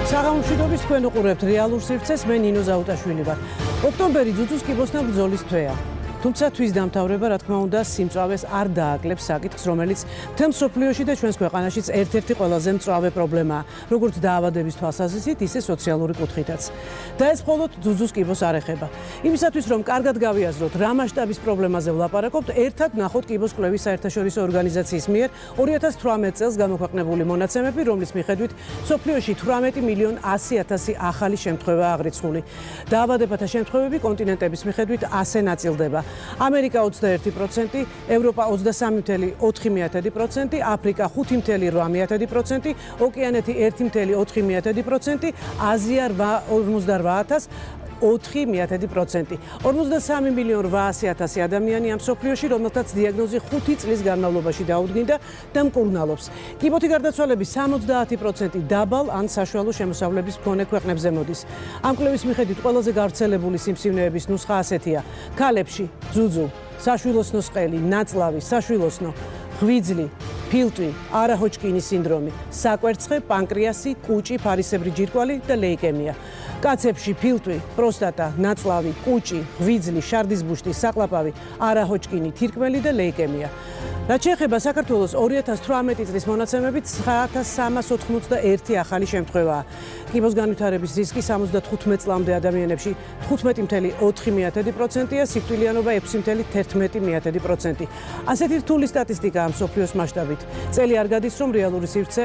საღამომშვიდობის თქვენ უყურებთ რეალურ სივრცეს, მე ნინო ზაუტაშვილი ვარ. ოქტომბერი ძუძუს კიბოსთან ბრძოლის თვეა. თუმცა თვის დამთავრება, რა თქმა უნდა, სიმწვავეს არ დააკლებს საკითხს, რომელიც მთელ მსოფლიოში და ჩვენს ქვეყანაშიც ერთ-ერთი ყველაზე მწვავე პრობლემაა, როგორც დაავადების თვალსაზრისით, ისე სოციალური კუთხითაც. და ეს მხოლოდ ძუძუს კიბოს არ ეხება. იმისათვის, რომ კარგად გავიაზროთ, რა მასშტაბის პრობლემაზე ვლაპარაკობთ, ერთად ნახოთ კიბოს კვლევის საერთაშორისო ორგანიზაციის მიერ 2018 წელს გამოქვეყნებული მონაცემები, რომლის მიხედვით მსოფლიოში 18,100,000 ახალი შემთხვევა აღრიცხული. დაავადებათა შემთხვევები კონტინენტების მიხედვით ასე ნაწილდება. ამერიკა 21%, ევროპა 23,4%, აფრიკა 5,8%, ოკეანეთი 1,4%, აზია 48,4%. 43,800,000 ადამიანი ამ მსოფლიოში, რომელთაც დიაგნოზი 5 წლის განმავლობაში დაუდგინდა და მკურნალობს. კიბოთი გარდაცვალების 70% დაბალ ან საშუალო შემოსავლების მქონე ქვეყნებზე მოდის. ამ კვლევის მიხედვით ყველაზე გავრცელებული სიმსივნეების ნუსხა ასეთია: ქალებში ძუძუ, საშვილოსნო სყელი, ნაწლავი, საშვილოსნო, ღვიძლი, ფილტვი, არაჰოჯკინის სინდრომი, საკვერცხე, პანკრეასი, კუჭი, ფარისებრი ჯირკვალი და ლეიკემია. კაცებში ფილტვი, პროსტატა, ნაწლავი, კუჭი, ღვიძლი, შარდისბუშტი, საყლაპავი, არაჰოჯკინი, თირკმელი და ლეიკემია. რაც შეეხება საქართველოს 2018 წლის მონაცემებით 9381 ახალი შემთხვევაა. კიბოს განვითარების რისკი 75 წლამდე ადამიანებში 15,4%-ია, სიკვდილიანობა 6,11%. ასეთი რთული სტატისტიკაა მსოფლიოს მასშტაბით. წელი არ გადის, რომ რეალური სივრცე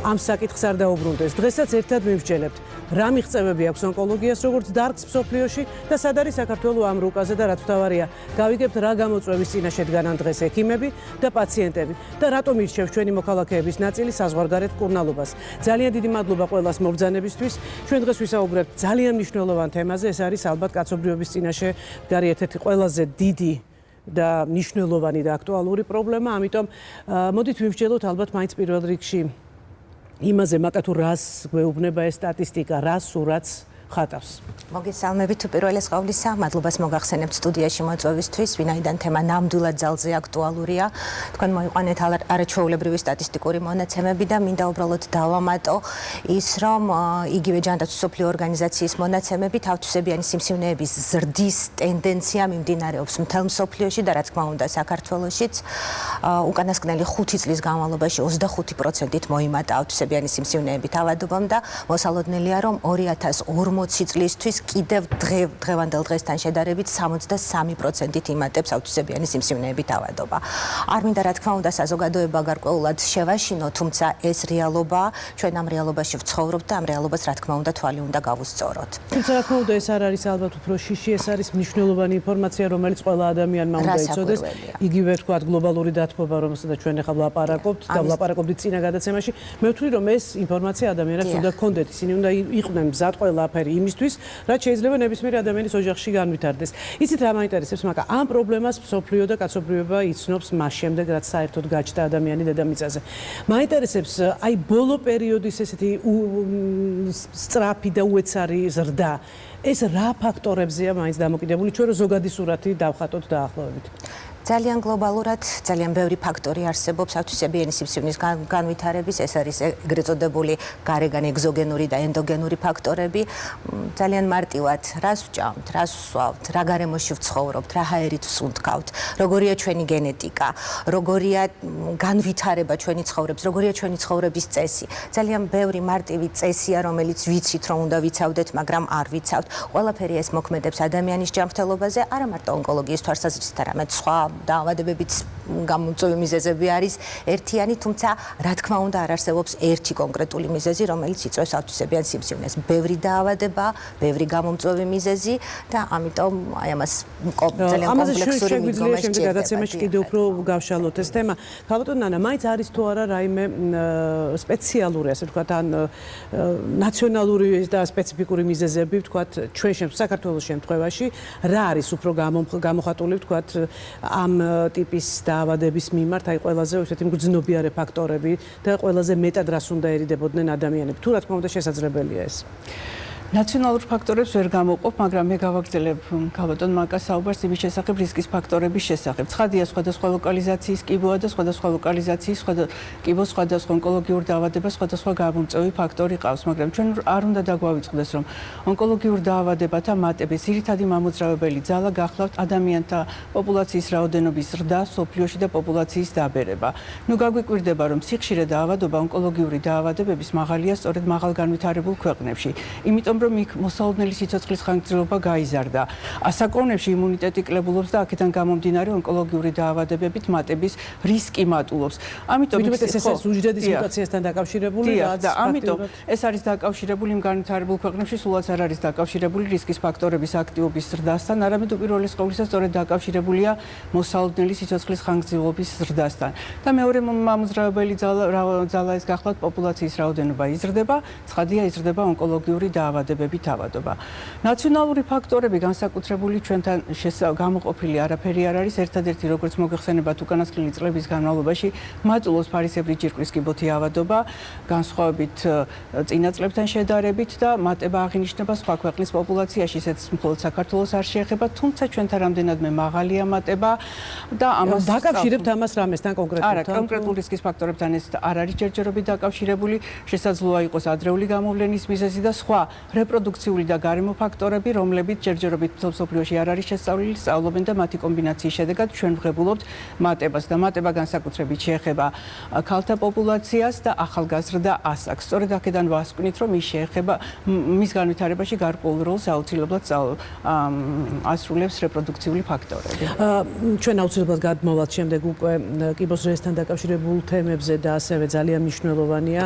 ამ საკითხს არ დაუბრუნდეს. დღესაც ერთად მივსჯელებთ, რა მიღწევები აქვს ონკოლოგიას, როგორც დარგს მსოფლიოში და სად არის საქართველო ამ რუკაზე და რაც მთავარია, გავიგებთ რა გამოწვევის წინაშე დგანან დღეს ექიმები და პაციენტები და რატომ ირჩევს ჩვენი მოქალაქეების ნაწილი საზღვარგარეთ მკურნალობას. ძალიან დიდი მადლობა ყველას მობრძანებისთვის. ჩვენ დღეს ვისაუბრებთ ძალიან მნიშვნელოვან თემაზე, ეს არის ალბათ კაცობრიობის წინაშე მდგარი ერთ-ერთი ყველაზე დიდი და მნიშვნელოვანი და აქტუალური პრობლემა, ამიტომ მოდით ვიმსჯელოთ ალბათ მაინც პირველ რიგში იმაზე, მაკა თუ რას გვეუბნება ეს სტატისტიკა, რა სურათს ხატავს. მოგესალმებით უპირველეს ყოვლისა, მადლობას მოგახსენებთ სტუდიაში მოწვევისთვის, ვინაიდან თემა ნამდვილად ძალზე აქტუალურია. თქვენ მოიყვანეთ არაჩვეულებრივი სტატისტიკური მონაცემები და მინდა უბრალოდ დავამატო ის, რომ იგივე ჯანდაცვის მსოფლიო ორგანიზაციის მონაცემებით ავტვისებიანი სიმსივნეების ზრდის ტენდენცია მიმდინარეობს მთელ მსოფლიოში და რა თქმა უნდა საქართველოშიც. უკანასკნელი 5 წლის განმავლობაში 25%-ით მოიმატა ავტვისებიანი სიმსივნეების ავადობამ და მოსალოდნელია, რომ 2040 წლისთვის კიდევ დღევანდელ დღესთან შედარებით 63%-ით იმატებს ავტვისებიანი სიმსივნეებით ავადობა. არ მინდა რა თქმა უნდა საზოგადოება გარკვეულად შევაშინო, თუმცა ეს რეალობაა, ჩვენ ამ რეალობაში ვცხოვრობთ და ამ რეალობას რა თქმა უნდა თვალი უნდა გავუსწოროთ. თუმცა რა თქმა უნდა ეს არ არის ალბათ უფრო შიში, ეს არის მნიშვნელოვანი ინფორმაცია, რომელიც ყველა ადამიანმა უნდა იცოდეს. იგივე თქვა გლობალური დათბობა, რომელსაც ჩვენ ახლა ვლაპარაკობთ და ვლაპარაკობდით წინა გადაცემაში. მე ვთვლი, რომ ეს ინფორმაცია ადამიანებს უნდა ჰქონდეთ, ისინი უნდა იყვნენ მზად ყველაფერი იმისთვის, რაც შეიძლება ნებისმიერ ადამიანის ოჯახში განვითარდეს. იცით რა მაინტერესებს, მაკა ამ პრობლემას მსოფლიო და კაცობრიობა იცნობს მას შემდეგ, რაც საერთოდ გაჩნდა ადამიანი დედამიწაზე. მაინტერესებს აი ბოლო პერიოდის ესეთი სწრაფი და უეცარი ზრდა. ეს რა ფაქტორებზეა მაინც დამოკიდებული, ჩვენ რო ზოგადი სურათი დავხატოთ დაახლოებით. ძალიან გლობალურად ძალიან ბევრი ფაქტორი არსებობს ავტვისებიანი სიმსივნის განვითარების, ეს არის ეგრეთ წოდებული გარეგან ეგზოგენური და ენდოგენური ფაქტორები. ძალიან მარტივად, რას ვჭამთ, რას ვსვავთ, რა გარემოში ვცხოვრობთ, რა ჰაერით ვსუნთქავთ, როგორია ჩვენი გენეტიკა, როგორია განვითარება ჩვენი ცხოვრების, როგორია ჩვენი ცხოვრების წესი. ძალიან ბევრი მარტივი წესია, რომელიც ვიცით, რომ უნდა ვიცავდეთ, მაგრამ არ ვიცავთ. ყველაფერი ეს მოქმედებს ადამიანის ჯანმრთელობაზე, არა მარტო ონკოლოგიის თვალსაზრისით, არამედ სხვა დაავადებებით გამოწვევი მიზეზები არის ერთიანი, თუმცა რა თქმა უნდა არ არსებობს ერთი კონკრეტული მიზეზი, რომელიც იწვევს ავტვისებიან სიმსივნეს. ბევრი დაავადება, ბევრი გამომწვევი მიზეზი და ამიტომ აი ამას ძალიან კომპლექსური მიდგომა შემდეგ გადაცემაში კიდევ უფრო გავშალოთ ეს თემა. ხალბატონ ნანა, მაინც არის თუ არა რაიმე სპეციალური, ასე ვთქვათ, ან ნაციონალური და სპეციფიკური მიზეზები, ვთქვათ, ჩვენ საქართველოს შემთხვევაში, რა არის უფრო გამოხატული, ვთქვათ, ამ ტიპის დაავადების მიმართ, აი ყველაზე ესეთი მგრძნობიარე ფაქტორები და ყველაზე მეტად რას უნდა ერიდებოდნენ ადამიანები. თუ რა თქმა უნდა შესაძლებელია ეს. ნაციონალურ ფაქტორებს ვერ გამოვყოფ, მაგრამ მე გავაგრძელებ ქალბატონ მაკას საუბარს იმის შესახებ რისკის ფაქტორების შესახებ. ცხადია, სხვადასხვა ლოკალიზაციის კიბოა და სხვადასხვა ლოკალიზაციის კიბოს სხვადასხვა ონკოლოგიურ დაავადებას სხვადასხვა გამომწვევი ფაქტორი ყავს, მაგრამ ჩვენ არ უნდა დაგვავიწყდეს, რომ ონკოლოგიურ დაავადებათა მატების ძირითადი მამოძრავებელი ძალა გახლავთ ადამიანთა პოპულაციის რაოდენობის ზრდა სოფლიოში და პოპულაციის დაბერება. ნუ გაგვიკვირდება, რომ სიხშირე დაავადობა ონკოლოგიური დაავადებების მაღალია სწორედ მაღალგანვითარებულ ქვეყნებში. იმიტომ რომ იქ მოსალოდნელი სიცოცხლის ხანგრძლივობა გაიზარდა. ასაკოვნებში იმუნიტეტი კლებულობს და აქედან გამომდინარე ონკოლოგიური დაავადებებით მატების რისკი მატულობს. ამიტომ ეს უჯრედის მუტაციასთან დაკავშირებული და ამიტომ ეს არის დაკავშირებული იმ განვითარებულ ქვეყნებში სულაც არ არის დაკავშირებული რისკის ფაქტორების აქტივობის ზრდასთან, არამედ უპირველეს ყოვლისა სწორედ დაკავშირებულია მოსალოდნელი სიცოცხლის ხანგრძლივობის ზრდასთან. და მეორე მამოძრავებელი ძალა ეს გახლავთ პოპულაციის რაოდენობა იზრდება, ცხადია იზრდება ონკოლოგიური დაავადებებით ავადობა. ნაციონალური ფაქტორები განსაკუთრებული ჩვენთან გამოყოფილი არაფერი არ არის, ერთადერთი როგორც მოგეხსენებათ უკანასკნელი წლების განმავლობაში მატულობს ფარისებრი ჯირკვლის კიბოთი ავადობა, განსხვავებით წინა წლებთან შედარებით და მატება აღინიშნება სხვა ქვეყნის პოპულაციაში, ისეც მხოლოდ საქართველოს არ შეეხება, თუმცა ჩვენთან რამდენადმე მაღალია მატება და ამას დაკავშირებთ ამას რამესთან კონკრეტულად? არა, კონკრეტულ რისკის ფაქტორებთან ეს არ არის ჯერჯერობით დაკავშირებული, შესაძლოა იყოს ადრეული გამოვლენის მიზეზი და სხვა რეპროდუქციული და გარემო ფაქტორები, რომლებიც ჯერჯერობით მსოფლიოში არ არის შესწავლილი, სწავლობენ და მათი კომბინაციის შედეგად ჩვენ ვღებულობთ მატებას და მატება განსაკუთრებით შეეხება ქალთა პოპულაციას და ახალგაზრდა ასაკს. სწორედ აქედან ვასკვნით, რომ ის შეეხება მის განვითარებაში გარკვეულ როლს აუცილებლად ასრულებს რეპროდუქციული ფაქტორები. ჩვენ აუცილებლად გადმოვალთ შემდეგ უკვე კიბოს რეესთან დაკავშირებულ თემებზე და ასევე ძალიან მნიშვნელოვანია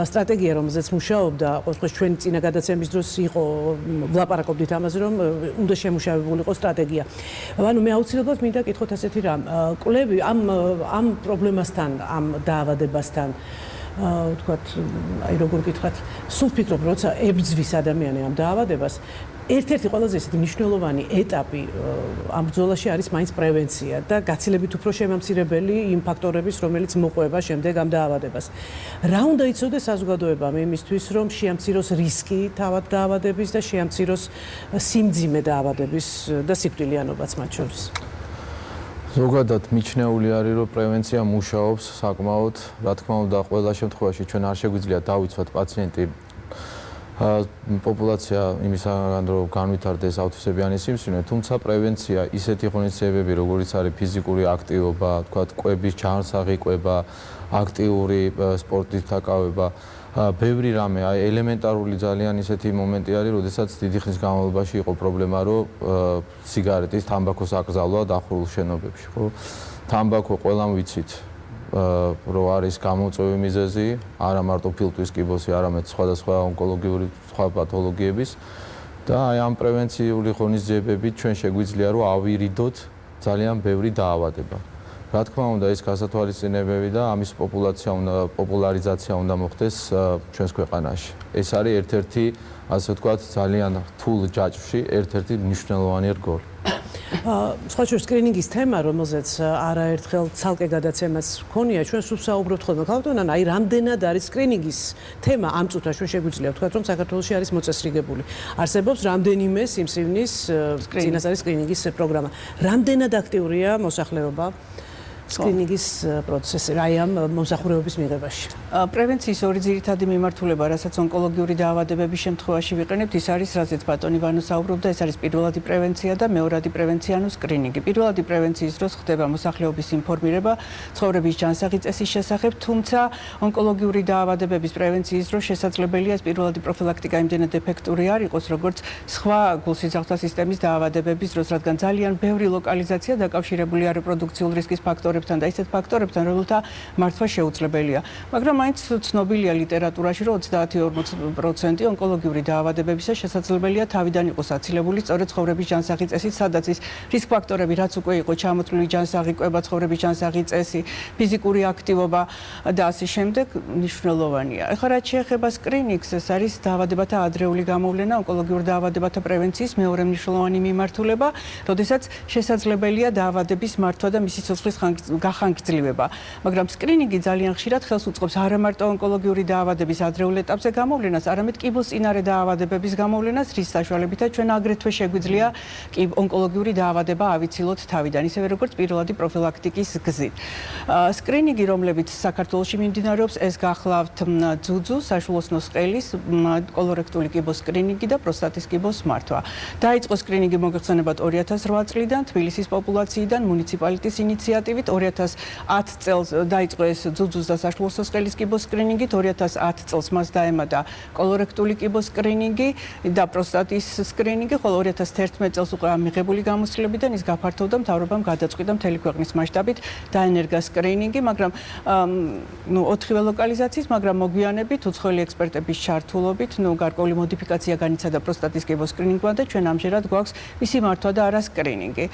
სტრატეგია, რომელზეც მუშაობდა ყოველთვის ჩვენი წინა გადაცემის დროს იყო ვლაპარაკობდით ამაზე, რომ უნდა შემუშავებული იყოს სტრატეგია. ანუ მე აუცილებლად მინდა კითხოთ ასეთი რამ. კვლევი ამ პრობლემასთან, ამ დაავადებასთან ვთქვათ, აი როგორ გითხრათ, სულ ფიქრობ, როცა ებრძვის ადამიანი ამ დაავადებას, ერთ-ერთი ყველაზე ისეთი მნიშვნელოვანი ეტაპი ამ ბრძოლაში არის მაინც პრევენცია და გაცილებით უფრო შემამცირებელი იმ ფაქტორების, რომელიც მოყვება შემდეგ ამ დაავადებას. რა უნდა იცოდეს საზოგადოებამ იმისთვის, რომ შეამციროს რისკი თავად დაავადების და შეამციროს სიმძიმე დაავადების და სიკვდილიანობაც მათ შორის? ზოგადად მიჩნეული არის, რომ პრევენცია მუშაობს საკმაოდ. რა თქმა უნდა, ყველა შემთხვევაში ჩვენ არ შეგვიძლია დავიცვათ პაციენტი პოპულაცია იმისგან, რომ განვითარდეს ავტისებიანი სიმსივნე, თუმცა პრევენცია ისეთი ღონისძიებები, როგორიც არის ფიზიკური აქტივობა, თქვათ, კვების ჯანსაღი კვება, აქტიური სპორტით დაკავება, ბევრი რამე, აი ელემენტარული ძალიან ისეთი მომენტი არის, როდესაც დიდი ხნის განმავლობაში იყო პრობლემა, რომ სიგარეტის, თამბაქოს აკრძალვა დახურულ შენობებში, ხო? თამბაქო ყველამ ვიცით, რომ არის გამოწვევი მიზეზი, არა მარტო ფილტვის კიბოსი, არამედ სხვადასხვა ონკოლოგიური სხვა პათოლოგიების და აი ამ პრევენციული ღონისძიებებით ჩვენ შეგვიძლია რომ ავირიდოთ ძალიან ბევრი დაავადება. რა თქმა უნდა, ეს გასათვალისწინებები და ამის პოპულარიზაცია უნდა მოხდეს ჩვენს ქვეყანაში. ეს არის ერთ-ერთი, ასე ვთქვათ, ძალიან რთულ ჯაჭვში ერთ-ერთი მნიშვნელოვანი რგოლი. სხვა შორის სკრინინგის თემა, რომელზეც არაერთხელ ცალკე გადაცემაც ჰქონია, ჩვენ სულ საუბრობთ ხოლმე. ქალბატონო, აი რამდენად არის სკრინინგის თემა ამ წუთაში ჩვენ შეგვიძლია ვთქვათ, რომ საქართველოში არის მოწესრიგებული. არსებობს რამდენიმე სიმსივნის წინასწარი სკრინინგის პროგრამა. რამდენად აქტიურია მოსახლეობა სკრინინგის პროცესი აი ამ მომსახურებების მიღებაში? პრევენციის ორი ძირითადი მიმართულება, რასაც ონკოლოგიური დაავადებების შემთხვევაში ვიყენებთ, ის არის, რაზეც ბატონი ივანე საუბრობდა, ეს არის პირველადი პრევენცია და მეორადი პრევენცია, ანუ სკრინინგი. პირველადი პრევენციის დროს ხდება მოსახლეობის ინფორმირება ცხოვრების ჯანსაღი წესის შესახებ, თუმცა ონკოლოგიური დაავადებების პრევენციის დროს შესაძლებელია ეს პირველადი პროფილაქტიკა იმდენად ეფექტური არ იყოს, როგორც სხვა გულსიძახთა სისტემის დაავადებების დროს, რადგან ძალიან ბევრი ლოკალიზაცია დაკავშირებულია რეპროდუქციულ რისკის ფაქტორებთან და ისეთ ფაქტორებთან, რომელთა მართვა შეუძლებელია. მაგრამ მაინც ცნობილია ლიტერატურაში, რომ 30-40% ონკოლოგიური დაავადებებისა შესაძლებელია თავიდან იყოს აცილებული სწორედ ცხოვრების ჯანსაღი წესით, სადაც ის რისკ ფაქტორები, რაც უკვე იყო ჩამოთვლილი ჯანსაღი კვება, ცხოვრების ჯანსაღი წესი, ფიზიკური აქტივობა და ასე შემდეგ მნიშვნელოვანია. ეხლა რაც შეეხება სკრინინგს, ეს არის დაავადებათა ადრეული გამოვლენა, ონკოლოგიურ დაავადებათა პრევენციის მეორე მნიშვნელოვანი მიმართულება, როდესაც შესაძლებელია დაავადების მართვა და მისი სიცოცხლის გახანგრძლივება, მაგრამ სკრინინგი ძალიან ხშირად ხელს უწყობს არა მარტო ონკოლოგიური დაავადების ადრეულ ეტაპზე გამოვლენას, არამედ კიბოსწინარე დაავადებების გამოვლენას, რის საშუალებითაც ჩვენ აგრეთვე შეგვიძლია ონკოლოგიური დაავადება ავიცილოთ თავიდან, ისევე როგორც პირველადი პროფილაქტიკის გზით. სკრინინგი, რომლებიც საქართველოში მიმდინარეობს, ეს გახლავთ ძუძუ, საშუალოსნოს ყელის, კოლორექტული კიბოს სკრინინგი და პროსტატის კიბოს მართვა. დაიწყო სკრინინგი მოგეხსენებათ 2008 წლიდან თბილისის პოპულაციიდან მუნიციპალიტეტის ინიციატივით, 2010 წელს დაიწყო ეს ძუძუს და საშუალოსნოს ყელის კიბოს სკრინინგი, 2010 წელს მას დაემატა კოლორექტული კიბოს სკრინინგი და პროსტატის სკრინინგი, ხოლო 2011 წელს უკვე მიღებული გამოცდილებიდან ის გაფართოვდა, მთავრობამ გადაწყვიტა მთელი ქვეყნის მასშტაბით დაენერგა სკრინინგი, მაგრამ 4 ლოკალიზაციის, მაგრამ მოგვიანებით უცხოელი ექსპერტების ჩართულობით, გარკვეული მოდიფიკაცია განიცადა პროსტატის კიბოს სკრინინგმა და ჩვენ ამჟამად გვაქვს მისი მართვა და არა სკრინინგი.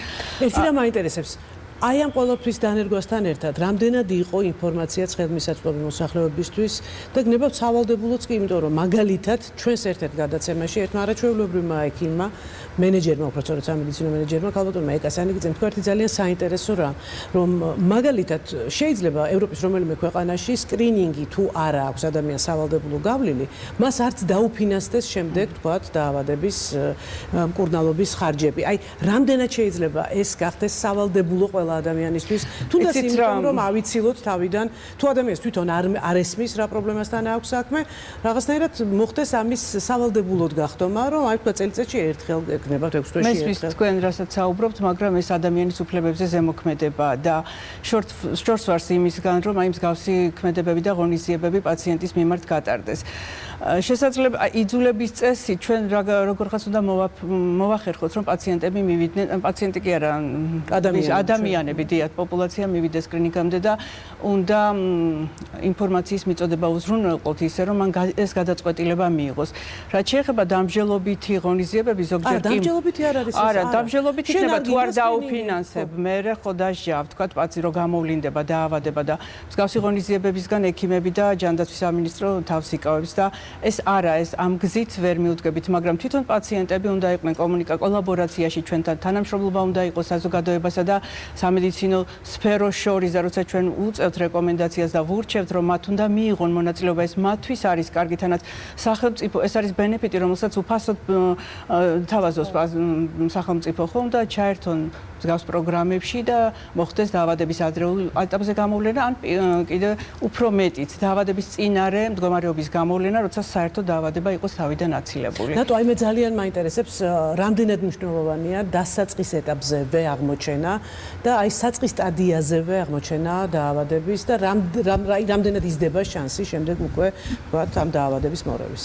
ერთი რამ მაინტერესებს. აი ამ ყოველთვის დანერგვასთან ერთად, რამდენად იყო ინფორმაცია ხელმისაწვდომი მოსახლეობისთვის და გნებავ სავალდებულოც კი, იმიტომ რომ მაგალითად ჩვენს ერთ-ერთ გადაცემაში ერთმა არაჩვეულებრივმა ექიმმა, მენეჯერმა, უფრო სწორედ სამედიცინო მენეჯერმა, ქალბატონმა ეკასანიკიძემ თქვა ერთი ძალიან საინტერესო რამ, რომ მაგალითად შეიძლება ევროპის რომელიმე ქვეყანაში სკრინინგი თუ არა აქვს ადამიანს სავალდებულო გავლილი, მას არც დაუფინანსდეს შემდეგ თქვათ დაავადების მკურნალობის ხარჯები. აი, რამდენად შეიძლება ეს გახდეს სავალდებულო ადამიანისთვის, თუნდაც იმიტომ რომ ავიცილოთ თავიდან, თუ ადამიანს თვითონ არ ესმის რა პრობლემასთან აქვს საქმე, რაღაცნაირად მოხდეს ამის სავალდებულოდ გახდომა, რომ აი თქვა წელიწადში ერთხელ გქნებათ 6 თვეში ერთხელ. მესმის თქვენ რასაც საუბრობთ, მაგრამ ეს ადამიანის უფლებებზე ზემოქმედება და შორს ვარს იმისგან, რომ აი მსგავსი ქმედებები და ღონისძიებები პაციენტის მიმართ გატარდეს. შესაძლოა იძულების წესი ჩვენ როგორღაც უნდა მოვახერხოთ, რომ პაციენტები მივიდნენ, პაციენტი კი არა, ადამიანები დიახ, პოპულაცია მივიდეს სკრინინგამდე და უნდა ინფორმაციის მიწოდება უზრუნველყოთ ისე, რომ მან ეს გადაწყვეტილება მიიღოს. რაც შეეხება დამსჯელობითი ღონისძიებები, ზოგჯერ კი დამსჯელობითი არ არის ეს. არა, დამსჯელობითი იქნება თუ არ დაუფინანსებ, მერე ხო დასჯავ, თქვათ პაცი რომ გამოვლინდება დაავადება და მსგავსი ღონისძიებებისგან ექიმები და ჯანდაცვის სამინისტრო თავს იკავებს და ეს არა, ეს ამ გზით ვერ მიუდგებით, მაგრამ თვითონ პაციენტები უნდა იყვნენ კოლაბორაციაში ჩვენთან, თანამშრომლობა უნდა იყოს საზოგადოებასა და სამედიცინო სფეროს შორის და როცა ჩვენ უწევთ რეკომენდაციას და ვურჩევთ, რომ მათ უნდა მიიღონ მონაწილეობა, ეს მათთვის არის კარგი, თანაც სახელმწიფო, ეს არის ბენეფიტი, რომელსაც უფასოდ თავაზობს სახელმწიფო, ხო უნდა ჩაერთონ მსგავს პროგრამებში და მოხდეს დაავადების ადრეულ ეტაპზე გამოვლენა, ან კიდე უფრო მეტიც დაავადების წინარე მდგომარეობის გამოვლენა, როცა საერთო დაავადება იყოს თავიდან აცილებული. ნატო, აი მე ძალიან მაინტერესებს, რამდენად მნიშვნელოვანია დასაწყის ეტაპზევე აღმოჩენა და აი საწყის სტადიაზევე აღმოჩენა დაავადების და რამდენად იზრდება შანსი შემდეგ უკვე ვთქვათ ამ დაავადების მორევის.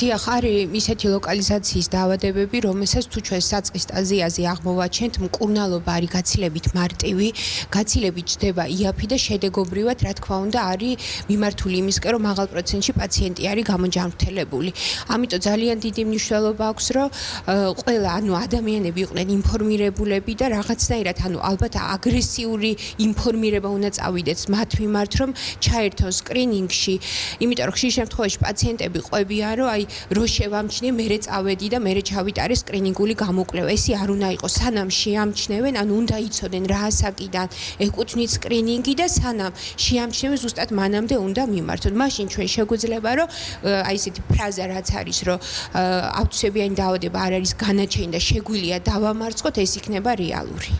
დიახ, არის ისეთი ლოკალიზაციის დაავადებები, რომელსაც თუ ჩვენ საწყის სტადიაზე აღმოვაჩენთ, მკურნალობა არის გაცილებით მარტივი, გაცილებით ჩდება იაფი და შედეგობრივად, რა თქმა უნდა, არის მიმართული იმისკენ, რომ მაღალ პროცენტში პაციენტი არის გამოჯანმრთელებული. ამიტომ ძალიან დიდი მნიშვნელობა აქვს, რომ ყველა ადამიანები იყვნენ ინფორმირებულები და რაღაცნაირად ალბათ აგრესიული ინფორმირება უნდა წავიდეს მათ მიმართ, რომ ჩაერთონ სკრინინგში, იმიტომ რომ ხშირ შემთხვევაში პაციენტები ყვებიან, რომ აი რო შევამჩნიე, მერე წავედი და მერე ჩავიტარე სკრინინგული გამოკვლევა. ესე არ უნდა იყოს, სანამ შეამჩნევენ, ანუ უნდა იცოდნენ რა ასაკიდან ეკუთვნით სკრინინგი და სანამ შეამჩნევენ, ზუსტად მანამდე უნდა მიმართონ. მაშინ ჩვენ შეგვიძლია, რომ აი ესეთი ფრაზა რაც არის, რომ ავტოსებიანი დაავადება არ არის განაჩენი და შეგვიძლია დავამარცხოთ, ეს იქნება რეალური.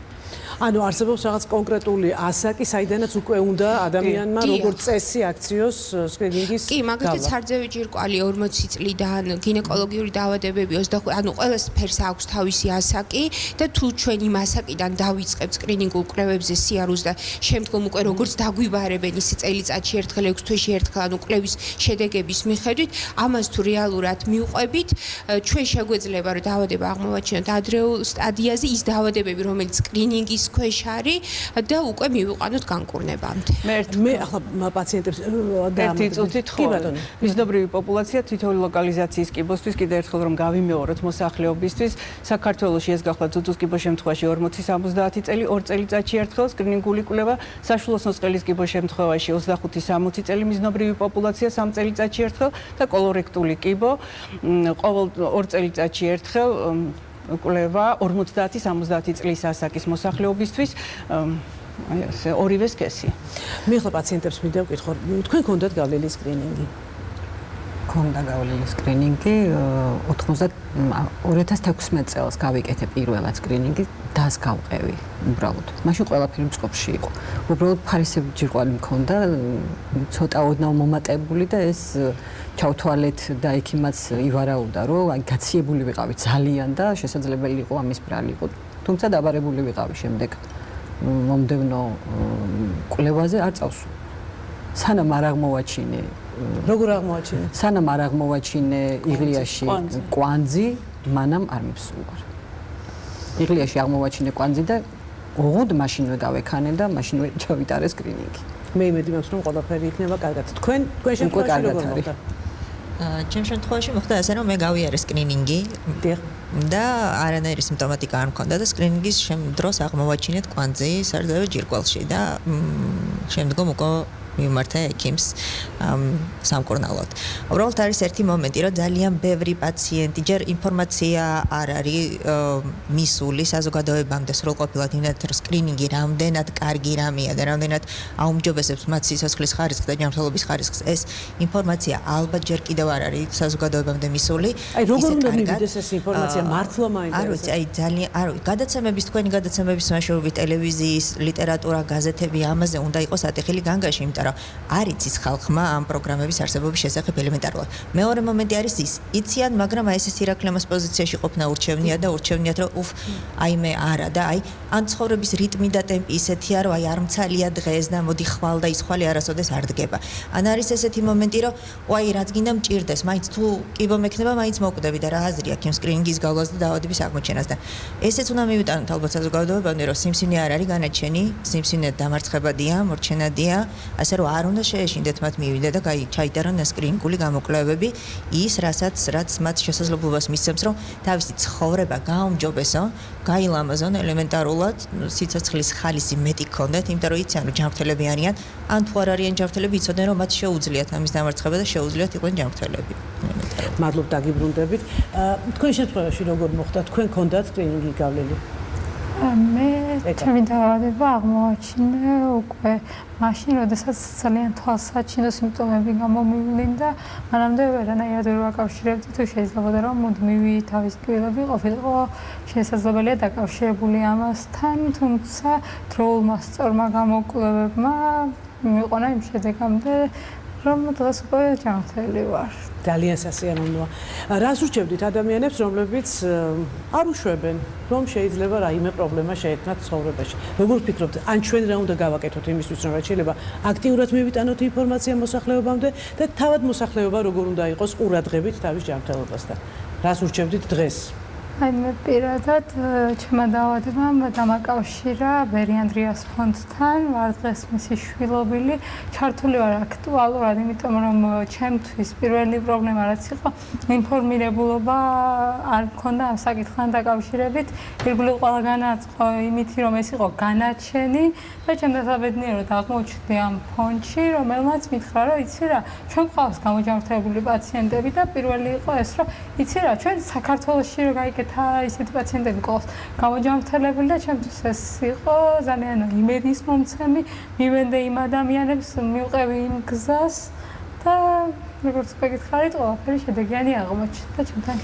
ანუ არსებობს რაღაც კონკრეტული ასაკი, საიდანაც უკვე უნდა ადამიანმა როგორც წესი აქციოს სკრინინგის. კი, მაგალითად სარძევი ჯირკვალი 40 წლიდან, გინეკოლოგიური დაავადებები 25, ანუ ყველა სფეროს აქვს თავისი ასაკი და თუ ჩვენ იმ ასაკიდან დავიწყებთ სკრინინგულ კვლევებზე სიარულს და შემდგომ უკვე როგორც დაგვიბარებენ ისე წელიწადში ერთხელ 6 თვეში ერთხელ, ანუ კვლევის შედეგების მიხედვით, ამას თუ რეალურად მივყვებით, ჩვენ შეგვიძლია რომ დაავადება აღმოვაჩინოთ ადრეულ სტადიაზე, ის დაავადებები, რომელიც სკრინინგის ქვეშ არის და უკვე მივიყვანოთ განკურნებამდე. მე ახლა პაციენტებს ერთი წუთით ხო. მიზნობრივი პოპულაცია თითოეული ლოკალიზაციის კიბოსთვის კიდევ ერთხელ რომ გავიმეოროთ მოსახლეობისთვის, საქართველოში ეს გახლავთ ძუძუს კიბოს შემთხვევაში 40-70 წელი 2 წელიწადში ერთხელ სკრინინგული კვლევა, საშუალოსნოს ყელის კიბოს შემთხვევაში 25-60 წელი მიზნობრივი პოპულაცია 3 წელიწადში ერთხელ და კოლორექტული კიბო ყოველ 2 წელიწადში ერთხელ კვლევა 50-70 წლის ასაკის მოსახლეობისთვის აი ასე ორივე სქესი. მე ახლა პაციენტებს მინდა ვკითხო, თქვენ გქონდათ გავლილი სკრინინგი? ქონდა გავლილი სკრინინგი 2016 წელს გავიკეთე პირველად სკრინინგი დას გავყევი უბრალოდ. მაშინ ყველაფერი მწყობში იყო. უბრალოდ ფარისები ჯირკვალი მქონდა, ცოტა ოდნავ მომატებული და ეს ჩავთვალეთ და ექიმაც ივარაუდა, რომ აი გაციებული ვიყავი ძალიან და შესაძლებელი იყო ამის ბრალიყო. თუმცა დაბარებული ვიყავი შემდეგ მომდევნო კვლევაზე არ წავსულ. სანამ არ აღმოვაჩინე როგორ აღმოაჩინე? სანამ არ აღმოვაჩინე იღლიაში კვანძი, მანამ არ მივსულვარ. იღლიაში აღმოვაჩინე კვანძი და ოღონდ მაშინვე გავექანე და მაშინვე ჩავიტარე სკრინინგი. მე იმედი მაქვს, რომ ყველაფერი იქნება კარგად. თქვენ შემთხვევაში როგორ მოხდა? ჩემ შემთხვევაში მოხდა ასე, რომ მე გავიარე სკრინინგი და არანაირი სიმპტომატიკა არ მქონდა და სკრინინგის დროს აღმოვაჩინეთ კვანძი სარდლავე ჯირკვალში და შემდგომ უკვე მიმართა ექიმს სამკურნალოდ. უბრალოდ არის ერთი მომენტი, რომ ძალიან ბევრი პაციენტი ჯერ ინფორმაცია არ არის მისული საზოგადოებამდე სრულყოფილად, იმდენად რომ სკრინინგი რამდენად კარგი რამეა და რამდენად აუმჯობესებს მათ სიცოცხლის ხარისხს და ჯანმრთელობის ხარისხს. ეს ინფორმაცია ალბათ ჯერ კიდევ არ არის საზოგადოებამდე მისული. აი როგორ უნდა მივიდეს ეს ინფორმაცია მართლა მაინტერესებს? არ ვიცი, აი ძალიან არ ვიცი, გადაცემების თქვენი გადაცემების მეშვეობით ტელევიზიის, ლიტერატურა, გაზეთები ამაზე უნდა იყოს ატეხილი განგაში, იმიტომ არ იცის ხალხმა ამ პროგრამების არსებობის შესახებ ელემენტარულად. მეორე მომენტი არის ის, იციან, მაგრამ აი ეს ირაკლემოს პოზიციაში ყოფნა ურჩევნია და ურჩევნიათ, რომ აი მე არა და აი ან ცხოვრების რიტმი და ტემპი ისეთია, რომ აი არ მცალია დღეს და მოდი ხვალ და ის ხვალი არასოდეს არ დგება. ან არის ესეთი მომენტი, რომ აი რაც გინდა მჭირდეს, მაინც თუ კიბო მექნება, მაინც მოკვდები და რა აზრი აქვს იმ სკრინინგის გავლას და დაავადების აღმოჩენას და ესეც უნდა მივიტანოთ ალბათ საზოგადოებამდე, რომ სიმსივნე არ არის განაჩენი, სიმსივნე დამარცხებადია, მორჩენადია, ასე რომ არ უნდა შეეშინდეთ მათ მივიდე და ჩაიტარონ სკრინინგული გამოკვლევები ის რაც მათ შესაძლებლობას მისცემს რომ თავისი ცხოვრება გაუმჯობესო, გაილამაზონ ელემენტარულად, სიცოცხლის ხალისი მეტი გქონდეთ, იმიტომ რომ იციან რომ ჯანმრთელები არიან, ან თუ არ არიან ჯანმრთელები, იცოდნენ რომ მათ შეუძლიათ ამის დამარცხება და შეუძლიათ იყვნენ ჯანმრთელები. მადლობ დაგიბრუნდებით. თქვენ შემთხვევაში როგორ მოხდა? თქვენ გქონდათ სკრინინგი გავლილი? მე ჩემი დაავადება აღმოაჩინე უკვე მაშინ, როდესაც ძალიან თვალსაჩინო სიმპტომები გამომივლინდა, მანამდე ვერანაირად ვერ ვაკავშირებდი თუ შეიძლებოდა რომ მუდმივი თავის ტკივილები ყოფილიყო შესაძლებელია დაკავშირებული ამასთან, თუმცა დროულმა სწორმა გამოკვლევებმა მიყონა იმ შედეგამდე, რომ დღეს უკვე ჯანმრთელი ვარ. ძალიან სასიამოვნოა. რას ურჩევდით ადამიანებს, რომლებიც არ უშვებენ, რომ შეიძლება რაიმე პრობლემა შეექმნათ ცხოვრებაში? როგორ ფიქრობთ, ან ჩვენ რა უნდა გავაკეთოთ იმისთვის, რომ შეიძლება აქტიურად მივიტანოთ ინფორმაცია მოსახლეობამდე და თავად მოსახლეობა როგორ უნდა იყოს ყურადღებით თავის ჯანმრთელობასთან? რას ურჩევდით დღეს? აი მე პირადად ჩემმა დაავადებამ დამაკავშირა ბერი ანდრიას ფონდთან, ვარ დღეს მისი შვილობილი, ჩართული ვარ აქტუალურად, იმიტომ რომ ჩემთვის პირველი პრობლემა რაც იყო, ინფორმირებულობა არ მქონდა ამ საკითხთან დაკავშირებით, ირგვლივ ყველგან აწყო იმითი რომ ეს იყო განაჩენი და ჩემ დასაბედნიეროდ აღმოჩნდი ამ ფონდში, რომელმაც მითხრა, რომ იცი რა, ჩვენ გვყავს გამოჯანმრთელებული პაციენტები და პირველი იყო ეს, რომ იცი რა, ჩვენ საქართველოში რო გაიგეთ ისეთი პაციენტები ყავს გამოჯანმრთელებული და ჩემთვის ეს იყო ძალიან იმედის მომცემი, მივენდე იმ ადამიანებს, მივყევი იმ გზას და როგორც გითხარით, ყველაფერი შედეგიანი აღმოჩნდა ჩემთან.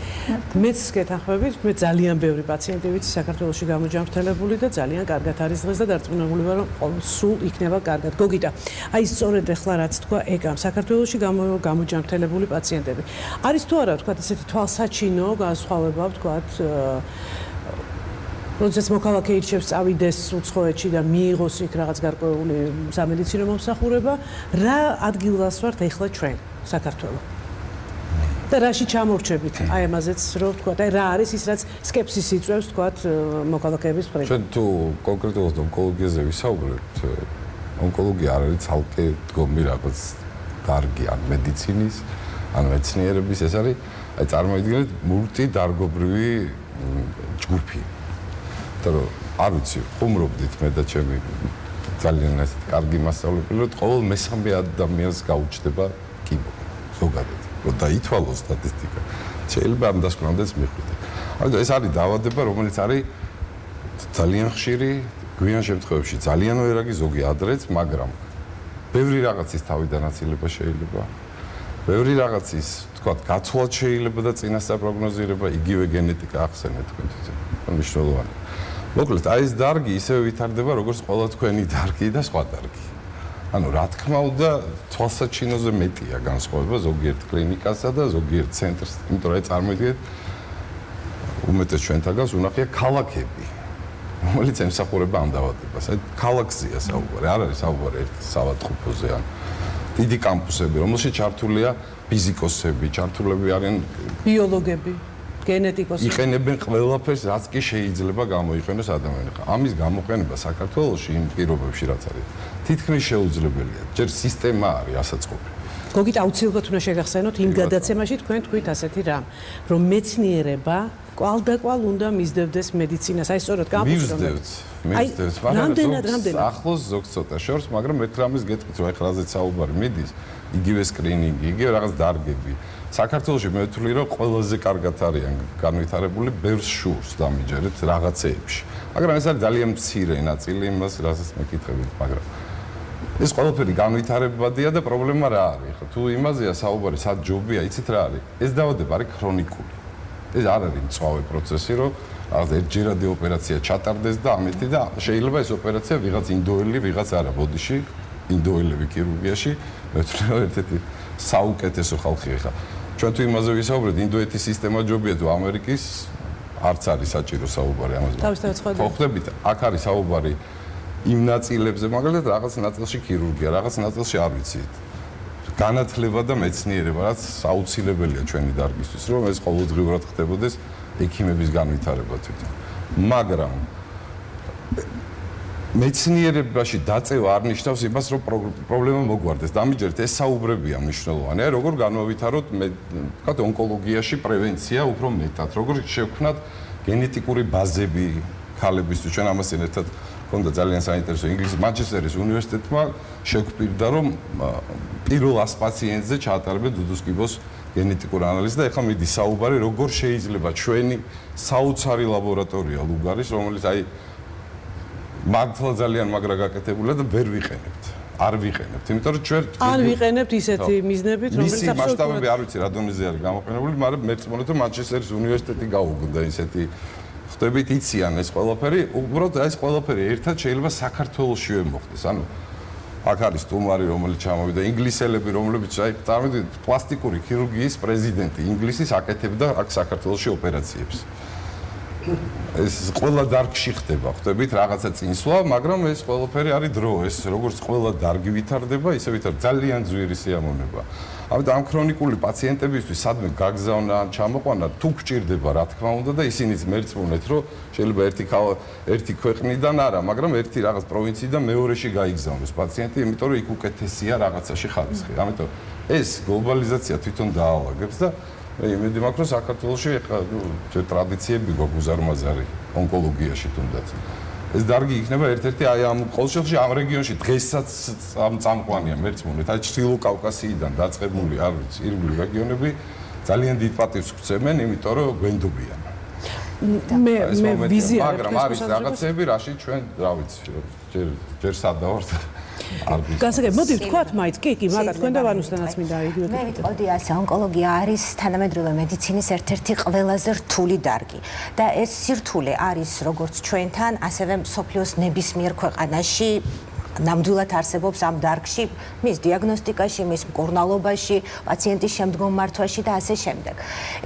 მეც გეთანხმებით, მე ძალიან ბევრი პაციენტი ვიცი საქართველოში გამოჯანმრთელებული და ძალიან კარგად არის დღეს და დარწმუნებული ვარ, რომ სულ იქნება კარგად. გოგიტა, აი სწორედ ახლა რაც თქვა ეკამ, საქართველოში გამოჯანმრთელებული პაციენტები. არის თუ არა, თქვა ესეთი თვალსაჩინო განსხვავება, თქვა როდესაც მოქალაქე ირჩევს წავიდეს უცხოეთში და მიიღოს იქ რაღაც გარკვეული სამედიცინო მომსახურება, რა ადგილას ვართ ახლა ჩვენ საქართველო? და რაში ჩამორჩებით? აი ამაზეც რომ თქვა, აი რა არის ის რაც სკეპსის იწვევს თქვა მოქალაქეების მხრიდან? ჩვენ თუ კონკრეტულად ონკოლოგიაზე ვისაუბრებთ, ონკოლოგია არ არის ცალკე დგომი რაღაც დარგი ან მედიცინის, ან მეცნიერების, ეს არის აი წარმოიდგინეთ მულტიდარგობრივი ჯგუფი. რომ არ ვიცი, ხუმრობდით მე და ჩემი ძალიან ესეთი კარგი მასწავლებელი, რომ ყოველ მესამე ადამიანს გაუჩნდება კიბო ზოგადად. რომ დაითვალოს სტატისტიკა. შეიძლება ამ დასკვნამდეც მიხვიდეთ. ამიტომ ეს არის დაავადება, რომელიც არის ძალიან ხშირი, გვიან შემთხვევებში ძალიან ვერაგი ზოგი ადრეც, მაგრამ ბევრი რაღაცის თავიდან აცილება შეიძლება. ბევრი რაღაცის, თქვათ, გაცვლად შეიძლება და წინასწარ პროგნოზირება, იგივე გენეტიკა ახსენეთ თქვენთვის. მნიშვნელოვანი. მოკლედ, აი ეს დარგი ისევე ვითარდება, როგორც ყველა თქვენი დარგი და სხვა დარგი. ანუ რა თქმა უნდა, თვალსაჩინოზე მეტია განსხვავება ზოგიერთ კლინიკასა და ზოგიერთ ცენტრს, იმიტომ რომ წარმოიდგინეთ, უმეტეს ჩვენთაგანს უნახია ქალაქები, რომელიც ემსახურება ამ დაავადებას. აი ქალაქზეა საუბარი, არ არის საუბარი ერთ საავადმყოფოზე ან დიდი კამპუსები, რომელშიც ჩართულია ფიზიკოსები, ჩართულები არიან ბიოლოგები, გენეტიკოსები. იყენებენ ყველაფერს, რაც კი შეიძლება გამოიყენოს ადამიანს. ამის გამოყენება საქართველოში იმ პირობებში რაც არის, თითქმის შეუძლებელია. ჯერ სისტემა არის ასაწყობი. გოგით აუცილებლად უნდა შეგახსენოთ იმ გადაცემაში თქვენ თქვით ასეთი რამ, რომ მეცნიერება კვალდაკვალ უნდა მისდევდეს მედიცინას. აი სწორად გამოვიდა. მისდევს, მაგრამ ახლოს ზოგ ცოტა შორს, მაგრამ ერთ რამის გეტყვით, რომ ეხლა რაზეც საუბარი მიდის, იგივე სკრინინგი, იგივე რაღაც დარგები. საქართველოში მე ვთვლი, რომ ყველაზე კარგად არიან განვითარებული ბევრ შურს დამიჯერეთ რაღაცეებში. მაგრამ ეს არის ძალიან მცირე ნაწილი იმას, რასაც მეკითხებით, მაგრამ ეს ყველაფერი განვითარებადია და პრობლემა რა არის? ხო, თუ იმაზეა საუბარი, სად ჯობია, იცით რა არის? ეს დაავადება არის ქრონიკული. ეს არ არის მწვავე პროცესი, რომ რაღაც ერთჯერადი ოპერაცია ჩატარდეს და ამეთი და შეიძლება ეს ოპერაცია ვიღაც ინდოელი, ვიღაც არა ბოდიში, ინდოელები ქირურგიაში, მე ვთვლი, რომ ერთ-ერთი საუკეთესო ხალხი ხა. ჩვენ თუ იმაზე ვისაუბრეთ, ინდოეთის სისტემა ჯობია თუ ამერიკის არც არის საჭირო საუბარი ამაზე. ხო, ხვდებით, აქ არის საუბარი იმ ნაწილებზე, მაგალითად, რაღაც ნაწილში ქირურგია, რაღაც ნაწილში არ ვიცით. განათლება და მეცნიერება, რაც აუცილებელია ჩვენი დარგისთვის, რომ ეს ყოველდღიურად ხდებოდეს ექიმების განვითარება თვითონ. მაგრამ მეცნიერებაში დაწევა არ ნიშნავს იმას, რომ პრობლემა მოგვარდეს. დამიჯერეთ, ეს საუბრებია მნიშვნელოვანია, როგორ განვავითაროთ, ვთქვათ, ონკოლოგიაში პრევენცია უფრო მეტად, როგორ შევქმნათ გენეტიკური ბაზები ქალებისთვის. ჩვენ ამასთან ერთად ქონდა ძალიან საინტერესო ინგლისის მანჩესტერის უნივერსიტეტმა შეგვპირდა, რომ პირველ 100 პაციენტზე ჩაატარებენ დუდუს კიბოს გენეტიკურ ანალიზს და ეხლა მიდის საუბარი, როგორ შეიძლება ჩვენი საოცარი ლაბორატორია ლუგარის, რომელიც აი მართლა ძალიან მაგრა გაკეთებულია და ვერ ვიყენებთ. არ ვიყენებთ, იმიტომ რომ ჩვენ არ ვიყენებთ ისეთი მიზნებით, რომელიც აბსოლუტურად მასშტაბები არ ვიცი რა დონეზე არის გამოყენებული, მაგრამ მე წმონდით რომ მანჩესტერის უნივერსიტეტი გაუგდა ისეთი ხდებით იციან ეს ყველაფერი, უბრალოდ ეს ყველაფერი ერთად შეიძლება საქართველოსშივე მოხდეს. ანუ აქ არის სტუმარი, რომელიც ჩამოვიდა, ინგლისელები, რომლებიც აი წარმოვიდგინეთ პლასტიკური ქირურგიის პრეზიდენტი ინგლისის აკეთებდა აქ საქართველოში ოპერაციებს. ეს ყველა დარგში ხდება, ხვდებით, რაღაცა წინსვლა, მაგრამ ეს ყველაფერი არის დრო, ეს როგორც ყველა დარგი ვითარდება, ისე ვითარდება ძალიან ძვირი სიამოვნება. ამიტომ ამ ქრონიკული პაციენტებისთვის სადმე გაგზავნა, ჩამოყვანა, თუ გჭირდება, რა თქმა უნდა და ისინიც მერწმუნეთ, რომ შეიძლება ერთი ქვეყნიდან არა, მაგრამ ერთი რაღაც პროვინციიდან მეორეში გაიგზავნოს პაციენტი, იმიტომ რომ იქ უკეთესია რაღაცაში ხარისხი. ამიტომ ეს გლობალიზაცია თვითონ დაალაგებს და იმედი მაქვს, რომ საქართველოში ჯერ ტრადიციები გვაქვს უზარმაზარი ონკოლოგიაში თუნდაც. ეს დარგი იქნება ერთ-ერთი აი ამ ყოველშაბათში ამ რეგიონში დღესაც წამყვანია მერწმუნეთ. აი ჩრდილო კავკასიიდან დაწყებული, არ ვიცი, ირგვლივ რეგიონები ძალიან დიდ პატივს გვცემენ, იმიტომ რომ გვენდობიან. მე ვიზია მაგრამ არის რაღაცები, რაში ჩვენ, რა ვიცი, ჯერ სადავართ. გასაგებ, მოდი ვთქვათ მაინც, კი, მაკა თქვენ და ვანუსთანაც მინდა იგივე. მე ვიტყოდი ასე, ონკოლოგია არის თანამედროვე მედიცინის ერთ-ერთი ყველაზე რთული დარგი და ეს სირთულე არის როგორც ჩვენთან, ასევე მსოფლიოს ნებისმიერ ქვეყანაში ნამდვილად არსებობს ამ დარგში, მის დიაგნოსტიკაში, მის მკურნალობაში, პაციენტის შემდგომ მართვაში და ასე შემდეგ.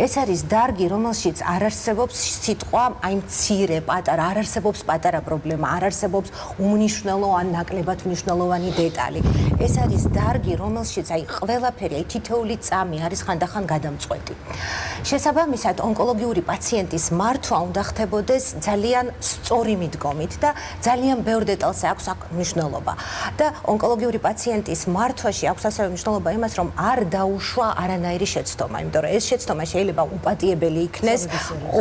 ეს არის დარგი, რომელშიც არ არსებობს სიტყვა, აი მცირე, პატარა, არ არსებობს პატარა პრობლემა, არ არსებობს უმნიშვნელო ან ნაკლებად მნიშვნელოვანი დეტალი. ეს არის დარგი, რომელშიც აი ყველაფერი, აი თითოეული წამი არის ხანდახან გადამწყვეტი. შესაბამისად, ონკოლოგიური პაციენტის მართვა უნდა ხდებოდეს ძალიან სწორი მიდგომით და ძალიან ბევრ დეტალს აქვს აქ მნიშვნელობა. მნიშვნელობა. და ონკოლოგიური პაციენტის მართვაში აქვს ასევე მნიშვნელობა იმას, რომ არ დაუშვა არანაირი შეცდომა, იმიტომ რომ ეს შეცდომა შეიძლება უპატიებელი იქნეს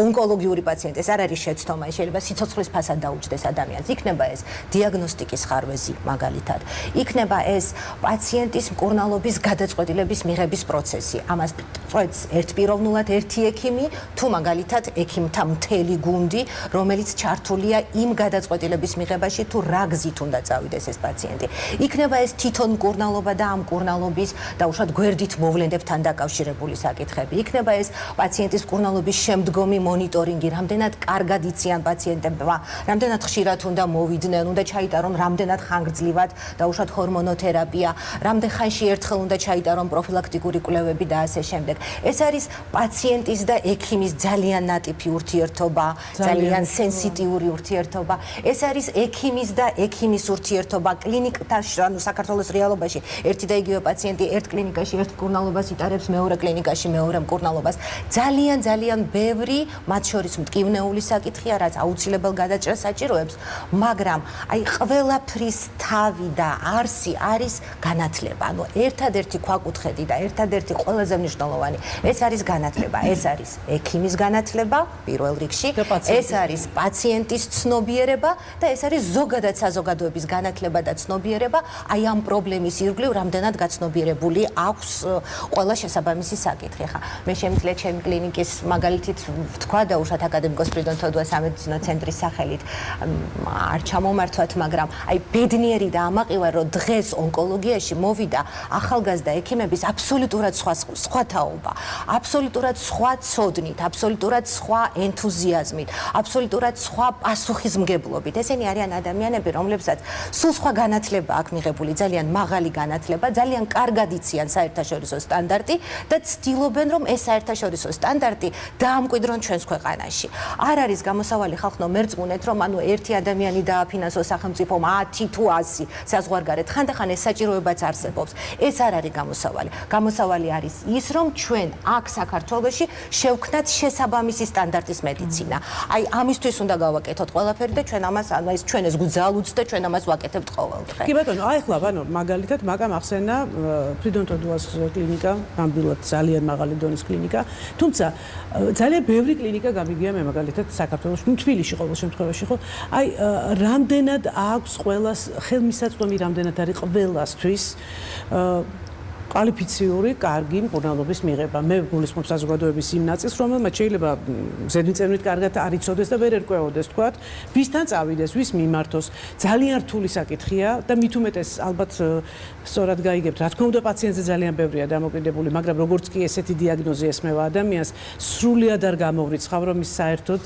ონკოლოგიური პაციენტი, ეს არ არის შეცდომა, შეიძლება სიცოცხლის ფასად დაუჯდეს ადამიანს. იქნება ეს დიაგნოსტიკის ხარვეზი, მაგალითად. იქნება ეს პაციენტის მკურნალობის გადაწყვეტილების მიღების პროცესი. ამას წვეთს ერთპიროვნულად ერთი ექიმი, თუ მაგალითად ექიმთა მთელი გუნდი, რომელიც ჩართულია იმ გადაწყვეტილების მიღებაში, თუ რა გზით უნდა წავიდეს ეს პაციენტი. იქნება ეს თვითონ მკურნალობა და ამ მკურნალობის და უშუალოდ გვერდით მოვლენებთან დაკავშირებული საკითხები. იქნება ეს პაციენტის მკურნალობის შემდგომი მონიტორინგი, რამდენად კარგად იციან პაციენტებმა, რამდენად ხშირად უნდა მოვიდნენ, უნდა ჩაიტარონ რამდენად ხანგრძლივად და უშუალოდ ჰორმონოთერაპია, რამდენ ხანში ერთხელ უნდა ჩაიტარონ პროფილაქტიკური კვლევები და ასე შემდეგ. ეს არის პაციენტის და ექიმის ძალიან ნატიფი ურთიერთობა, ძალიან სენსიტიური ურთიერთობა. ეს არის ექიმის და ექიმის ურთიერთობა კლინიკთან, ანუ საქართველოს რეალობაში ერთი და იგივე პაციენტი ერთ კლინიკაში ერთ მკურნალობას იტარებს, მეორე კლინიკაში მეორე მკურნალობას. ძალიან ბევრი, მათ შორის მტკივნეული საკითხია, რაც აუცილებელ გადაჭრას საჭიროებს, მაგრამ აი ყველაფრის თავი და არსი არის განათლება. ანუ ერთადერთი ქვაკუთხედი და ერთადერთი ყველაზე მნიშვნელოვანი ეს არის განათლება. ეს არის ექიმის განათლება პირველ რიგში, ეს არის პაციენტის ცნობიერება და ეს არის ზოგადად საზოგადოების განათლება და ცნობიერება აი ამ პრობლემის ირგვლივ რამდენად გაცნობიერებული აქვს ყველა შესაბამისი საკითხი. ხა მე შემიძლია ჩემი კლინიკის მაგალითით ვთქვა და უშუალოდ აკადემიკოს პრეზიდენტ თოდუას სამედიცინო ცენტრის სახელით არ ჩამომართვათ, მაგრამ აი ბედნიერი და ამაყი ვარ, რომ დღეს ონკოლოგიაში მოვიდა ახალგაზრდა ექიმების აბსოლუტურად სხვა თაობა, აბსოლუტურად სხვა ცოდნით, აბსოლუტურად სხვა ენთუზიაზმით, აბსოლუტურად სხვა პასუხისმგებლობით. ესენი არიან ადამიანები, რომლებსაც სულ სხვა განათლება აქვს მიღებული, ძალიან მაღალი განათლება, ძალიან კარგად იციან საერთაშორისო სტანდარტი და ცდილობენ, რომ ეს საერთაშორისო სტანდარტი დაამკვიდრონ ჩვენს ქვეყანაში. არ არის გამოსავალი ხალხო მერწმუნეთ, რომ ანუ ერთი ადამიანი დააფინანსოს სახელმწიფომ 10 თუ 100 საზღვარგარეთ, ხანდახან ეს საჭიროებაც არსებობს. ეს არ არის გამოსავალი. გამოსავალი არის ის, რომ ჩვენ აქ საქართველოში შევქმნათ შესაბამისი სტანდარტის მედიცინა. აი ამისთვის უნდა გავაკეთოთ ყველაფერი და ჩვენ ამას, ანუ ეს ჩვენ ეს გძალუც და ჩვენ ამას ვაკეთებთ ყოველდღე. კი ბატონო, აი ხლა ბანო მაგალითად მაკა ახსენა პრეზიდენტ თოდუას კლინიკა, ნამდვილად ძალიან მაღალი დონის კლინიკა, თუმცა ძალიან ბევრი კლინიკა გამიგია მე მაგალითად საქართველოში, თბილისში ყოველ შემთხვევაში ხო? აი რამდენად აქვს ყველას ხელმისაწვდომი, რამდენად არის ყველასთვის კვალიფიციური, კარგი მკურნალობის მიღება. მე გულისხმობ საზოგადოების იმ ნაწილს, რომელმაც შეიძლება ზედმიწევნით კარგად არ იცოდეს და ვერ ერკვეოდეს, თქვათ, ვისთან წავიდეს, ვის მიმართოს. ძალიან რთული საკითხია და მით უმეტეს ალბათ სწორად გაიგებთ, რა თქმა უნდა პაციენტზე ძალიან ბევრია დამოკიდებული, მაგრამ როგორც კი ესეთი დიაგნოზი ესმევა ადამიანს, სრულად არ გამოვრიცხავ, რომ ის საერთოდ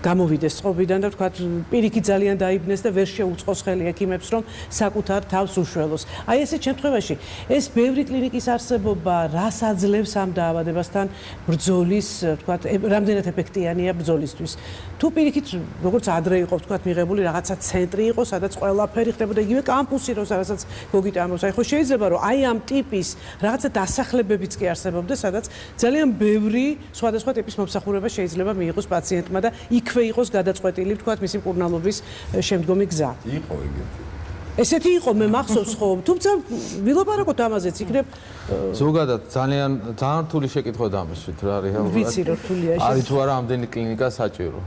გამოვიდეს წყობიდან და თქვათ, პირიქით ძალიან დაიბნეს და ვერ შეუწყოს ხელი ექიმებს, რომ საკუთარ თავს უშველოს. აი ესეთ შემთხვევაში ეს ბევრი კლინიკის არსებობა რას აძლევს ამ დაავადებასთან ბრძოლის, თქვათ, რამდენად ეფექტიანია ბრძოლისთვის. თუ პირიქით, როგორც ადრე იყო, თქვათ, მიღებული რაღაცა ცენტრი იყო, სადაც ყველაფერი ხდებოდა, იგივე კამპუსი რო სადაც გოგიტა ამბობს, აი ხო შეიძლება რომ აი ამ ტიპის რაღაცა დასახლებებიც კი არსებობდა, სადაც ძალიან ბევრი სხვადასხვა ტიპის მომსახურება შეიძლება მიიღოს პაციენტმა და იქვე იყოს გადაწყვეტილი, თქვათ, მისი მკურნალობის შემდგომი გზა. იყო ეგეთი. ესეთი იყო მე მახსოვს ხო, თუმცა ვილაპარაკოთ ამაზეც, იქნებ ზოგადად ძალიან რთული შეკითხვა დამისვით რა რეალურად. ვიცი რომ რთულია ეს. არის თუ არა ამდენი კლინიკა საჭირო.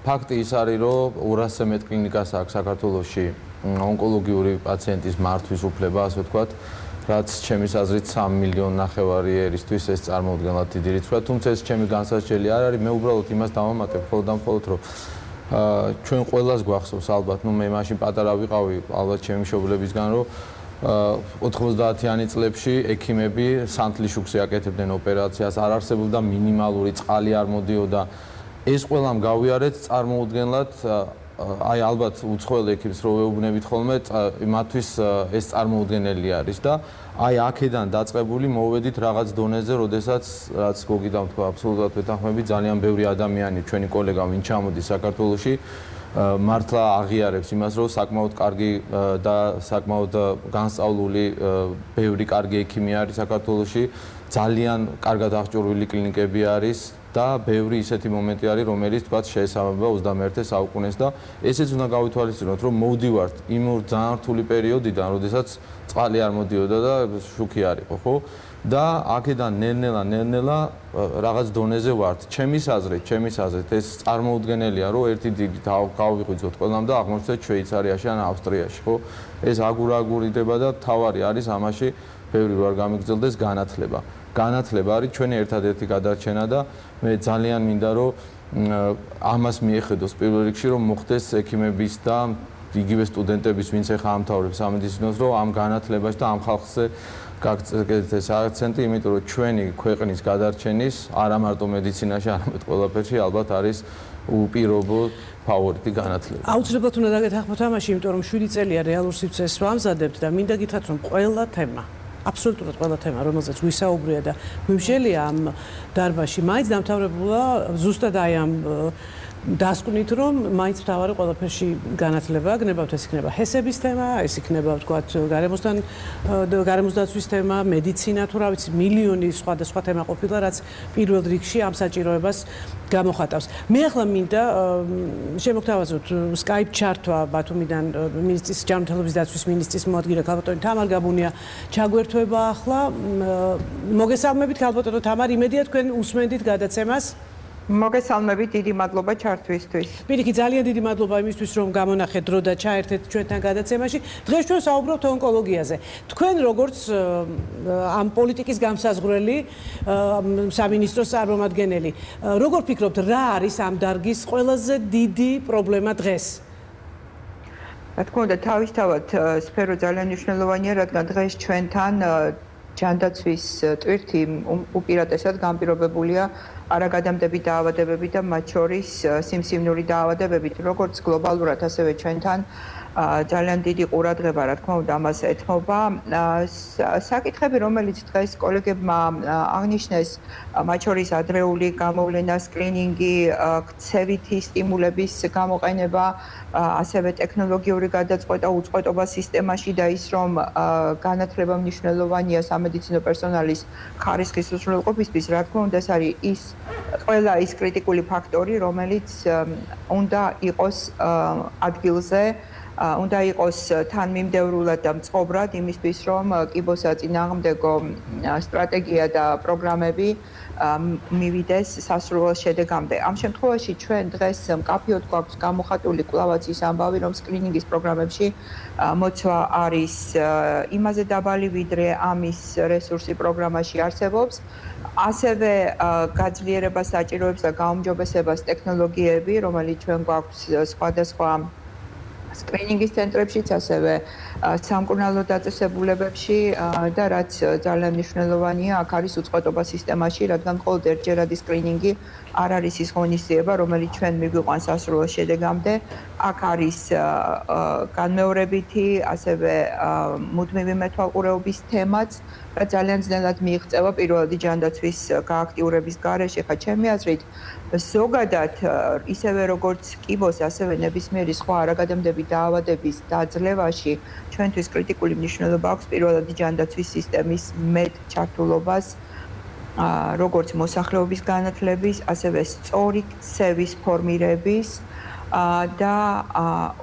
ფაქტი ის არის, რომ 200-ზე მეტ კლინიკას აქვს საქართველოში ონკოლოგიური პაციენტის მართვის უფლება, ასე ვთქვათ, რაც ჩემის აზრით 3 მილიონი ნახევარი ერისთვის ეს წარმოუდგენლად დიდი რიცხვია, თუმცა ეს ჩემი განსაზღვრელი არ არის, მე უბრალოდ იმას დავამატებ მხოლოდ რომ ჩვენ ყველას გვახსოვს ალბათ, ნუ მე მაშინ პატარა ვიყავი, ალბათ ჩემი მშობლებისგან, რომ 90-იანი წლებში ექიმები სანთლის შუქზე აკეთებდნენ ოპერაციას, არ არსებობდა მინიმალური წყალი არ მოდიოდა. ეს ყველამ გავიარეთ წარმოუდგენლად, აი ალბათ უცხოელ ექიმს რო ვეუბნებით ხოლმე, მათთვის ეს წარმოუდგენელი არის და აი აქედან დაწყებული მოვედით რაღაც დონეზე, როდესაც რაც გოგიდამ თქვა, აბსოლუტურად ვეთანხმები, ძალიან ბევრი ადამიანი, ჩვენი კოლეგა, ვინ ჩამოდის საქართველოში, მართლა აღიარებს იმას, რომ საკმაოდ კარგი და საკმაოდ განსწავლული ბევრი კარგი ექიმი არის საქართველოში, ძალიან კარგად აღჭურვილი კლინიკები არის და ბევრი ისეთი მომენტი არის, რომელიც თქვა შეესაბამება 21 საუკუნეს და ესეც უნდა გავითვალისწინოთ, რომ მოვდივართ იმ ძალიან რთული პერიოდიდან, როდესაც წყალი არ მოდიოდა და შუქი არ იყო, ხო? და აქედან ნელ-ნელა რაღაც დონეზე ვართ. ჩემის აზრით ეს წარმოუდგენელია, რომ ერთი დიდი გავიღვიძოთ ყველამ და აღმოჩნდეთ შვეიცარიაში ან ავსტრიაში, ხო? ეს აგურაგურიდება და თავარი არის ამაში ბევრი რო არ გამიგრძელდეს განათლება. განათლება არის ჩვენი ერთადერთი გადარჩენა და მე ძალიან მინდა რომ ამას მიეხედოს პირველ რიგში რომ მოხდეს ექიმების და იგივე სტუდენტების ვინც ახლა ამთავრებს სამედიცინოს რომ ამ განათლებაში და ამ ხალხზე გაგწევთ ეს აქცენტი, იმიტომ რომ ჩვენი ქვეყნის გადარჩენის არა მარტო მედიცინაში, არამედ ყველაფერში ალბათ არის უპირობო ფავორიტი განათლება. აუცილებლად უნდა დაგეთანხმოთ ამაში, იმიტომ რომ 7 წელია რეალურ სივრცეს ვამზადებთ და მინდა გითხრათ რომ ყველა თემა აბსოლუტურად ყველა თემა, რომელზეც ვისაუბრია და ვიმშელია ამ დარბაზში, მაინც დამთავრებულა ზუსტად აი ამ დასკვნით, რომ მაინც მთავარი ყველაფერში განათლება, გნებავთ ეს იქნება ჰესების თემა, ეს იქნება ვთქვათ გარემოსდაცვის თემა, მედიცინა, თუ რა ვიცი, მილიონი სხვადასხვა თემა ყოფილა, რაც პირველ რიგში ამ საჭიროებას გამოხატავს. მე ახლა მინდა შემოგთავაზოთ Skype ჩართვა ბათუმიდან მინისტრის ჯანმრთელობის დაცვის მინისტრის მოადგილე ქალბატონი თამარ გაბუნია ჩაგვერთვება ახლა. მოგესალმებით ქალბატონო თამარ, იმედია თქვენ უსმენდით გადაცემას. მოგესალმებით, დიდი მადლობა ჩართვისთვის. პირიქით, ძალიან დიდი მადლობა იმისთვის, რომ გამონახეთ დრო და ჩაერთეთ ჩვენთან გადაცემაში. დღეს ჩვენ საუბრობთ ონკოლოგიაზე. თქვენ როგორც ამ პოლიტიკის გამსაზღვრელი სამინისტროს წარმომადგენელი, როგორ ფიქრობთ, რა არის ამ დარგის ყველაზე დიდი პრობლემა დღეს? რა თქმა უნდა, თავისთავად სფერო ძალიან მნიშვნელოვანია, რადგან დღეს ჩვენთან ჯანდაცვის ტვირთი უპირატესად განპირობებულია არაგადამდები დაავადებები და მათ შორის სიმსივნური დაავადებებით, როგორც გლობალურად, ასევე ჩვენთან ძალიან დიდი ყურადღება, რა თქმა უნდა, ამას ეთმობა. საკითხები, რომელიც დღეს კოლეგებმა აღნიშნეს, მათ შორის ადრეული გამოვლენა, სკრინინგი, ქცევითი სტიმულების გამოყენება, ასევე ტექნოლოგიური გადაწყვეტა უწყვეტობა სისტემაში და ის, რომ განათლება მნიშვნელოვანია სამედიცინო პერსონალის ხარისხის უზრუნველყოფისთვის, რა თქმა უნდა, ეს არის ის ყველა ის კრიტიკული ფაქტორი, რომელიც უნდა იყოს ადგილზე, უნდა იყოს თანმიმდევრულად და მწყობრად იმისთვის, რომ კიბოსაწინააღმდეგო სტრატეგია და პროგრამები მივიდეს სასურველ შედეგამდე. ამ შემთხვევაში ჩვენ დღეს მკაფიოდ გვაქვს გამოხატული კვლავაც ის ამბავი, რომ სკრინინგის პროგრამებში მოცვა არის იმაზე დაბალი, ვიდრე ამის რესურსი პროგრამაში არსებობს. ასევე გაძლიერება საჭიროებს და გაუმჯობესებას ტექნოლოგიები, რომელიც ჩვენ გვაქვს სხვადასხვა სკრინინგის ცენტრებშიც, ასევე სამკურნალო დაწესებულებებში და რაც ძალიან მნიშვნელოვანია, აქ არის უწყვეტობა სისტემაში, რადგან მხოლოდ ერთჯერადი სკრინინგი არ არის ის ღონისძიება, რომელიც ჩვენ მიგვიყვანს სასურველ შედეგამდე. აქ არის განმეორებითი, ასევე მუდმივი მეთვალყურეობის თემაც, რაც ძალიან ძნელად მიიღწევა პირველადი ჯანდაცვის გააქტიურების გარეშე. ხა ჩემი აზრით, ზოგადად ისევე როგორც კიბოს, ასევე ნებისმიერი სხვა არაგადამდები დაავადების დაძლევაში ჩვენთვის კრიტიკული მნიშვნელობა აქვს პირველადი ჯანდაცვის სისტემის მეტ ჩართულობას, როგორც მოსახლეობის განათლების, ასევე სწორი ქცევის ფორმირების და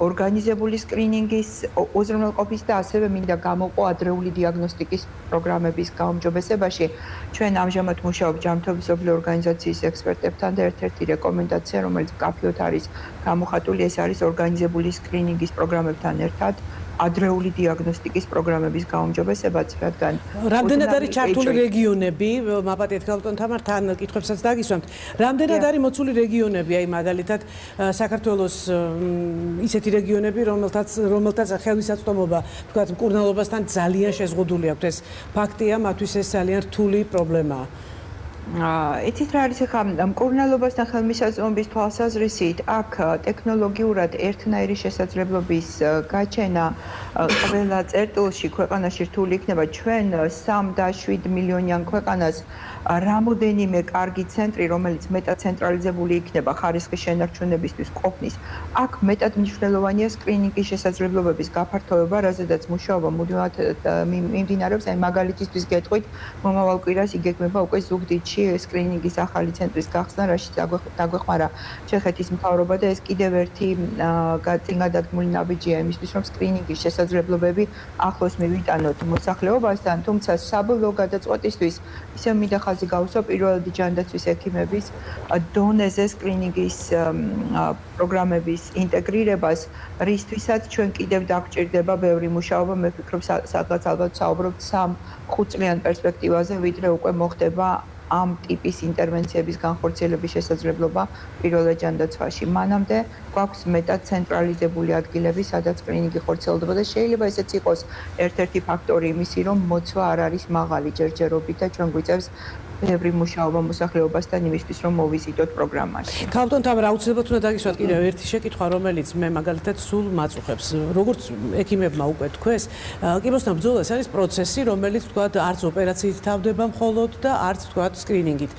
ორგანიზებული სკრინინგის უზრუნველყოფის და ასევე მინდა გამოვყო ადრეული დიაგნოსტიკის პროგრამების გაუმჯობესებაში. ჩვენ ამჟამად მუშაობთ ჯანმრთელობის მსოფლიო ორგანიზაციის ექსპერტებთან და ერთ-ერთი რეკომენდაცია, რომელიც მკაფიოდ არის გამოხატული, ეს არის ორგანიზებული სკრინინგის პროგრამებთან ერთად ადრეული დიაგნოსტიკის პროგრამების გაუმჯობესებაც, რადგან რამდენად არის ჩართული რეგიონები, მაპატიეთ ქალბატონ თამარ, თან კითხვებსაც დაგისვამთ. რამდენად არის მოცული რეგიონები, აი მაგალითად საქართველოს ისეთი რეგიონები, რომელთაც ხელმისაწვდომობა, თქვათ, მკურნალობასთან ძალიან შეზღუდული აქვს. ეს ფაქტია, მათთვის ეს ძალიან რთული პრობლემაა. იცით რა არის ახლა მკურნალობასთან ხელმისაწვდომობის თვალსაზრისით, აქ ტექნოლოგიურად ერთნაირი შესაძლებლობის გაჩენა ყველა წერტილში ქვეყანაში რთული იქნება. ჩვენ 3.7 მილიონიან ქვეყანას რამოდენიმე კარგი ცენტრი, რომელიც მეტად ცენტრალიზებული იქნება ხარისხის შენარჩუნებისთვის ყოფნის. აქ მეტად მნიშვნელოვანია სკრინინგის შესაძლებლობების გაფართოება, რაზედაც მუშაობა მუდმივად მიმდინარეობს. აი მაგალითისთვის გეტყვით, მომავალ კვირას იგეგმება უკვე ზუგდიდში წლებში სკრინინგის ახალი ცენტრის გახსნა, რაშიც დაგვეხმარა ჩეხეთის მთავრობა და ეს კიდევ ერთი წინ გადადგმული ნაბიჯია იმისთვის, რომ სკრინინგის შესაძლებლობები ახლოს მივიტანოთ მოსახლეობასთან, თუმცა საბოლოო გადაწყვეტისთვის ისევ მინდა ხაზი გავუსვა პირველადი ჯანდაცვის ექიმების დონეზე სკრინინგის პროგრამების ინტეგრირებას, რისთვისაც ჩვენ კიდევ დაგვჭირდება ბევრი მუშაობა, მე ვფიქრობ, სადღაც ალბათ საუბრობთ 3-5 წლიან პერსპექტივაზე, ვიდრე უკვე მოხდება ამ ტიპის ინტერვენციების განხორციელების შესაძლებლობა პირველად ჯანდაცვაში. მანამდე გვაქვს მეტად ცენტრალიზებული ადგილები, სადაც სკრინინგი ხორციელდება და შეიძლება ესეც იყოს ერთ-ერთი ფაქტორი იმისი, რომ მოცვა არ არის მაღალი ჯერჯერობით და ჩვენ გვიწევს ბევრი მუშაობა მოსახლეობასთან იმისთვის, რომ მოვიზიტოთ პროგრამაში. ქალბატონ თამარ, აუცილებლად უნდა დაგისვათ კიდევ ერთი შეკითხვა, რომელიც მე მაგალითად სულ მაწუხებს. როგორც ექიმებმა უკვე თქვეს, კიბოსთან ბრძოლა ეს არის პროცესი, რომელიც თქვათ არც ოპერაციით თავდება მხოლოდ და არც თქვათ სკრინინგით.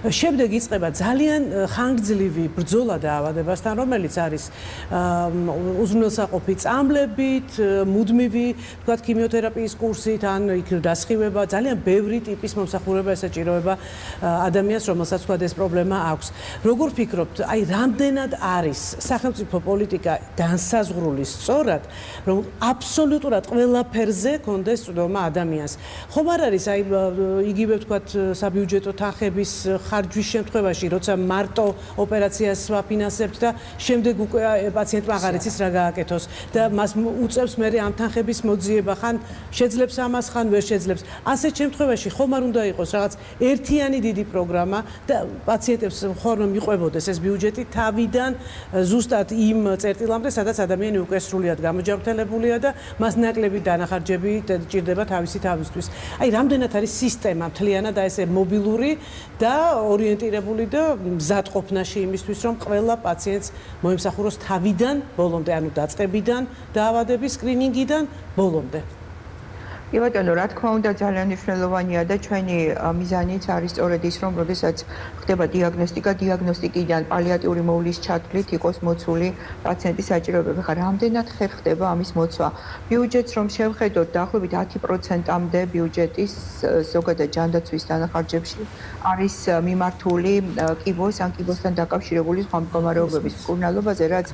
შემდეგ იწყება ძალიან ხანგრძლივი ბრძოლა დაავადებასთან, რომელიც არის უზრუნველსაყოფი წამლებით, მუდმივი, თქვათ ქიმიოთერაპიის კურსით, ან იქ დასხივება, ძალიან ბევრი ტიპის მომსახურება ესაჭიროება ადამიანს, რომელსაც თქვა ეს პრობლემა აქვს. როგორ ფიქრობთ, აი რამდენად არის სახელმწიფო პოლიტიკა განსაზღვრული სწორად, რომ აბსოლუტურად ყველაფერზე კონდეს წვდომა ადამიანს? ხომ არ არის აი იგივე თქვათ საბიუჯეტო თანხების ხარჯვის შემთხვევაში, როცა მარტო ოპერაციას ვაფინანსებთ და შემდეგ უკვე პაციენტმა აღარ იცის რა გააკეთოს და მას უწევს მე ამ თანხების მოძიება, ხან შეძლებს ამას, ხან ვერ შეძლებს. ასეთ შემთხვევაში ხომ არ უნდა იყოს რაღაც ერთიანი დიდი პროგრამა და პაციენტებს ხომ მიყვებოდეს ეს ბიუჯეტი თავიდან ზუსტად იმ წერტილამდე, სადაც ადამიანი უკვე სრულიად გამოჯანმრთელებულია და მას ნაკლები დანახარჯები ჭირდება თავისი თავისთვის. აი რამდენად არის სისტემა მთლიანად აი ესე მობილური და ორიენტირებული და მზადყოფნაში იმისთვის, რომ ყველა პაციენტს მოიმსახუროს თავიდან ბოლომდე, ანუ დაწყებიდან დაავადების სკრინინგიდან ბოლომდე. კი ბატონო, რა თქმა უნდა ძალიან მნიშვნელოვანია და ჩვენი მიზანიც არის სწორედ ის, რომ როდესაც ხდება დიაგნოსტიკა, დიაგნოსტიკიდან პალიატიური მოვლის ჩათვლით იყოს მოცული პაციენტის საჭიროებები. ხა რამდენად ხდება ამის მოცვა? ბიუჯეტს რომ შევხედოთ, დაახლოებით 10%-მდე ბიუჯეტის ზოგადად ჯანდაცვის დანახარჯებში არის მიმართული კიბოს ან კიბოსთან დაკავშირებული სხვა მდგომარეობების მკურნალობაზე, რაც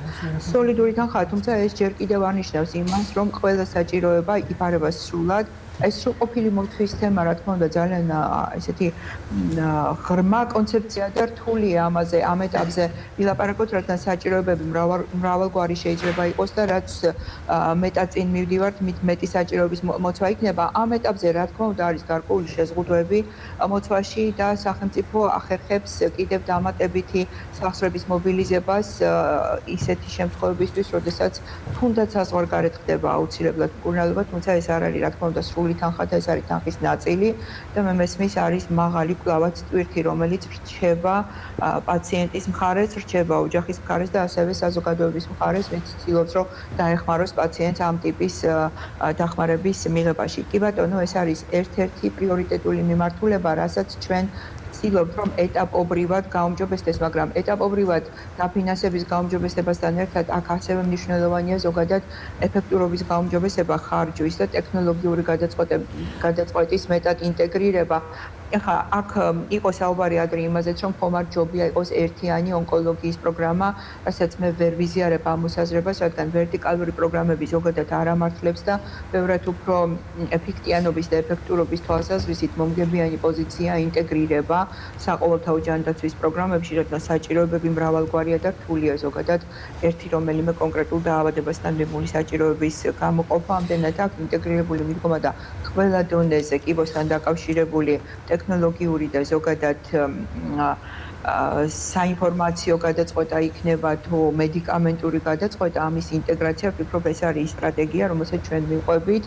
სოლიდური თანხაა, თუმცა ეს ჯერ კიდევ არნიშნავს იმას, რომ ყველა საჭიროება იფარება სრულად. ეს სრულყოფილი მოცვის თემა, რა თქმა უნდა, ძალიან ესეთი ღრმა კონცეფცია და რთულია ამაზე, ამ ეტაპზე ვილაპარაკოთ, რადგან საჭიროებები მრავალგვარი შეიძლება იყოს და რაც მეტად წინ მივდივართ, მეტი საჭიროების მოცვა იქნება. ამ ეტაპზე, რა თქმა უნდა, არის გარკვეული შეზღუდვები მოცვაში და სახელმწიფო ახერხებს კიდევ დამატებითი სახსრების მობილიზებას ისეთი შემთხვევებისთვის, როდესაც თუნდაც საზღვარგარეთ ხდება აუცილებლად მკურნალობა, თუმცა ეს არ არის, რა თქმა უნდა, სრული თანხა და ეს არის თანხის ნაწილი და მე მესმის არის მაღალი კლავაც ტვირთი, რომელიც რჩება პაციენტის მხარეს, რჩება ოჯახის მხარეს და ასევე საზოგადოების მხარეს, ვინც ცდილობს, რომ დაეხმაროს პაციენტს ამ ტიპის დახმარების მიღებაში. კი ბატონო, ეს არის ერთ-ერთი პრიორიტეტული მიმართულება, რასაც ჩვენ ვცდილობთ, რომ ეტაპობრივად გაუმჯობესდეს, მაგრამ ეტაპობრივად დაფინანსების გაუმჯობესებასთან ერთად აქ ასევე მნიშვნელოვანია ზოგადად ეფექტურობის გაუმჯობესება, ხარჯვის და ტექნოლოგიური გადაწყვეტის მეტად ინტეგრირება. ეხლა აქ იყო საუბარი ადრე იმაზეც, რომ ხომ არ ჯობია იყოს ერთიანი ონკოლოგიის პროგრამა, რასაც მე ვერ ვიზიარებ ამ მოსაზრებას, რადგან ვერტიკალური პროგრამები ზოგადად არ ამართლებს და ბევრად უფრო ეფექტიანობის და ეფექტურობის თვალსაზრისით მომგებიანი პოზიცია ინტეგრირება საყოველთაო ჯანდაცვის პროგრამებში, რადგან საჭიროებები მრავალგვარია და რთულია ზოგადად ერთი რომელიმე კონკრეტულ დაავადებასთან მიღებული საჭიროების გამოყოფა, ამდენად აქ ინტეგრირებული მიდგომა და ყველა დონეზე კიბოსთან დაკავშირებული ტექნოლოგიური და ზოგადად საინფორმაციო გადაწყვეტა იქნება თუ მედიკამენტური გადაწყვეტა, ამის ინტეგრაცია, ვფიქრობ, ეს არის სტრატეგია, რომელსაც ჩვენ მივყვებით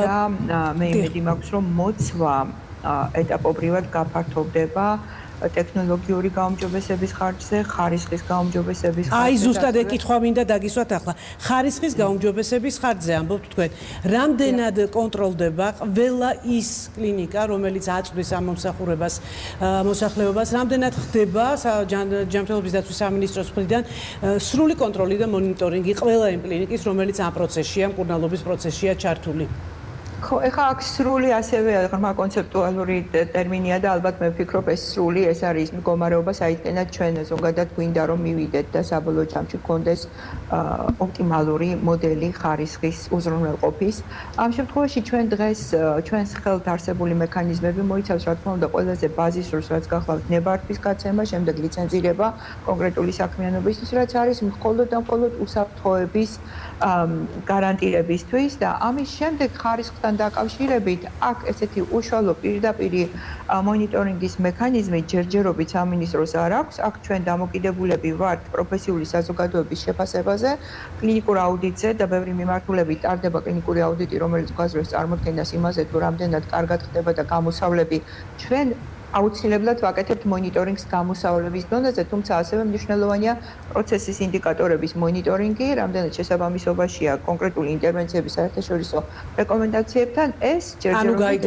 და მე იმედი მაქვს, რომ მოცვა ეტაპობრივად გაფართოვდება ტექნოლოგიური გაუმჯობესების ხარჯზე, ხარისხის გაუმჯობესების ხარჯზე. აი ზუსტად ეკითხვა მინდა დაგისვათ ახლა. ხარისხის გაუმჯობესების ხარჯზე ამბობთ თქვენ. რამდენად კონტროლდება ყველა ის კლინიკა, რომელიც აწვდის ამ მომსახურებას მოსახლეობას, რამდენად ხდება ჯანმრთელობის დაცვის სამინისტროს მხრიდან სრული კონტროლი და მონიტორინგი ყველა იმ კლინიკის, რომელიც ამ პროცესშია, მკურნალობის პროცესშია ჩართული? ხო, ეხლა აქ სრული ასევე ღრმა კონცეპტუალური ტერმინია და ალბათ მე ვფიქრობ ეს სრული ეს არის მდგომარეობა, საიდანაც ჩვენ ზოგადად გვინდა რომ მივიდეთ და საბოლოო ჯამში გქონდეს ოპტიმალური მოდელი ხარისხის უზრუნველყოფის. ამ შემთხვევაში ჩვენ დღეს ჩვენს ხელთ არსებული მექანიზმები მოიცავს რა თქმა უნდა ყველაზე ბაზისურს, რაც გახლავთ ნებართვის გაცემა, შემდეგ ლიცენზირება კონკრეტული საქმიანობისთვის, რაც არის მხოლოდ და მხოლოდ უსაფრთხოების გარანტირებისთვის და ამის შემდეგ ხარისხთან დაკავშირებით აქ ესეთი უშუალო პირდაპირი მონიტორინგის მექანიზმი ჯერჯერობით სამინისტროს არ აქვს. აქ ჩვენ დამოკიდებულები ვართ პროფესიული საზოგადოების შეფასებაზე, კლინიკურ აუდიტზე და ბევრი მიმართულებით ტარდება კლინიკური აუდიტი, რომელიც გვაძლევს წარმოდგენას იმაზე, თუ რამდენად კარგად ხდება და გამოსავლები ჩვენ აუცილებლად ვაკეთებთ მონიტორინგს გამოსავლების დონეზე, თუმცა ასევე მნიშვნელოვანია პროცესის ინდიკატორების მონიტორინგი, რამდენად შესაბამისობაშია კონკრეტული ინტერვენციების საერთაშორისო რეკომენდაციებთან, ეს ჯერჯერობით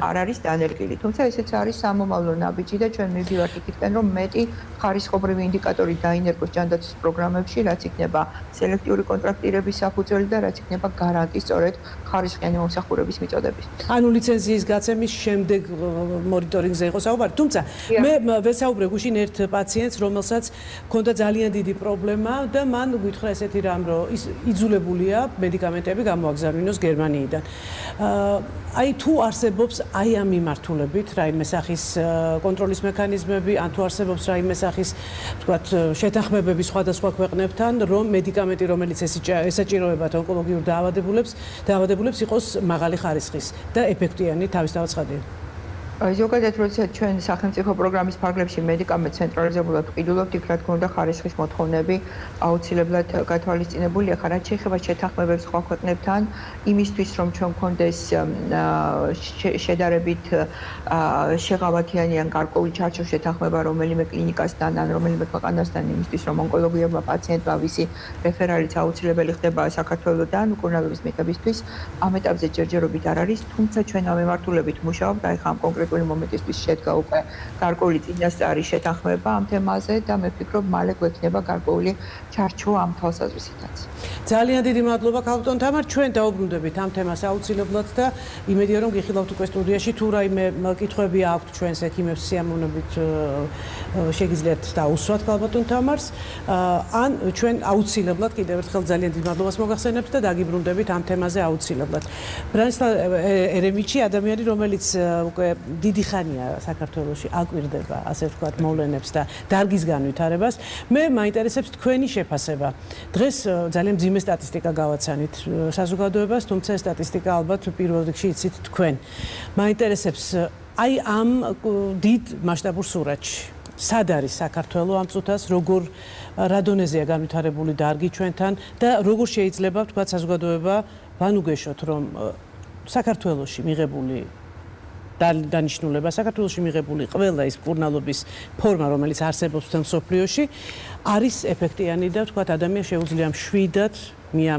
არ არის დანერგილი. თუმცა ესეც არის სამომავლო ნაბიჯი და ჩვენ მივდივართ იქითკენ, რომ მეტი ხარისხობრივი ინდიკატორი დაინერგოს ჯანდაცვის პროგრამებში, რაც იქნება სელექტიური კონტრაქტირების საფუძველი და რაც იქნება გარანტი სწორედ ხარისხიანი მომსახურების მიწოდების. ანუ ლიცენზიის გაცემის შემდეგ მონიტორინგზე იყო საუბარი. თუმცა მე ვესაუბრე გუშინ ერთ პაციენტს, რომელსაც ჰქონდა ძალიან დიდი პრობლემა და მან გითხრა ესეთი რამ, რომ ის იძულებულია მედიკამენტები გამოაგზავნინოს გერმანიიდან. აი თუ არსებობს აი ამ მიმართულებით რაიმე სახის კონტროლის მექანიზმები, ან თუ არსებობს რაიმე სახის, ვთქვათ, შეთანხმებები სხვადასხვა ქვეყნებთან, რომ მედიკამენტი, რომელიც ესაჭიროებათ ონკოლოგიურ დაავადებულებს იყოს მაღალი ხარისხის და ეფექტიანი თავისთავად ცხადია. ზოგადად როდესაც ჩვენ სახელმწიფო პროგრამის ფარგლებში მედიკამენტ ცენტრალიზებულად ვყიდულობთ, იქ რა თქმა უნდა ხარისხის მოთხოვნები აუცილებლად გათვალისწინებულია. ხა რაც შეეხება შეთანხმებებს სხვა ქვეყნებთან, იმისთვის რომ ჩვენ გქონდეს შედარებით შეღავათიანი ან გარკვეული ჩარჩო შეთანხმება რომელიმე კლინიკასთან ან რომელიმე ქვეყანასთან, იმისთვის რომ ონკოლოგიურმა პაციენტმა ვისი რეფერალიც აუცილებელი ხდება საქართველოსთან უკურნალობის მიღებისთვის, ამ ეტაპზე ჯერჯერობით არ არის, თუმცა ჩვენ ამ მიმართულებით მუშაობთ, აი ხა ამ კონკრეტული მომენტისთვის შედგა უკვე გარკვეული წინასწარი შეთანხმება ამ თემაზე და მე ვფიქრობ, მალე გვექნება გარკვეული ჩარჩო ამ თვალსაზრისითაც. ძალიან დიდი მადლობა ქალბატონ თამარ, ჩვენ დაუბრუნდებით ამ თემას აუცილებლად და იმედია რომ გიხილავთ უკვე სტუდიაში, თუ რაიმე კითხვები აქვთ ჩვენს ექიმებს სიამოვნებით შეგიძლიათ დაუსვათ ქალბატონ თამარს, ან ჩვენ აუცილებლად კიდევ ერთხელ ძალიან დიდ მადლობას მოგახსენებთ და დაგიბრუნდებით ამ თემაზე აუცილებლად. ბრანისლავ ერემიჩი, ადამიანი, რომელიც უკვე დიდი ხანია საქართველოში აკვირდება, ასე ვთქვათ, მოვლენებს და დარგის განვითარებას. მე მაინტერესებს თქვენი შეფასება. დღეს ძალიან მძიმე სტატისტიკა გავაცანით საზოგადოებას, თუმცა ეს სტატისტიკა ალბათ პირველ რიგში იცით თქვენ. მაინტერესებს აი ამ დიდ მასშტაბურ სურათში. სად არის საქართველო ამ წუთას, რა დონეზეა განვითარებული დარგი ჩვენთან და როგორ შეიძლება ვთქვათ საზოგადოება ვანუგეშოთ, რომ საქართველოში მიღებული დანიშნულება, საქართველოში მიღებული ყველა ის მკურნალობის ფორმა, რომელიც არსებობს თელ მსოფლიოში, არის ეფექტიანი და ვთქვათ ადამიანს შეუძლია მშვიდად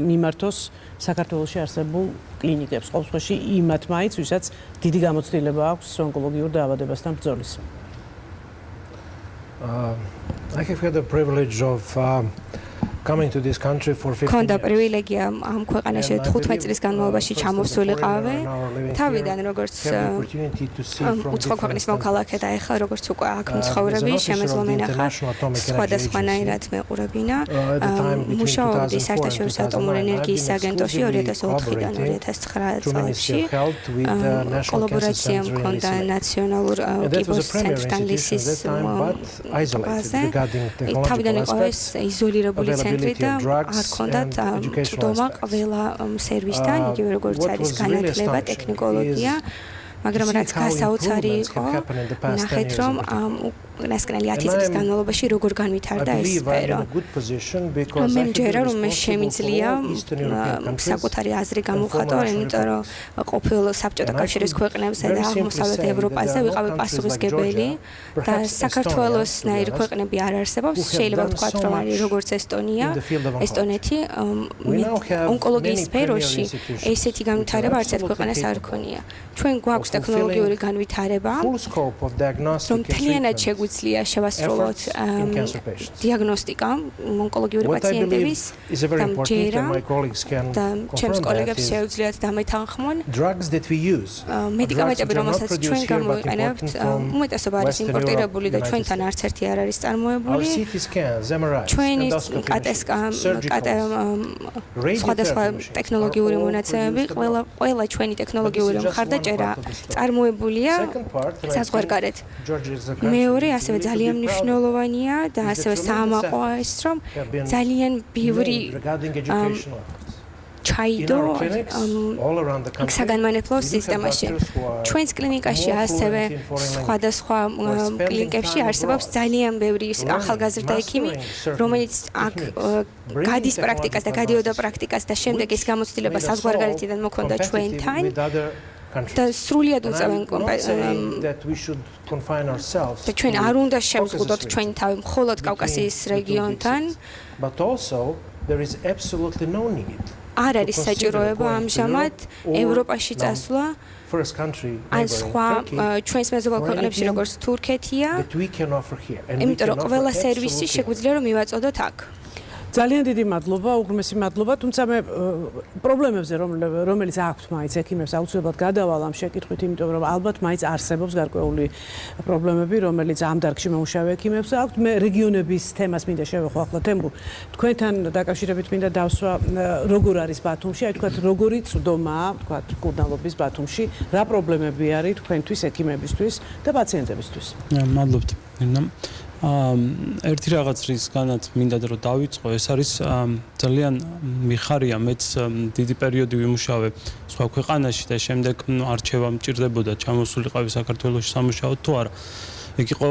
მიმართოს საქართველოში არსებულ კლინიკებს, ყოველ შემთხვევაში იმათ მაინც, ვისაც დიდი გამოცდილება აქვს ონკოლოგიურ დაავადებასთან ბრძოლის. I have had the privilege of coming to this country for 15 years. Ქონდა პრივილეგია ამ ქვეყანაში 15 წლის განმავლობაში ჩამოსულიყავი. თავიდან როგორც უცხო ქვეყნის მოქალაქე და ახლა როგორც უკვე აქ მცხოვრები, შემეძლო მენახა სხვადასხვანაირად მეყურებინა. მუშაობდი საერთაშორისო ატომური ენერგიის აგენტოში 2004-დან 2009 წლებში. კოლაბორაცია მქონდა ნაციონალურ კიბოსთან ცენტრთან ლისის ბაზე. თავიდან იყო ეს იზოლირებული ცენტრი და არ ქონდათ წვდომა ყველა სერვისთან, იგივე როგორც არის განათლება, ტექნიკოლოგია, მაგრამ რაც გასაოცარი იყო, ნახეთ რომ უკანასკნელი 10 წლის განმავლობაში როგორ განვითარდა ეს სფერო. მე მჯერა რომ მე შემიძლია საკუთარი აზრი გამოვხატო, იმიტომ რომ ყოფილ საბჭოთა კავშირის ქვეყნებზე და აღმოსავლეთ ევროპაზე ვიყავი პასუხისმგებელი და საქართველოსნაირი ქვეყნები არ არსებობს. შეიძლება ვთქვათ, რომ არის როგორც ესტონია, ესტონეთი, ონკოლოგიის სფეროში ესეთი განვითარება არც ერთ ქვეყანას არ ქონია. ჩვენ გვაქვს ტექნოლოგიური განვითარება, რომ მთლიანად შეგვიძლია შევასრულოთ დიაგნოსტიკა ონკოლოგიური პაციენტების და მჯერა და ჩემს კოლეგებს შეუძლიათ დამეთანხმონ მედიკამენტები, რომელსაც ჩვენ გამოვიყენებთ, უმეტესობა არის იმპორტირებული და ჩვენთან არც ერთი არ არის წარმოებული. ჩვენი სხვადასხვა ტექნოლოგიური მონაცემები, ყველა ჩვენი ტექნოლოგიური მხარდაჭერა წარმოებულია საზღვარგარეთ. მეორე, ასევე ძალიან მნიშვნელოვანია და ასევე საამაყოა ის, რომ ძალიან ბევრი ჩაიდო საგანმანათლებლო სისტემაში. ჩვენს კლინიკაში ასევე სხვადასხვა კლინიკებში არსებობს ძალიან ბევრი ახალგაზრდა ექიმი, რომელიც აქ გადის პრაქტიკას და გადიოდა პრაქტიკას და შემდეგ ეს გამოცდილება საზღვარგარეთიდან მოქონდა ჩვენთან. და სრულიად უწევენ და ჩვენ არ უნდა შევზღუდოთ ჩვენი თავი მხოლოდ კავკასიის რეგიონთან. არ არის საჭიროება ამჟამად ევროპაში წასვლა ან სხვა ჩვენს მეზობელ ქვეყნებში როგორც თურქეთია, იმიტომ რომ ყველა სერვისი შეგვიძლია რომ მივაწოდოთ აქ. ძალიან დიდი მადლობა, უღრმესი მადლობა, თუმცა მე პრობლემებზე რომელიც აქვთ მაინც ექიმებს აუცილებლად გადავალ ამ შეკითხვით, იმიტომ რომ ალბათ მაინც არსებობს გარკვეული პრობლემები, რომელიც ამ დარგში მეუშავე ექიმებს აქვთ. მე რეგიონების თემას მინდა შევეხო ახლა თემურ. თქვენთან დაკავშირებით მინდა დავსვა როგორ არის ბათუმში, აი თქვათ როგორი წვდომაა, თქვათ მკურნალობის ბათუმში, რა პრობლემები არის თქვენთვის ექიმებისთვის და პაციენტებისთვის. მადლობთ. ერთი რაღაც რისგანაც მინდა რომ დავიწყო, ეს არის ძალიან მიხარია, მეც დიდი პერიოდი ვიმუშავე სხვა ქვეყანაში და შემდეგ არჩევა მჭირდებოდა ჩამოსულიყავი საქართველოში სამუშაოდ თუ არა. იქ იყო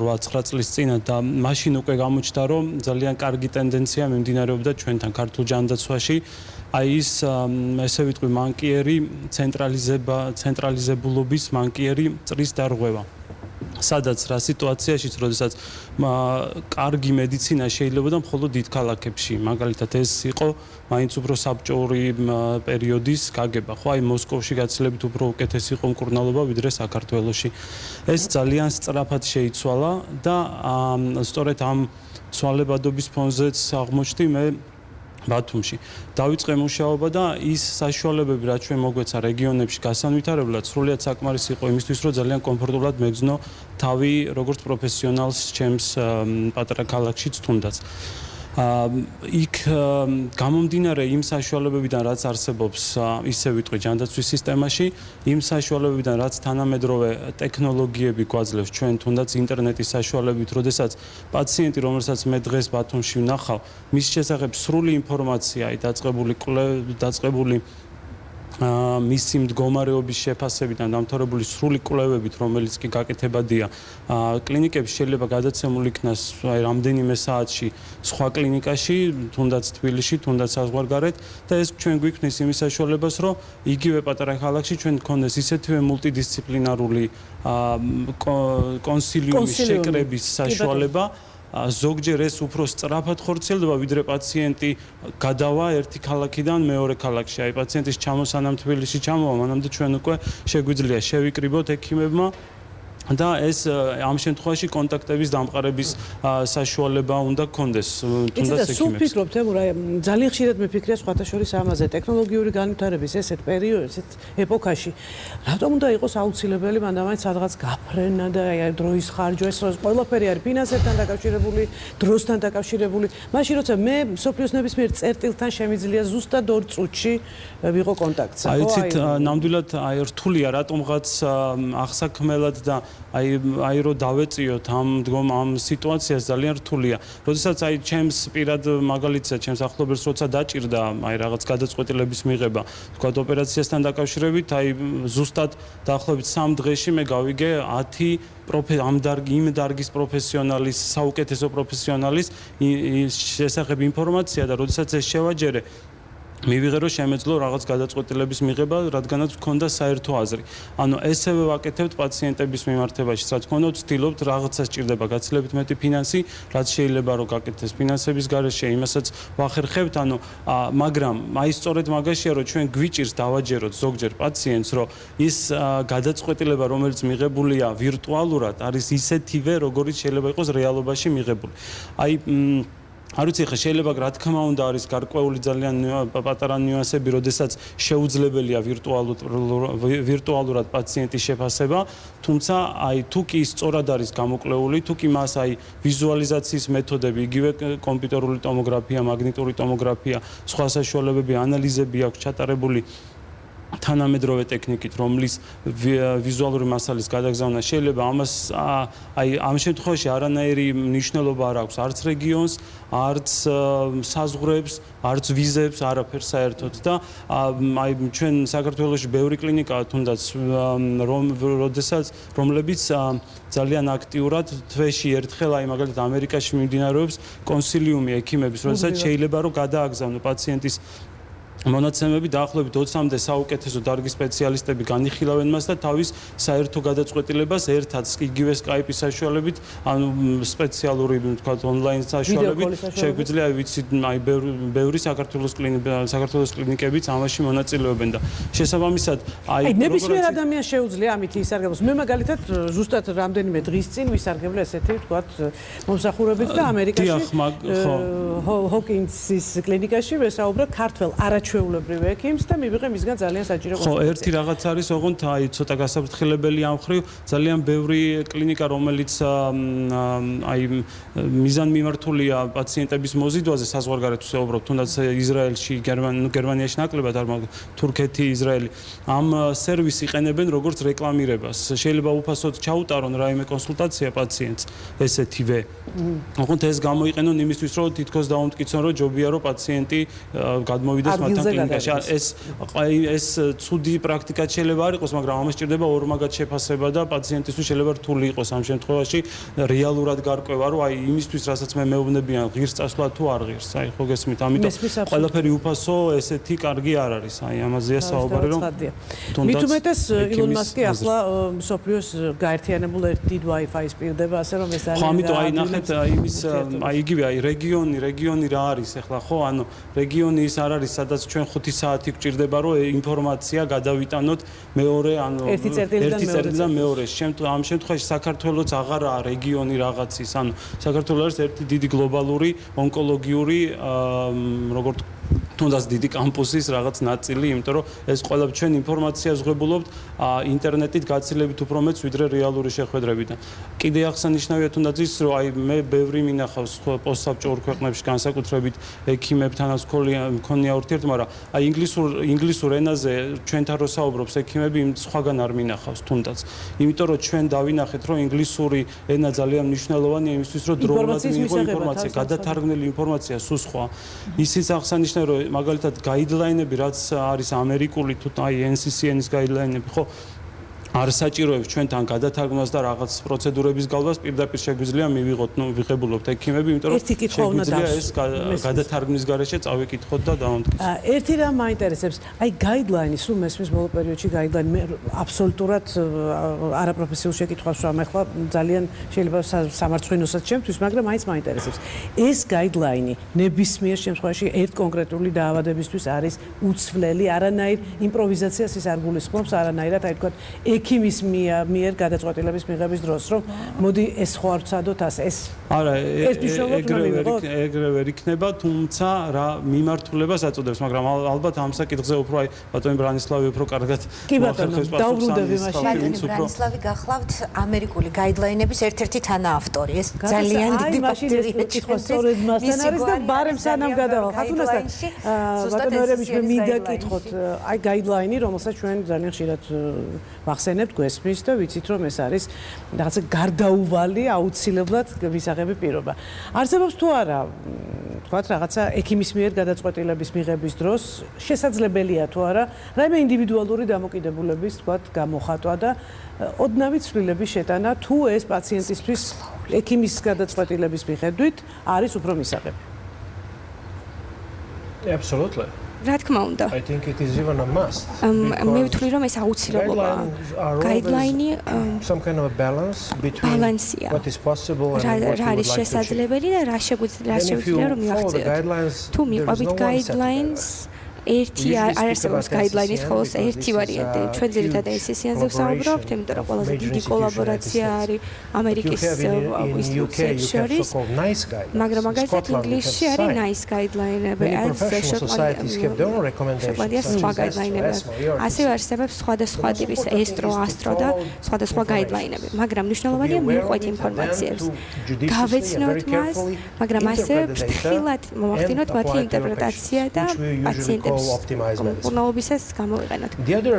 8-9 წლის წინა და მაშინ უკვე გამოჩნდა რომ ძალიან კარგი ტენდენცია მიმდინარეობდა ჩვენთან ქართულ ჯანდაცვაში. აი ის ესე ვიტყვი მანკიერი ცენტრალიზებულობის მანკიერი წრის დარღვევა. სადაც რა სიტუაციაშიც, როდესაც კარგი მედიცინა შეიძლება და მხოლოდ დიდ ქალაქებში. მაგალითად ეს იყო მაინც უფრო საბჭოური პერიოდის გაგება. ხო, აი მოსკოვში გაცილებით უფრო უკეთესი იყო მკურნალობა ვიდრე საქართველოში. ეს ძალიან სწრაფად შეიცვალა და სწორედ ამ ცვალებადობის ფონზეც აღმოჩნდი მე ბათუმში. დავიწყე მუშაობა და ის საშუალებები, რაც ჩვენ მოგვეცა რეგიონებში გასანვითარებლად, სრულიად საკმარისი იყო იმისთვის, რომ ძალიან კომფორტულად მეგზნო თავი როგორც პროფესიონალს ჩემს პატარა ქალაქშიც თუნდაც. იქ გამომდინარე იმ საშუალებებიდან, რაც არსებობს, ისე ვიტყვი ჯანდაცვის სისტემაში, იმ საშუალებებიდან, რაც თანამედროვე ტექნოლოგიები გვაძლევს ჩვენ თუნდაც ინტერნეტის საშუალებით, როდესაც პაციენტი, რომელსაც მე დღეს ბათუმში ვნახავ, მის შესახებ სრული ინფორმაციაა დაწყებული მისი მდგომარეობის შეფასებიდან დამთავრებული სრული კვლევებით, რომელიც კი გაკეთებადია. კლინიკებში შეიძლება გადაცემული იქნას რამდენიმე საათში სხვა კლინიკაში, თუნდაც თბილისში, თუნდაც საზღვარგარეთ და ეს ჩვენ გვიქმნის იმის საშუალებას, რომ იგივე პატარა ქალაქში ჩვენ გქონდეს ისეთივე მულტიდისციპლინარული კონსილიუმის შეკრების საშუალება. ზოგჯერ ეს უფრო სწრაფად ხორციელდება, ვიდრე პაციენტი გადავა ერთი ქალაქიდან მეორე ქალაქში. აი პაციენტის ჩამოსანამ თბილისში ჩამოვა, მანამდე ჩვენ უკვე შეგვიძლია შევიკრიბოთ ექიმებმა და ეს ამ შემთხვევაში კონტაქტების დამყარების საშუალება უნდა გქონდეს თუნდაც ექიმებს. სულ ფიქრობ თემურ, აი ძალიან ხშირად მეფიქრია სხვათა შორის ამაზე, ტექნოლოგიური განვითარების ესეთ პერიოდში, ესეთ ეპოქაში, რატომ უნდა იყოს აუცილებელი მანდამაინც სადღაც გაფრენა და აი დროის ხარჯვა, ეს ყველაფერი არის ფინანსებთან დაკავშირებული, დროსთან დაკავშირებული. მაშინ როცა მე სოფლიოს ნებისმიერ წერტილთან შემიძლია ზუსტად 2 წუთში ვიყო კონტაქტზე. აი იცით, ნამდვილად აი რთულია რატომღაც აღსაქმელად და აი რო დავეწიოთ ამ სიტუაციას ძალიან რთულია. როდესაც აი ჩემს პირად მაგალითად ჩემს ახლობელს როცა დაჭირდა აი რაღაც გადაწყვეტილების მიღება, თქვა ოპერაციასთან დაკავშირებით, აი ზუსტად დაახლოებით 3 დღეში მე გავიგე 10 იმ დარგის პროფესიონალის, საუკეთესო პროფესიონალის შესახებ ინფორმაცია და როდესაც ეს შევაჯერე მივიღე რომ შემეძლო რაღაც გადაწყვეტილების მიღება, რადგანაც მქონდა საერთო აზრი. ანუ ესევე ვაკეთებთ პაციენტების მიმართებაში, რაც მქონდა ვცდილობთ რაღაცა სჭირდება გაცილებით მეტი ფინანსი, რაც შეიძლება რომ გაკეთდეს ფინანსების გარეშე, იმასაც ვახერხებთ, ანუ მაგრამ აი სწორედ მაგაშია რომ ჩვენ გვიჭირს დავაჯეროთ ზოგჯერ პაციენტს, რომ ის გადაწყვეტილება, რომელიც მიღებულია ვირტუალურად, არის ისეთივე, როგორიც შეიძლება იყოს რეალობაში მიღებული. აი არ ვიცი, ხა შეიძლება რა თქმა უნდა არის გარკვეული ძალიან პატარა ნიუანსები, როდესაც შეუძლებელია ვირტუალურად პაციენტის შეფასება, თუმცა აი თუ კი სწორად არის გამოკვლეული, თუ კი მას აი ვიზუალიზაციის მეთოდები, იგივე კომპიუტერული ტომოგრაფია, მაგნიტური ტომოგრაფია, სხვა საშუალებები, ანალიზები აქვს ჩატარებული თანამედროვე ტექნიკით, რომლის ვიზუალური მასალის გადაგზავნა შეიძლება ამას აი ამ შემთხვევაში არანაირი მნიშვნელობა არ აქვს არც რეგიონს, არც საზღვრებს, არც ვიზებს, არაფერს საერთოდ და აი ჩვენ საქართველოში ბევრი კლინიკაა თუნდაც რომლებიც ძალიან აქტიურად თვეში ერთხელ აი მაგალითად ამერიკაში მიმდინარეობს კონსილიუმი ექიმების, როდესაც შეიძლება რომ გადააგზავნო პაციენტის მონაცემები დაახლოებით 20-მდე საუკეთესო დარგის სპეციალისტები განიხილავენ მას და თავის საერთო გადაწყვეტილებას ერთად იგივე სკაიპის საშუალებით, ანუ სპეციალური თქვათ ონლაინ საშუალებით შეგვიძლია აი ვიცი აი ბევრი საქართველოს კლინიკებიც ამაში მონაწილეობენ და შესაბამისად აი ნებისმიერ ადამიანს შეუძლია ამით ისარგებლოს. მე მაგალითად ზუსტად რამდენიმე დღის წინ ვისარგებლე ესეთი თქვათ მომსახურებით და ამერიკაში ჰოკინსის კლინიკაში ვესაუბრე ქართველ არაჩვეულებრივ ექიმს და მივიღე მისგან ძალიან საჭირო ხო, ერთი რაღაც არის, ოღონდ აი ცოტა გასაფრთხილებელი ამ ხრივ, ძალიან ბევრი კლინიკა, რომელიც აი მიზანმიმართულია პაციენტების მოზიდვაზე საზღვარგარეთ ვსაუბრობ, თუნდაც ისრაელში, გერმანიაში ნაკლებად არ მაგრამ თურქეთი, ისრაელი ამ სერვისს იყენებენ როგორც რეკლამირებას. შეიძლება უფასოდ ჩაუტარონ რაიმე კონსულტაცია პაციენტს ესეთივე. ოღონდ ეს გამოიყენონ იმისთვის, რომ თითქოს დაუმტკიცონ, რომ ჯობია რომ პაციენტი გადმოვიდეს მათთან კლინიკაში. ეს ცუდი პრაქტიკა შეიძლება არ იყოს, მაგრამ ამას სჭირდება ორმაგად შეფასება და პაციენტისთვის შეიძლება რთული იყოს ამ შემთხვევაში რეალურად გარკვევა, რომ აი იმისთვის, რასაც მე მეუბნებიან, ღირს წასვლა თუ არ ღირს. აი ხო გესმით, ამიტომ ყველაფერი უფასო, ესეთი კარგი არ არის. აი ამაზეა საუბარი, რომ მით უმეტეს ილონ მასკი ახლა მსოფლიოს გაერთიანებულ ერთ დიდ Wi-Fi-ს პირდება, ასე რომ ეს არის. ხო, ამიტომ აი ნახეთ, იმის აი იგივე აი რეგიონი რა არის ახლა, ხო, ანუ რეგიონი ის არ არის, სადაც ჩვენ 5 საათი გვჭირდება, რომ ინფორმაცია გადავიტანოთ მეორე, ანუ ერთი წერტილიდან მეორეს. ამ შემთხვევაში საქართველოს აღარაა რეგიონი რაღაცის, ანუ საქართველოს არის ერთი დიდი გლობალური ონკოლოგიური როგორც თუნდაც დიდი კამპუსის რაღაც ნაწილი, იმიტომ რომ ეს ყველა ჩვენ ინფორმაციას ვღებულობთ ინტერნეტით გაცილებით უფრო მეც ვიდრე რეალური შეხვედრებიდან. კიდე აღსანიშნავია თუნდაც ის, რომ აი მე ბევრი მინახავს პოსტსაბჭოურ ქვეყნებში განსაკუთრებით ექიმებთანაც მქონია ურთიერთობა, მაგრამ აი ინგლისურ ენაზე ჩვენთან რო საუბრობს ექიმები, სხვაგან არ მინახავს თუნდაც. იმიტომ რომ ჩვენ დავინახეთ, რომ ინგლისური ენა ძალიან მნიშვნელოვანია იმისთვის, რომ დროულად მიიღო ინფორმაცია, გადათარგმნილი ინფორმაცია სულ სხვა. ისიც აღსანიშნავია, რომ მაგალითად გაიდლაინები, რაც არის ამერიკული თუ აი NCCN-ის გაიდლაინები, ხო არ საჭიროებს ჩვენთან გადათარგმნას და რაღაც პროცედურების გალვას, პირდაპირ შეგვიძლია მივიღოთ, ვიღებულობთ ექიმები, იმიტომ რომ შეგვიძლია ეს გადათარგმნის გარეშე წავიკითხოთ და დავამტკიცოთ. ერთი რამ მაინტერესებს, აი გაიდლაინი, სულ მესმის ბოლო პერიოდში გაიდლაინი, მე აბსოლუტურად არაპროფესიულ შეკითხვას ვამე, ახლა ძალიან შეიძლება სამარცხვინოსაც ჩემთვის, მაგრამ მაინც მაინტერესებს. ეს გაიდლაინი ნებისმიერ შემთხვევაში ერთ კონკრეტული დაავადებისთვის არის უცვლელი, არანაირ იმპროვიზაციას ის არ გულისხმობს, არანაირად აი თქვა ექიმის მიერ გადაწყვეტილების მიღების დროს, რომ მოდი ეს ხო არ ვცადოთ ასე, ეს არა, ეგრევე იქნება, თუმცა რა მიმართულებას აწოდებს, მაგრამ ალბათ ამ საკითხზე უფრო აი ბატონი ბრანისლავი უფრო კარგად მოახერხებს პასუხს. დაუბრუნდები მაშინ. ბატონი ბრანისლავი გახლავთ ამერიკული გაიდლაინების ერთ-ერთი თანაავტორი. ეს ძალიან დიდი კითხვა სწორედ მასთან არის და ბარემ სანამ გადავალ. ხათუნასთან ბატონი ერემიჩი მე მინდა კითხოთ, აი გაიდლაინი, რომელსაც ჩვენ ძალიან ხშირად ვახსენებთ გვესმის და ვიცით რომ ეს არის რაღაცა გარდაუვალი აუცილებლად მისაღები პირობა. არსებობს თუ არა, თქვათ რაღაცა ექიმის მიერ გადაწყვეტილების მიღების დროს შესაძლებელია თუ არა რაიმე ინდივიდუალური დამოკიდებულების თქვათ გამოხატვა და ოდნავი ცვლილების შეტანა თუ ეს პაციენტისთვის ექიმის გადაწყვეტილების მიხედვით არის უფრო მისაღები. Absolutely. რა თქმა უნდა. I think it is even a must. მე ვთვლი რომ ეს აუცილებლობაა. Guideline some kind of a balance between what is possible and what რა არის შესაძლებელი და რა შეგვიძლია რომ მივახციოთ. თუ მიყვებით guidelines ერთი არასწორს guideline-ის ხოლო ერთი ვარიანტი. ჩვენ ძირითადად ეს სიანზე ვსაუბრობთ, იმიტომ რომ ყველაზე დიდი კოლაბორაცია არის ამერიკის ინსტიტუტებს შორის. მაგრამ მაგალითად ინგლისში არის nice guideline-ები, შოტლანდია სხვა guideline-ები. ასევე არსებობს სხვადასხვა ტიპის ესტრო, ასტრო და სხვადასხვა guideline-ები. მაგრამ მნიშვნელოვანია მივყვეთ ინფორმაციებს. გავეცნოთ მას, მაგრამ ასევე ფრთხილად მოვახდინოთ მათი ინტერპრეტაცია და პაციენტებს The other,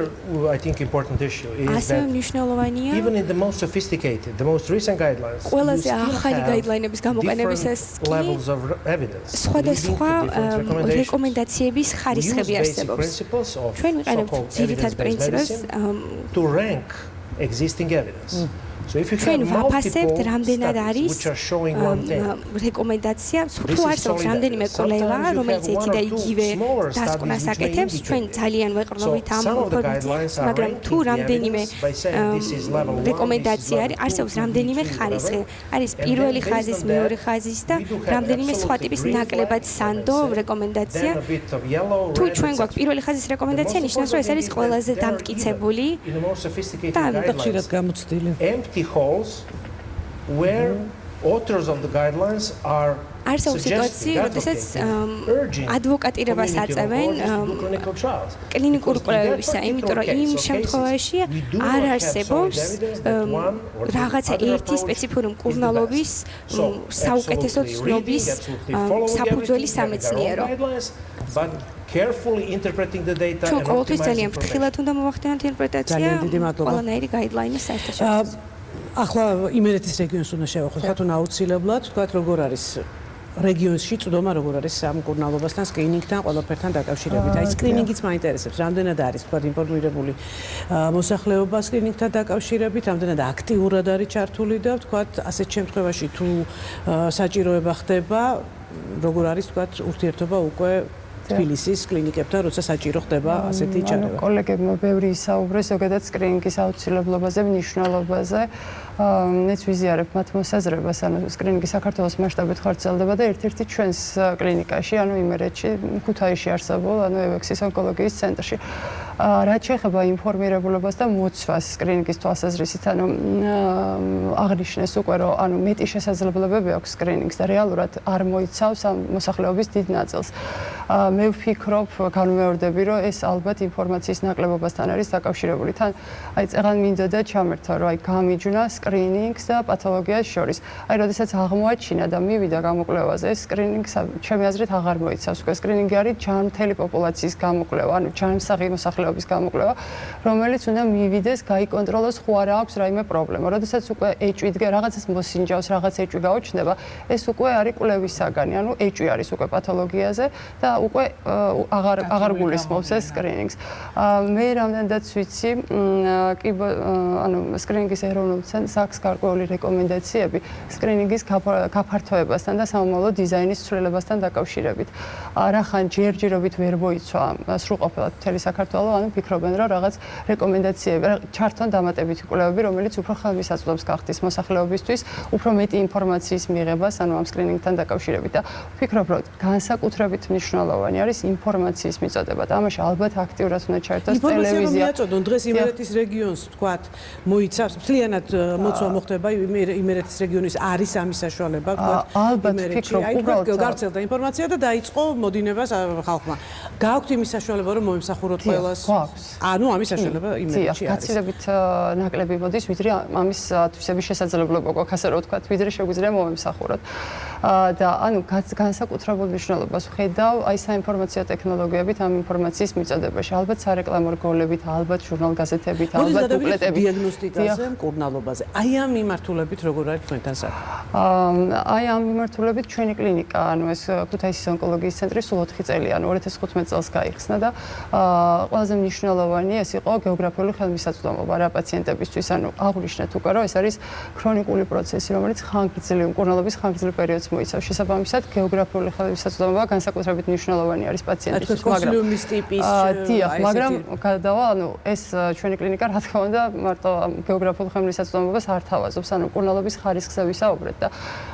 I think, important issue is that even in the most sophisticated, the most recent guidelines, you still have levels of evidence. სხვადასხვა რეკომენდაციების ხარისხები არსებობს. ჩვენ ვიყენებთ ძირითად პრინციპებს to rank existing evidence. ჩვენ ვაფასებთ რამდენად არის რეკომენდაცია, თუ არსებობს რამდენიმე კვლევა, რომელიც ერთი და იგივე დასკვნას აკეთებს, ჩვენ ძალიან ვეყრდნობით ამ ინფორმაციას, მაგრამ თუ რამდენიმე რეკომენდაცია არსებობს რამდენიმე ხარისხი, არის პირველი ხაზის, მეორე ხაზის და რამდენიმე სხვა ტიპის ნაკლებად სანდო რეკომენდაცია. თუ ჩვენ გვაქვს პირველი ხაზის რეკომენდაცია, ნიშნავს, რომ ეს არის ყველაზე დამტკიცებული და ხშირად გამოცდილი. Holes where authors of the guidelines are არსებობს სიტუაცია, როდესაც ადვოკატირებას აწევენ კლინიკურ კვლევებისა, იმიტომ რომ იმ შემთხვევაში არ არსებობს რაღაცა ერთი სპეციფიური მკურნალობის საუკეთესო ცნობის საფუძველი სამეცნიერო. Carefully interpreting the data and ყოველთვის ძალიან ფრთხილად უნდა მოვახდინოთ ინტერპრეტაცია ყველანაირი guideline-ის საერთაშორისო. ახლა იმერეთის რეგიონს უნდა შევეხოთ, ხათუნა აუცილებლად, თქვათ როგორ არის რეგიონში წვდომა, როგორ არის სამკურნალობასთან, სკრინინგთან, ყველაფერთან დაკავშირებით. აი სკრინინგიც მაინტერესებს, რამდენად არის თქვათ ინფორმირებული მოსახლეობა სკრინინგთან დაკავშირებით, რამდენად აქტიურად არის ჩართული და თქვათ ასეთ შემთხვევაში თუ საჭიროება ხდება, როგორ არის თქვათ ურთიერთობა უკვე თბილისის კლინიკებთან, როცა საჭირო ხდება ასეთი ჩარევა. კოლეგებმა ბევრი ისაუბრეს ზოგადად სკრინინგის აუცილებლობაზე, მნიშვნელობაზე. მეც ვიზიარებ მათ მოსაზრებას, ანუ სკრინინგი საქართველოს მასშტაბით ხორციელდება და ერთ-ერთი ჩვენს კლინიკაში, ანუ იმერეთში, ქუთაისში არსებულ, ანუ ევექსის ონკოლოგიის ცენტრში. რაც შეეხება ინფორმირებულობას და მოცვას სკრინინგის თვალსაზრისით, ანუ აღნიშნეს უკვე, რომ ანუ მეტი შესაძლებლობები აქვს სკრინინგს და რეალურად არ მოიცავს ამ მოსახლეობის დიდ ნაწილს. მე ვფიქრობ, განმეორდები, რომ ეს ალბათ ინფორმაციის ნაკლებობასთან არის დაკავშირებული. თან აი წეგან მინდოდა ჩამერთვა, რომ აი გამიჯვნა სკრინინგს და პათოლოგიას შორის. აი როდესაც აღმოაჩინა და მივიდა გამოკვლევაზე, ეს სკრინინგს ჩემი აზრით აღარ მოიცავს. უკვე სკრინინგი არის ჯანმრთელი პოპულაციის გამოკვლევა, ანუ ჯანმსაღი მოსახლეობის გამოკვლევა, რომელიც უნდა მივიდეს, გაიკონტროლოს, ხო არა აქვს რაიმე პრობლემა. როდესაც უკვე ეჭვი დგა, რაღაცას მოსინჯავს, რაღაც ეჭვი გაუჩნდება, ეს უკვე არის კვლევის საგანი, ანუ ეჭვი არის უკვე პათოლოგიაზე და უკვე აღარ გულისხმობს ეს სკრინინგს. მე რამდენადაც ვიცი, ანუ სკრინინგის ეროვნულ ცენტრს აქვს გარკვეული რეკომენდაციები სკრინინგის გაფართოებასთან და სამომავლო დიზაინის ცვლილებასთან დაკავშირებით. რახან ჯერჯერობით ვერ მოიცვა სრულყოფილად მთელი საქართველო, ანუ ფიქრობენ, რომ რაღაც რეკომენდაციები, ჩართონ დამატებითი კვლევები, რომელიც უფრო ხელმისაწვდომს გახდის მოსახლეობისთვის, უფრო მეტი ინფორმაციის მიღებას, ანუ ამ სკრინინგთან დაკავშირებით და ვფიქრობ, რომ განსაკუთრებით მნიშვნელოვანი არის ინფორმაციის მიწოდება. ამაში ალბათ აქტიურად უნდა ჩაერთოს ტელევიზია. ინფორმაცია მიაწოდონ დღეს იმერეთის რეგიონს, თქვათ, მოიცავს მთლიანად მოცვა მოხდება იმერეთის რეგიონის არის ამის საშუალება, თქვათ, იმერეთში. აი თქვათ გავრცელდა ინფორმაცია და დაიწყო მოდინება ხალხმა. გააქვთ იმის საშუალება, რომ მოემსახუროთ ყველას? ანუ ამის საშუალება იმერეთში არის. გაცილებით ნაკლები მოდის, ვიდრე ამის თვისების შესაძლებლობა გვაქვს, ასე რომ ვთქვათ, ვიდრე შეგვიძლია მომემსახუროთ. და ანუ განსაკუთრებულ მნიშვნელობას ვხედავ აი საინფორმაციო ტექნოლოგიებით ამ ინფორმაციის მიწოდებაში. ალბათ სარეკლამო რგოლებით, ალბათ ჟურნალ-გაზეთებით, ალბათ ბუკლეტებით. დიაგნოსტიკაზე, მკურნალობაზე. აი ამ მიმართულებით როგორ არის თქვენთან საქმე? აი ამ მიმართულებით ჩვენი კლინიკა, ანუ ეს ქუთაისის ონკოლოგიის ცენტრი სულ 4 წელი, ანუ 2015 წელს გაიხსნა და ყველაზე მნიშვნელოვანი ეს იყო გეოგრაფიული ხელმისაწვდომობა რა პაციენტებისთვის, ანუ აღვნიშნეთ უკვე რომ ეს არის ქრონიკული პროცესი, რომელიც ხანგრძლივი მკურნალობის ხანგრძლივ პერიოდს მოიცავს. შესაბამისად, გეოგრაფიული ხელმისაწვდომობა განსაკუთრებით მნიშვნელოვანი არის პაციენტისთვის, მაგრამ გადავა, ანუ ეს ჩვენი კლინიკა რა თქმა უნდა მარტო გეოგრაფიულ ხელმისაწვდომობას არ თავაზობს, ანუ მკურნალობის ხარისხზე ვისაუბრეთ და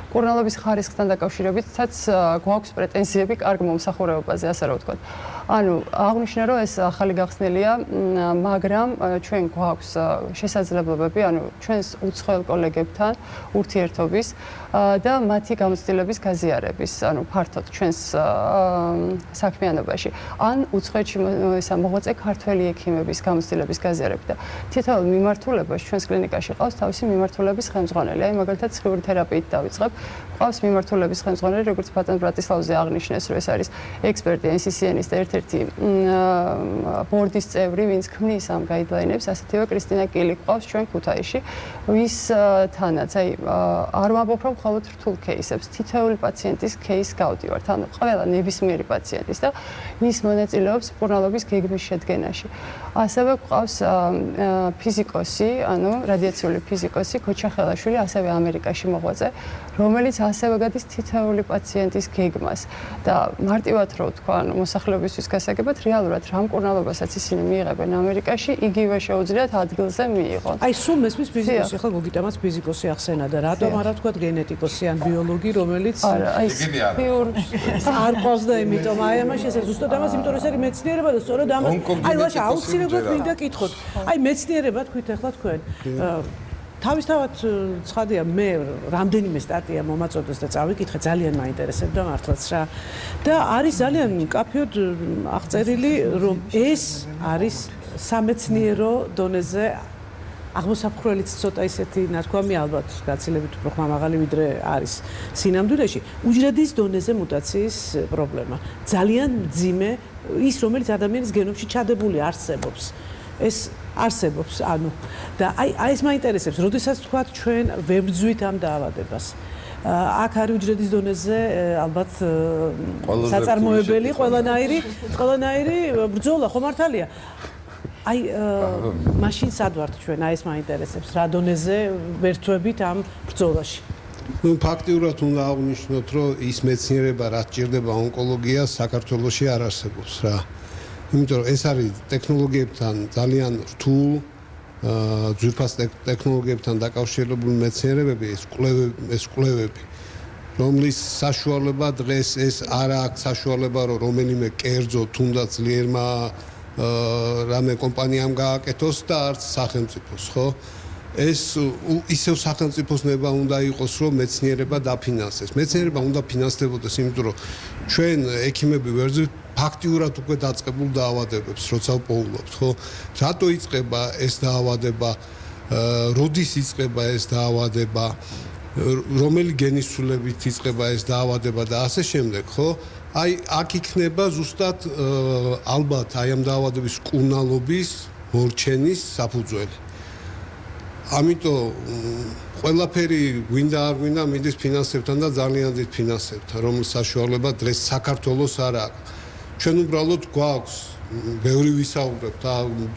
მკურნალობის ხარისხთან დაკავშირებითაც გვაქვს პრეტენზიები კარგ მომსახურებაზე, ასე რომ ვთქვათ. ანუ აღვნიშნე რომ ეს ახალი გახსნილია, მაგრამ ჩვენ გვაქვს შესაძლებლობები, ანუ ჩვენს უცხოელ კოლეგებთან ურთიერთობის და მათი გამოცდილების გაზიარების, ანუ ფართოდ ჩვენს საქმიანობაში. ან უცხოეთში მოღვაწე ქართველი ექიმების გამოცდილების გაზიარებით და თითოეულ მიმართულებას ჩვენს კლინიკაში ყავს თავისი მიმართულების ხელმძღვანელი. აი მაგალითად ცხვირი თერაპიით დავიწყებ. ყავს მიმართულების ხელმძღვანელი, როგორც ბატონ ბრატისლავზე აღნიშნეს, რომ ეს არის ექსპერტი NCCN-ის და ერთ-ერთი ბორდის წევრი, ვინც ქმნის ამ გაიდლაინებს, ასეთივე კრისტინა კილი ყავს ჩვენ ქუთაისში, ვისთანაც აი არ ვამბობ რომ მხოლოდ რთულ кейსებს, თითოეული პაციენტის кейს გავდივართ, ანუ ყველა ნებისმიერი პაციენტის და ის მონაწილეობს მკურნალობის გეგმის შედგენაში. ასევე ყავს ფიზიკოსი, ანუ რადიაციული ფიზიკოსი ქოჩახელაშვილი, ასევე ამერიკაში მოღვაწე, რომელიც ასევე გადის თითოეული პაციენტის გეგმას და მარტივად რო ვთქვა, ანუ მოსახლეობისთვის გასაგებად, რეალურად რა მკურნალობასაც ისინი მიიღებენ ამერიკაში, იგივე შეუძლიათ ადგილზე მიიღონ. აი სულ მესმის ფიზიკოსი, ხო გოგიტამაც ფიზიკოსი ახსენა და რატომ არა თქვა გენეტიკოსი ან ბიოლოგი, რომელიც არ ყავს და იმიტომ აი ამას შესაძლოა ზუსტად ამას, იმიტომ რომ ეს არის მეცნიერება და სწორედ ამას აი ლაშა აუცილებლად მინდა კითხოთ. აი მეცნიერება თქვით ახლა თქვენ თავისთავად ცხადია მე რამდენიმე სტატია მომაწოდეს და წავიკითხე ძალიან მაინტერესებდა მართლაც რა და არის ძალიან მკაფიოდ აღწერილი რომ ეს არის სამეცნიერო დონეზე აღმოსაფხრელიც ცოტა ისეთი ნათქვამი ალბათ გაცილებით უფრო ხმამაღალი ვიდრე არის სინამდვილეში უჯრედის დონეზე მუტაციის პრობლემა ძალიან მძიმე ის რომელიც ადამიანის გენომში ჩადებული არსებობს ეს არსებობს ანუ და აი ეს მაინტერესებს როდესაც თქვათ ჩვენ ვებრძვით ამ დაავადებას აქ არის უჯრედის დონეზე ალბათ საწარმოებელი ყველანაირი ბრძოლა ხო მართალია აი მაშინ სად ვართ ჩვენ აი ეს მაინტერესებს რა დონეზე ვერთვებით ამ ბრძოლაში ну ფაქტიურად უნდა აღვნიშნოთ რომ ის მეცნიერება რაც ჭირდება ონკოლოგიას საქართველოში არ არსებობს რა იმიტომ რომ ეს არის ტექნოლოგიებთან ძალიან რთულ ძვირფას ტექნოლოგიებთან დაკავშირებული მეცნიერებები ეს კვლევები რომლის საშუალება დღეს ეს არ აქვს საშუალება რომ რომელიმე კერძო თუნდაც ძლიერმა რამე კომპანიამ გააკეთოს და არც სახელმწიფოს ხო ეს ისევ სახელმწიფოს ნება უნდა იყოს რომ მეცნიერება დაფინანსდეს მეცნიერება უნდა ფინანსდებოდეს იმიტომ რომ ჩვენ ექიმები ვერძვით ფაქტიურად უკვე დაწყებულ დაავადებებს როცა პოულობთ ხო რატო იწყება ეს დაავადება როდის იწყება ეს დაავადება რომელი გენის ცვლილებით იწყება ეს დაავადება და ასე შემდეგ ხო აი აქ იქნება ზუსტად ალბათ აი ამ დაავადების მკურნალობის მორჩენის საფუძველი ამიტომ ყველაფერი გვინდა არ გვინდა მიდის ფინანსებთან და ძალიან დიდ ფინანსებთან რომლის საშუალება დღეს საქართველოს არ აქვს ჩვენ უბრალოდ გვაქვს ბევრი ვისაუბრებთ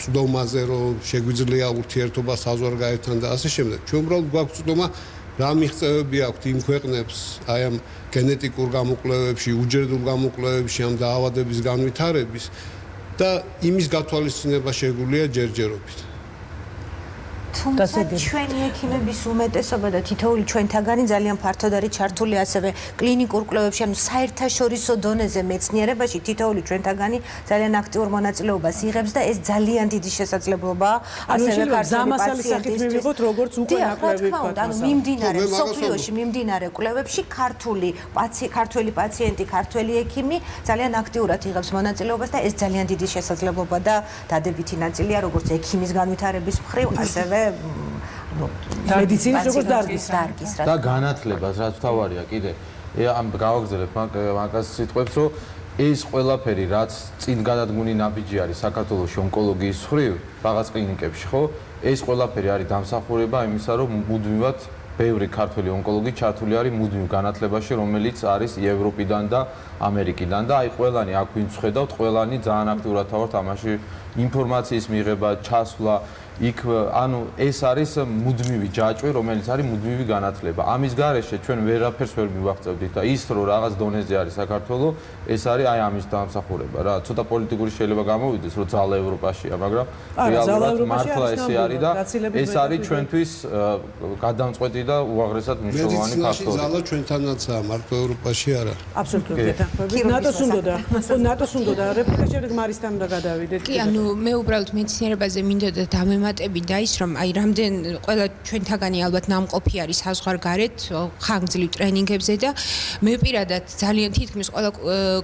წვდომაზე რომ შეგვიძლია ურთიერთობა საზღვარგარეთთან და ასე შემდეგ ჩვენ უბრალოდ გვაქვს წვდომა რა მიღწევები აქვთ იმ ქვეყნებს აი ამ გენეტიკურ გამოკვლევებში უჯრედულ გამოკვლევებში ამ დაავადების განვითარების და იმის გათვალისწინება შეგვიძლია ჯერჯერობით თუმცა ჩვენი ექიმების უმეტესობა და თითოეული ჩვენთაგანი ძალიან ფართოდ არის ჩართული ასევე კლინიკურ კვლევებში, ანუ საერთაშორისო დონეზე მეცნიერებაში თითოეული ჩვენთაგანი ძალიან აქტიურ მონაწილეობას იღებს და ეს ძალიან დიდი შესაძლებლობაა ასევე ქართული პაციენტისთვის როგორც უკვე ნაკლები ვთქვათ. ანუ მიმდინარე სოფლიოში მიმდინარე კვლევებში ქართული პაციენტი, ქართველი ექიმი ძალიან აქტიურად იღებს მონაწილეობას და ეს ძალიან დიდი შესაძლებლობა და დადებითი ნაწილია როგორც ექიმის განვითარების მხრივ, ასევე მედიცინის როგორც დარგის და განათლებას რაც თავარია კიდე ამ გავაგზავნებ მაკას სიტყვებს რომ ეს ყველაფერი რაც წინ გადადგმული ნაბიჯი არის საქართველოს ონკოლოგიის მხრივ რაღაც კლინიკებში ხო ეს ყველაფერი არის დამსახურება იმისა, რომ მუდმივად ბევრი ქართველი ონკოლოგი ჩართული არის მუდმივ განათლებაში, რომელიც არის ევროპიდან და ამერიკიდან და აი ყველანი აქ ვინც ხედავთ, ყველანი ძალიან აქტიურად თავართ ამაში ინფორმაციის მიღება, ჩასვლა იქ ანუ ეს არის მუდმივი ჯაჭვი, რომელიც არის მუდმივი განათლება. ამის გარეშე ჩვენ ვერაფერს ვერ მივაღწევდით და ის რომ რაღაც დონეზე არის საქართველოს, ეს არის აი ამის დამსახურება რა. ცოტა პოლიტიკური შეიძლება გამოვიდეს, რომ ძალა ევროპაშია, მაგრამ რეალურად მართლა ესე არის და ეს არის ჩვენთვის გადამწყვეტი და უაღრესად მნიშვნელოვანი ფაქტორი. მედიცინაში ძალა ჩვენთანაცაა, მარტო ევროპაში არა. აბსოლუტურად გეთანხმებით. ნატოს უნდა რეპლიკა შემდეგ მარისთან უნდა გადავიდეთ. კი, ანუ მე უბრალოდ მეცნიერებაზე მინდოდა დამემატები და ის რომ აი რამდენ ყველა ჩვენთაგანი ალბათ ნამყოფი არის საზღვარგარეთ ხანგრძლივ ტრენინგებზე და მე პირადად ძალიან თითქმის ყველა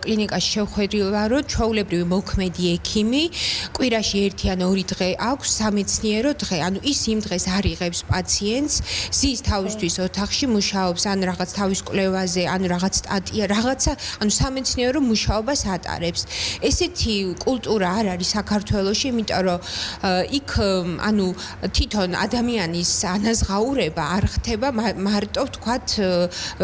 კლინიკაში შევხედილა რომ ჩვეულებრივი მოქმედი ექიმი კვირაში 1 ან 2 დღე აქვს სამეცნიერო დღე. ანუ ის იმ დღეს არ იღებს პაციენტს, ზის თავისთვის ოთახში მუშაობს, ან რაღაც თავის კვლევაზე, ან რაღაც სტატია, რაღაცა, ანუ სამეცნიერო მუშაობას ატარებს. ესეთი კულტურა არ არის საქართველოში, იმიტომ რომ იქ ანუ თვითონ ადამიანის ანაზღაურება არ ხდება მარტო ვთქვათ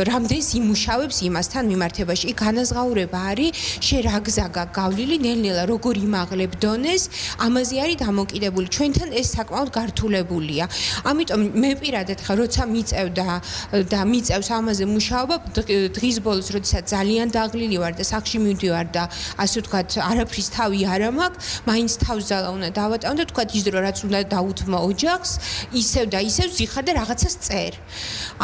რამდენს იმუშავებს იმასთან მიმართებაში. იქ ანაზღაურება არის შე რა გზა გავლილი, ნელ-ნელა როგორ იმაღლებ დონეს, ამაზე არის დამოკიდებული. ჩვენთან ეს საკმაოდ გართულებულია. ამიტომ მე პირადად ხა როცა მიწევდა და მიწევს ამაზე მუშაობა, დღის ბოლოს როდესაც ძალიან დაღლილი ვარ და სახში მივდივარ და ასე ვთქვათ არაფრის თავი არ მაქვს, მაინც თავს ძალა უნდა დავატანო და ვთქვათ ის დრო რაც უნდა დაუთმო ოჯახს, ისევ და ისევ ზიხარ და რაღაცას წერ.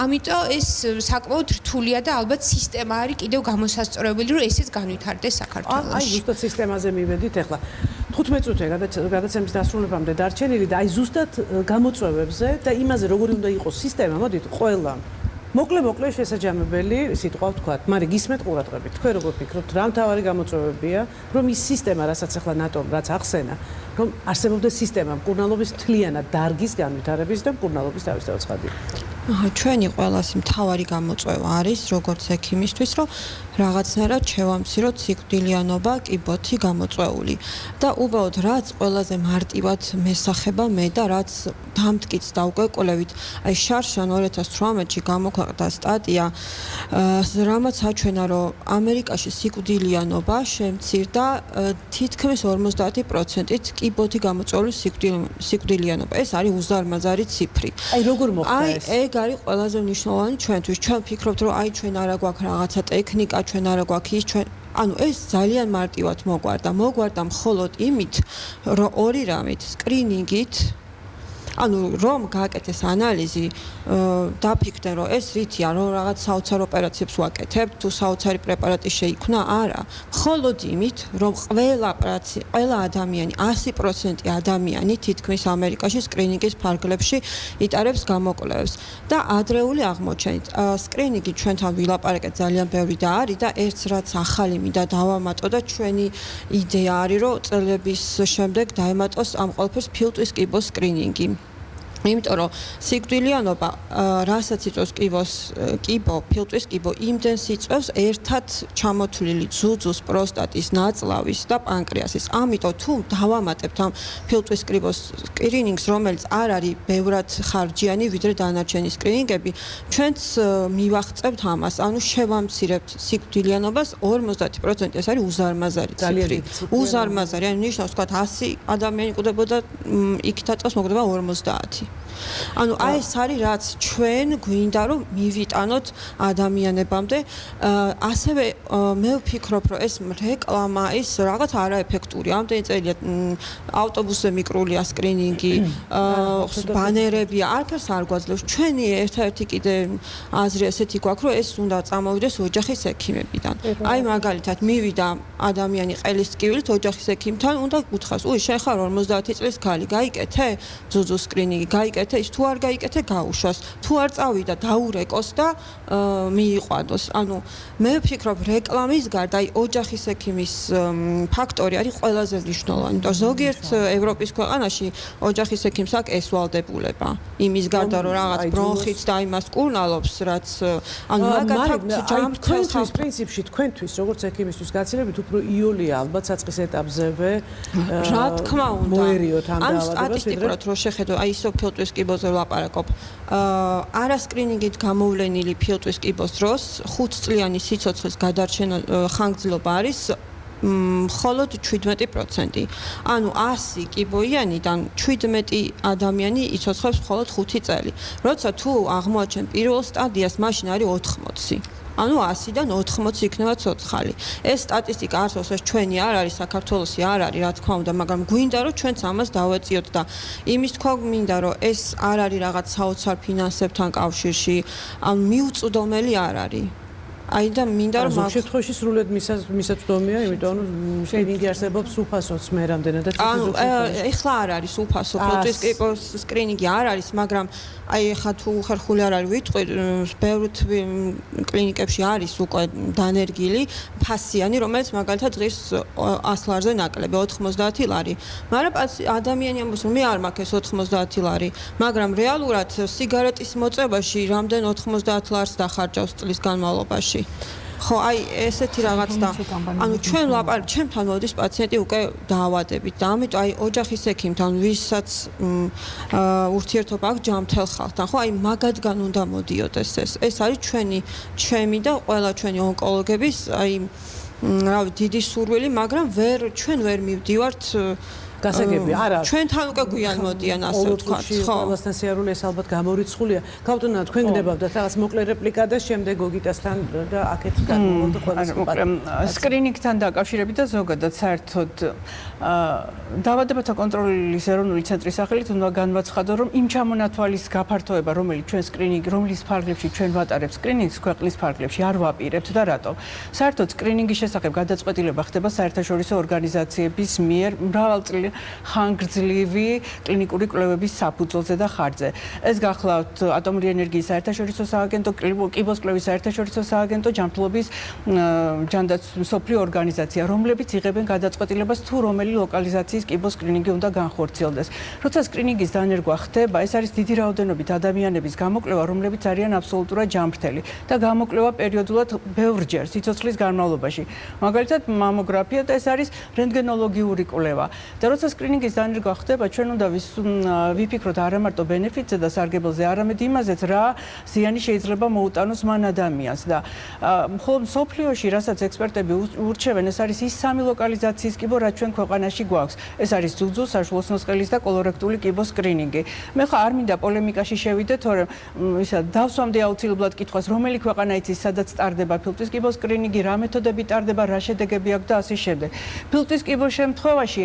ამიტომ ეს საკმაოდ რთულია და ალბათ სისტემა არის კიდევ გამოსასწორებელი, რომ ესეც განვითარდეს საქართველოში. აი ზუსტად სისტემაზე მივედით ახლა. 15 წუთია გადაცემის დასრულებამდე დარჩენილი და აი ზუსტად გამოწვევებზე და იმაზე როგორი უნდა იყოს სისტემა, მოდით ყველა მოკლე შესაჯამებელი სიტყვა ვთქვათ, მაგრამ გისმენთ ყურადღებით. თქვენ როგორ ფიქრობთ, რა მთავარი გამოწვევებია, რომ ის სისტემა, რასაც ახლა ნატომ რაც ახსენა, რომ არსებობდეს სისტემა მკურნალობის მთლიანად დარგის განვითარების და მკურნალობის თავისთავად ცხადი. ჩვენი ყველას მთავარი გამოწვევა არის, როგორც ექიმისთვის, რომ რაღაცნაირად შევამციროთ სიკვდილიანობა, კიბოთი გამოწვეული. და უბრალოდ რაც ყველაზე მარტივად მესახება მე და რაც დამტკიცდა უკვე კვლევით. აი შარშან 2018-ში გამოქვეყნდა სტატია, რამაც აჩვენა, რომ ამერიკაში სიკვდილიანობა შემცირდა თითქმის 50%-ით კიბოთი გამოწვეული სიკვდილიანობა. ეს არის უზარმაზარი ციფრი. აი როგორ მოხდა ეს? ეგ არის ყველაზე მნიშვნელოვანი ჩვენთვის. ჩვენ ვფიქრობთ, რომ აი ჩვენ არა გვაქვს რაღაცა ტექნიკა, ჩვენ არა გვაქვს ის ჩვენ ანუ ეს ძალიან მარტივად მოგვარდა მხოლოდ იმით, რომ ორი რამით, სკრინინგით ანუ რომ გააკეთეს ანალიზი, დაფიქრდნენ რომ ეს რითია, რომ რაღაც საოცარ ოპერაციებს ვაკეთებთ, თუ საოცარი პრეპარატი შეიქმნა, არა. მხოლოდ იმით, რომ ყველა ადამიანი, 100% ადამიანი თითქმის ამერიკაში სკრინინგის ფარგლებში იტარებს გამოკვლევებს და ადრეული აღმოჩენით. სკრინინგი ჩვენთან ვილაპარაკეთ ძალიან ბევრი და არის და ერთს რაც ახალი მინდა დავამატო და ჩვენი იდეა არის, რომ წლების შემდეგ დაემატოს ამ ყველაფერს ფილტვის კიბოს სკრინინგი. იმიტომ რომ სიკვდილიანობა, რასაც იწვევს კიბო, ფილტვის კიბო, იმდენს იწვევს ერთად ჩამოთვლილი ძუძუს, პროსტატის, ნაწლავის და პანკრეასის. ამიტომ თუ დავამატებთ ამ ფილტვის კიბოს სკრინინგს, რომელიც არ არის ბევრად ხარჯიანი ვიდრე დანარჩენი სკრინინგები, ჩვენც მივაღწევთ ამას, ანუ შევამცირებთ სიკვდილიანობას 50%. ეს არის უზარმაზარი ციფრი. უზარმაზარი, ანუ ნიშნავს, ვთქვათ, 100 ადამიანი კვდებოდა, იქით აწევს მოკვდება 50. ანუ აი ეს არის რაც ჩვენ გვინდა რომ მივიტანოთ ადამიანებამდე. ასევე მე ვფიქრობ რომ ეს რეკლამა ის რაღაც არაეფექტური. ამდენი წელია ავტობუსზე მიკრულია სკრინინგი, ბანერებია, არაფერს არ გვაძლევს. ჩვენი ერთ-ერთი კიდე აზრი ესეთი გვაქვს რომ ეს უნდა წამოვიდეს ოჯახის ექიმებიდან. აი მაგალითად მივიდა ადამიანი ყელის ტკივილით ოჯახის ექიმთან, უნდა გითხრას, შენ ხარ 50 წლის ქალი, გაიკეთე ძუძუს სკრინინგი, გაიკეთე გაიკეთე, ის თუ არ გაიკეთე, გაუშვას. თუ არ წავიდა, დაურეკოს და მიიყვანოს. ანუ მე ვფიქრობ, რეკლამის გარდა აი ოჯახის ექიმის ფაქტორი არის ყველაზე მნიშვნელოვანი. იმიტომ ზოგიერთ ევროპის ქვეყანაში ოჯახის ექიმს აქვს ეს ვალდებულება. იმის გარდა რომ რაღაც ბრონხიც და იმას კურნალობს, რაც ანუ მაგათ ჯამთქვის პრინციპში თქვენთვის როგორც ექიმისთვის გაცილებით უფრო იოლია ალბათ საწყის ეტაპზევე რა თქმა უნდა მოერიოთ ამ დაავადებას სტატისტიკურად რო შეხედო აი ისო ფილტვის კიბოზე ვლაპარაკობ არასკრინინგით გამოვლენილი ფილტვის კიბოს დროს 5 წლიანი სიცოცხლის გადარჩენა ხანგრძლივობა არის მხოლოდ 17%. ანუ 100 კიბოიანიდან 17 ადამიანი იცოცხლებს მხოლოდ 5 წელი. როცა თუ აღმოაჩენ პირველ სტადიას, მაშინ არის 80. ანუ 100-დან 80 იქნება ცოცხალი. ეს სტატისტიკა არსებობს, ეს ჩვენი არ არის, საქართველოსი არ არის, რა თქმა უნდა, მაგრამ გვინდა რომ ჩვენც ამას დავეწიოთ და იმის თქვა გვინდა რომ ეს არ არის რაღაც საოცარ ფინანსებთან კავშირში, ანუ მიუწვდომელი არ არის. აი და მინდა რომ ამ შემთხვევაში სრულად მისაწვდომია, იმიტომ რომ სკრინინგი არსებობს უფასოც მე რამდენადაც ანუ ეხლა არ არის უფასო, ფილტვის კიბოს სკრინინგი არ არის, მაგრამ აი ეხლა თუ ხერხული არ არის ვიტყვი, ბევრ კლინიკებში არის უკვე დანერგილი ფასიანი, რომელიც მაგალითად დღის 100 ლარზე ნაკლები, 90 ლარი. მაგრამ ადამიანი ამბობს, რომ მე არ მაქვს ეს 90 ლარი, მაგრამ რეალურად სიგარეტის მოწებაში რამდენ 90 ლარს დახარჯავს წლის განმავლობაში. ხო, აი ესეთი რაღაც და ანუ ჩვენ ლაპარაკობთ, ჩემთან მოდის პაციენტი უკვე დაავადებით და ამიტომ აი ოჯახის ექიმთან, ვისაც ურთიერთობა აქვს ჯანმრთელ ხალხთან, ხო, აი მაგადგან უნდა მოდიოდეს ეს. ეს არის ჩემი და ყველა ჩვენი ონკოლოგების აი რავი დიდი სურვილი, მაგრამ ჩვენ ვერ მივდივართ გასაგები არ არის. ჩვენთან უკვე გვიან მოდიან ასე ვთქვათ, ხო? ყველასთან სიარული ეს ალბათ გამორიცხულია. გავტონა თქვენ გნებავდათ რაღაც მოკლე რეპლიკა და შემდეგ გოგიტასთან და აქეთ გადმოვიდეთ ყველას. სკრინინგთან დაკავშირებით და ზოგადად საერთოდ დაავადებათა კონტროლის ეროვნული ცენტრის სახელით უნდა განვაცხადო, რომ იმ ჩამონათვალის გაფართოება, რომელიც რომლის ფარგლებში ჩვენ ვატარებთ სკრინინგს ქვეყნის ფარგლებში არ ვაპირებთ და რატო? საერთოდ სკრინინგის შესახებ გადაწყვეტილება ხდება საერთაშორისო ორგანიზაციების მიერ მრავალწლიანი ხანგრძლივი კლინიკური კვლევების საფუძველზე და ხარჯზე. ეს გახლავთ ატომური ენერგიის საერთაშორისო სააგენტო, კიბოს კვლევის საერთაშორისო სააგენტო, ჯანმრთელობის მსოფლიო ორგანიზაცია, რომლებიც იღებენ გადაწყვეტილებას თუ რომელი ლოკალიზაციის კიბოს სკრინინგი უნდა განხორციელდეს. როცა სკრინინგის დანერგვა ხდება, ეს არის დიდი რაოდენობით ადამიანების გამოკვლევა, რომლებიც არიან აბსოლუტურად ჯანმრთელი და გამოკვლევა პერიოდულად ბევრჯერ სიცოცხლის განმავლობაში. მაგალითად, მამოგრაფია და ეს არის რენტგენოლოგიური კვლევა. და როცა სკრინინგის დანერგვა ხდება, ჩვენ უნდა ვიფიქროთ არა მარტო ბენეფიტზე და სარგებელზე, არამედ იმაზეც, რა ზიანი შეიძლება მოუტანოს მან ადამიანს და მხოლოდ მსოფლიოში, რასაც ექსპერტები ურჩევენ, ეს არის ის 3 ლოკალიზაციის კიბო, რაც ჩვენ ქვეყანაში გვაქვს. ეს არის ძუძუ, საშუალო სინწყლის და კოლორექტული კიბოს სკრინინგი. მე ხა არ მინდა პოლემიკაში შევიდე, თორემ ისა დავსვამდე აუცილებლად კითხვას, რომელი ქვეყანა იცის, სადაც ტარდება ფილტვის კიბოს სკრინინგი, რა მეთოდები ტარდება, რა შედეგები აქვს და ასე შემდეგ. ფილტვის კიბოს შემთხვევაში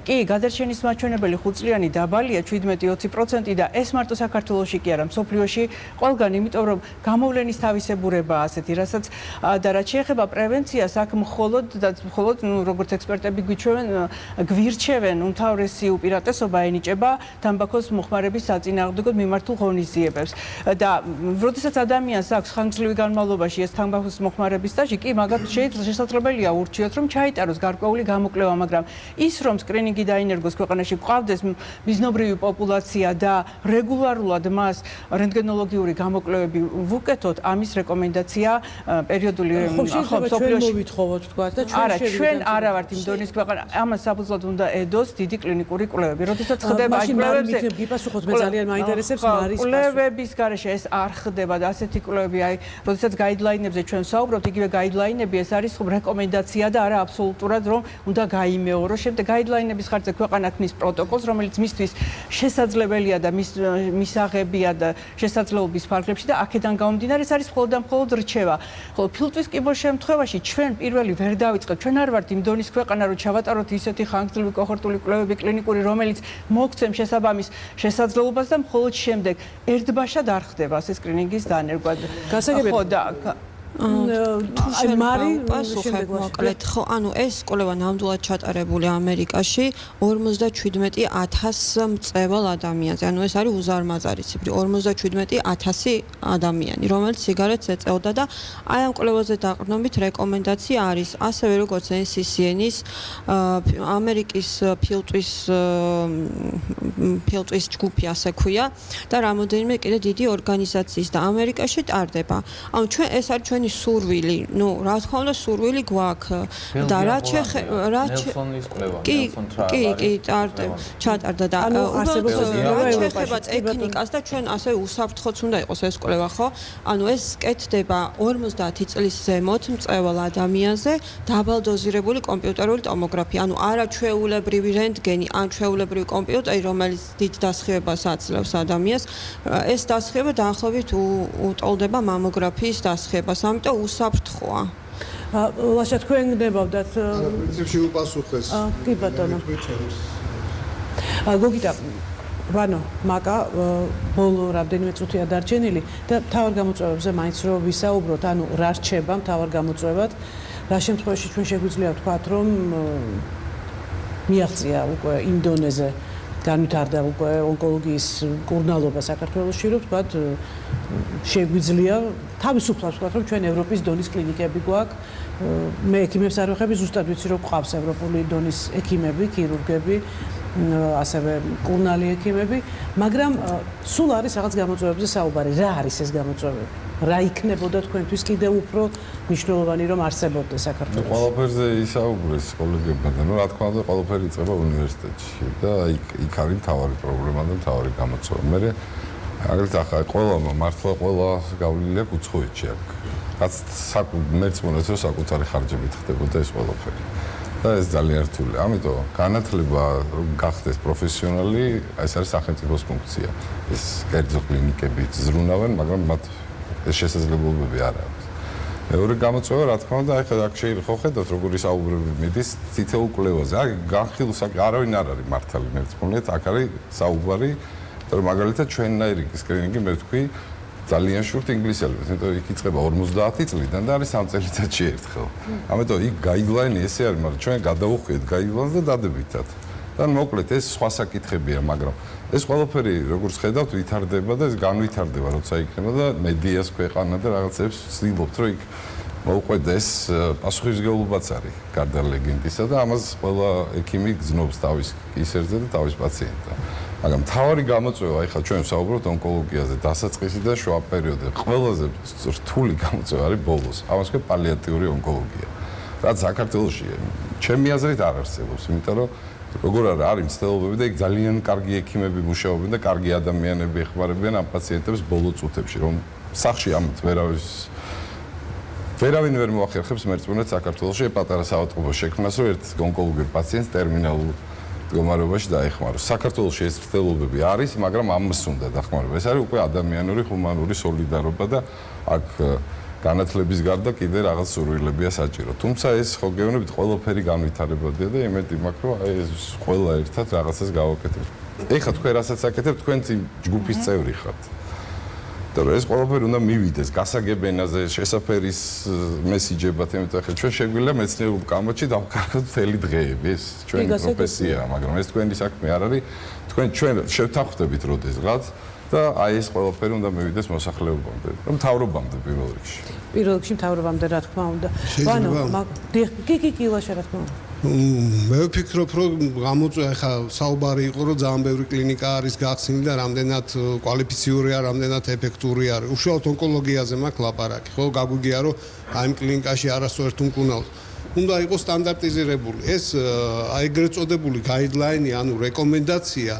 კი, გადარჩენის მაჩვენებელი 5 წლიანი დაბალია 17-20% და ეს მარტო საქართველოში კი არა, მსოფლიოში ყველგან, იმიტომ რომ გამოვლენის თავისებურებაა ასეთი, რასაც და რაც შეეხება პრევენციას, აქ მხოლოდ როგორც ექსპერტები გვირჩევენ, უმთავრესი უპირატესობა ენიჭება თამბაქოს მოხმარების საწინააღმდეგოდ მიმართულ ღონისძიებებს. და როდესაც ადამიანს აქვს ხანგრძლივი განმავლობაში ეს თამბაქოს მოხმარების სტაჟი, კი, მაგათ შესაძლებელია ურჩიოთ, რომ ჩაიტაროს გარკვეული გამოკვლევა, მაგრამ ის რომ სკრინინგი დაინერგოს ქვეყანაში, გვყავდეს მიზნობრივი პოპულაცია და რეგულარულად მას რენტგენოლოგიური გამოკვლევები ვუკეთოთ, ამის რეკომენდაცია პერიოდული მსოფლიოში ვითხოვოთ თქვა და ჩვენ არა ვართ იმ დონის ქვეყანა, ამას საფუძვლად უნდა ედოს დიდი კლინიკური კვლევები. როდესაც ხდება აი კვლევებზე, გიპასუხოთ, მე ძალიან მაინტერესებს მარის კვლევების გარეშე ეს არ ხდება და ასეთი კვლევები, აი, როდესაც გაიდლაინებზე ჩვენ ვსაუბრობთ, იგივე გაიდლაინები ეს არის რეკომენდაცია და არა აბსოლუტურად რომ უნდა გაიმეორო. შემდეგ გაიდლაინების ხარჯზე ქვეყანა ქმნის პროტოკოლს, რომელიც მისთვის შესაძლებელია და მისაღებია და შესაძლებლობის ფარგლებში და აქედან გამომდინარე ეს არის მხოლოდ და მხოლოდ რჩევა. ხოლო ფილტვის კიბოს შემთხვევაში ჩვენ პირველი ვერ დავიწყებთ, ჩვენ არ ვართ იმ დონის ქვეყანა, რომ ჩავატაროთ ისეთი ხანგრძლივი კოჰორტული კვლევები კლინიკური, რომელიც მოგცემ შესაბამის შესაძლებლობას და მხოლოდ შემდეგ ერთბაშად არ ხდება ასე სკრინინგის დანერგვა. გასაგებია. ხო და პასუხებ მოკლედ ხო ანუ ეს კვლევა ნამდვილად ჩატარებული ამერიკაში 57,000 მწევალ ადამიანზე ანუ ეს არის უზარმაზარი ციფრი 57,000 ადამიანი რომელიც სიგარეტს ეწეოდა და აი ამ კვლევაზე დაყრდნობით რეკომენდაცია არის ასევე როგორც NCCN-ის ამერიკის ფილტვის ჯგუფი ასე ქვია და რამოდენიმე კიდე დიდი ორგანიზაციის და ამერიკაში ტარდება ანუ ჩვენ ეს არის ჩვენი სურვილი, ну, რა თქმა უნდა, სურვილი გვაქვს და რა კი, ჩატარდა და შეეხება ტექნიკას და ჩვენ ასე უსაფრთხოც უნდა იყოს ეს კვლევა, ხო? ანუ ეს კეთდება 50 წლის ზემოთ მწევალ ადამიანზე დაბალდოზირებული კომპიუტერული ტომოგრაფია, ანუ არა ჩვეულებრივი რენტგენი, ან ჩვეულებრივი კომპიუტერი, რომელიც დიდ დასხივებას აძლევს ადამიანს, ეს დასხივება დაახლოებით უტოლდება მამოგრაფიის დასხივებას. ამიტომ უსაფრთხოა. ლაშა თქვენ გნებავდათ პრინციპში უპასუხეს. კი ბატონო. გოგიტა ვანო მაკა ბოლო რამდენიმე წუთია დარჩენილი და თავარ გამოწვევებზე მაინც რომ ვისაუბროთ, ანუ რა რჩება თავარ გამოწვევად, რა შემთხვევაში ჩვენ შეგვიძლია ვთქვათ, რომ მიაღწია უკვე იმ დონეზე განვითარდა უკვე ონკოლოგიის კურნალობა საქართველოში, რომ ვთქვათ, შეგვიძლია თავისუფლად ვთქვათ, რომ ჩვენ ევროპის დონის კლინიკები გვაქვს. მე ექიმებს არ ვეხები, ზუსტად ვიცი, რომ გვყავს ევროპული დონის ექიმები, ქირურგები, ასევე კურნალი ექიმები, მაგრამ სულ არის რაღაც გამოწვევებზე საუბარი. რა არის ეს გამოწვევები? რა იქნებოდა თქვენთვის კიდევ უფრო მნიშვნელოვანი რომ არსებობდეს საქართველოში? ყველაფერზე ისაუბრეს კოლეგებმა და რა თქმა უნდა ყველაფერი იწყება უნივერსიტეტში და იქ არის მთავარი პრობლემა და მთავარი გამოწვევა. მე აგრეთ ახლა მართლა ყველა გავლილი აქვს უცხოეთში აქ. რაც მეც მონას რომ საკუთარი ხარჯებით ხდებოდა ეს ყველაფერი. და ეს ძალიან რთულია. ამიტომ განათლება გახდეს პროფესიონალი, ეს არის სახელმწიფოს ფუნქცია. ეს კერძო კლინიკები ზრუნავენ, მაგრამ მათ ეს შესაძლებლობები არ აქვს. მეორე გამოწვევა, რა თქმა უნდა, ახლა აქ შეიძლება ხედავთ, როგორი საუბრები მიდის თითოეულ კვლევაზე. აქ განხილულ არავინ არ არის მართალი მერწმუნეთ, აქ არის საუბარი, რომ მაგალითად ჩვენნაირი სკრინინგი მე ვთქვი ძალიან შურთ ინგლისელებს, იმიტომ იქ იწყება 50 წლიდან და არის 3 წელიწადში ერთხელ. ამიტომ იქ გაიდლაინი ესე არის, მაგრამ ჩვენ გადავუხვიეთ გაიდლაინს და დადებითად. და მოკლედ ეს სხვა საკითხებია, მაგრამ ეს ყველაფერი როგორც ხედავთ ვითარდება და ეს განვითარდება, როცა იქნება და მედიას ქვეყანა და რაღაცებს ვცდილობთ, რომ იქ მოუყვება ეს პასუხისმგებლობაც არის გარდა ლეგენდისა და ამას ყველა ექიმი გზნობს თავის კისერზე და თავის პაციენტთან. მაგრამ მთავარი გამოწვევა, ახლა ჩვენ ვსაუბრობთ ონკოლოგიაზე, დასაწყისი და შუა პერიოდი. ყველაზე რთული გამოწვევა არის ბოლოს. ამას ქვია პალიატიური ონკოლოგია. რაც საქართველოში ჩემი აზრით არ არსებობს, იმიტომ რომ როგორ არის მცდელობები და იქ ძალიან კარგი ექიმები მუშაობენ და კარგი ადამიანები ეხმარებიან ამ პაციენტებს ბოლო წუთებში, რომ სახში ამით ვერავინ ვერ მოახერხებს მერწმუნეთ საქართველოში პატარა საავადმყოფოს შექმნას, რომ ერთ ონკოლოგიურ პაციენტს ტერმინალურ მდგომარეობაში დაეხმაროს. საქართველოში ეს მცდელობები არის, მაგრამ ამას უნდა დახმარება. ეს არის უკვე ადამიანური, ჰუმანური სოლიდარობა და აქ განათლების გარდა კიდე რაღაც სურვილებია საჭირო. თუმცა ეს ხო გეუბნებით ყველაფერი განვითარებადია და იმედი მაქვს, რომ აი ეს ყველა ერთად რაღაცას გავაკეთებთ. ეხლა თქვენ რასაც აკეთებთ, თქვენ ჯგუფის წევრი ხართ. და ეს ყველაფერი უნდა მივიდეს გასაგებენაზე, შესაფერის მესიჯებად, იმიტომ ახლა ჩვენ შეგვიძლია მეცნიერულ კამოჩი დავკარგოთ მთელი დღეები. ეს ჩვენი პროფესიაა, მაგრამ ეს თქვენი საქმე არ არის. ჩვენ შევთანხმდებით როდესღაც და აი ეს ყველაფერი უნდა მივიდეს მოსახლეობამდე, მთავრობამდე პირველ რიგში. პირველ რიგში მთავრობამდე, რა თქმა უნდა. ვანო, კი, ლაშა, რა თქმა უნდა. მე ვფიქრობ, რომ გამოწვევა ახლა საუბარი იყო, რომ ძალიან ბევრი კლინიკა არის გახსნილი და რამდენად კვალიფიციურია, რამდენად ეფექტური არის. უშუალოდ ონკოლოგიაზე მაქვს ლაპარაკი, ხო? გაგვიგია, რომ აი ამ კლინიკაში არასდროს უნკუნალს უნდა იყოს სტანდარტიზირებული. ეს ეგრეთ წოდებული გაიდლაინი, ანუ რეკომენდაცია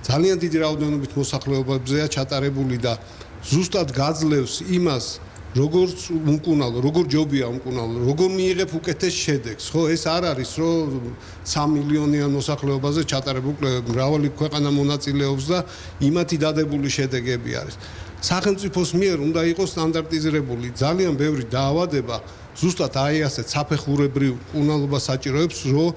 ძალიან დიდი რაოდენობით მოსახლეობებზეა ჩატარებული და ზუსტად გაძლევს იმას, როგორც უნკუნალო, როგორ ჯობია უნკუნალო, როგორ მიიღებ უკეთეს შედეგს, ხო? ეს არ არის, რომ 3 მილიონიან მოსახლეობაზე ჩატარებული კვლევები, მრავალი ქვეყანა მონაწილეობს და იმათი დადებული შედეგები არის. სახელმწიფოს მიერ უნდა იყოს სტანდარტიზირებული. ძალიან ბევრი დაავადება ზუსტად აი ასეთ საფეხურებრივ უნკუნალობას საჭიროებს, რომ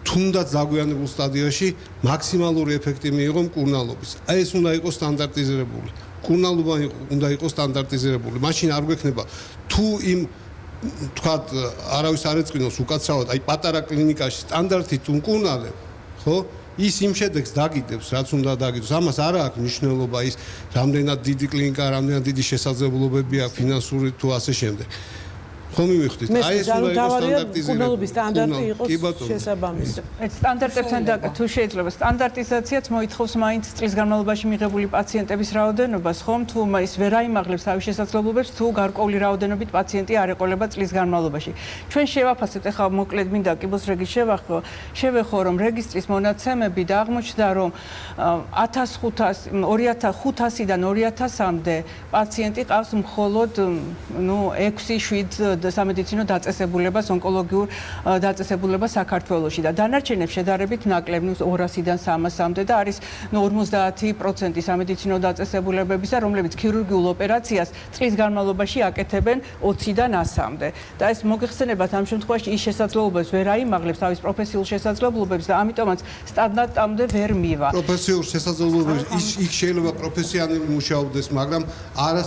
თუნდაც დაგვიანებულ სტადიაში მაქსიმალური ეფექტი მიიღო მკურნალობის. აი ეს უნდა იყოს სტანდარტიზირებული. მკურნალობა უნდა იყოს სტანდარტიზირებული. მაშინ არ გვექნება თუ იმ თქვათ არავის არ ეწყინოს უკაცრავად, აი პატარა კლინიკაში სტანდარტით უმკურნალებ, ხო? ის იმ შედეგს დაგიდებს, რაც უნდა დაგიდოს. ამას არ აქვს მნიშვნელობა ის, რამდენად დიდი კლინიკა, რამდენად დიდი შესაძლებლობები აქვს ფინანსური თუ ასე შემდეგ. ხომ მივხვდით? აი ეს უნდა იყოს სტანდარტიზირებული. სტანდარტი იყოს შესაბამისი. ეს სტანდარტებთან და თუ შეიძლება სტანდარტიზაციაც მოითხოვს მაინც წლის განმავლობაში მიღებული პაციენტების რაოდენობას, ხომ თუ ის ვერ აიმაღლებს თავის შესაძლებლობებს, თუ გარკვეული რაოდენობით პაციენტი არ ეყოლება წლის განმავლობაში. ჩვენ შევაფასებთ, ახლა მოკლედ მინდა კიბოს რეგის შევეხო, რომ რეგისტრის მონაცემები და აღმოჩნდა, რომ 2500-დან 2000-მდე პაციენტი ყავს მხოლოდ 6-7 სამედიცინო დაწესებულებას, ონკოლოგიურ დაწესებულებას საქართველოში და დანარჩენებს შედარებით ნაკლებ 200-დან 300-მდე და არის 50% სამედიცინო დაწესებულებებისა, რომლებიც ქირურგიულ ოპერაციას წლის განმავლობაში აკეთებენ 20-დან 100-მდე. და ეს მოგეხსენებათ ამ შემთხვევაში ის შესაძლებლობებს ვერ აიმაღლებს თავის პროფესიულ შესაძლებლობებს და ამიტომაც სტანდარტამდე ვერ მივა. პროფესიულ შესაძლებლობებს იქ შეიძლება პროფესიონალი მუშაობდეს, მაგრამ არა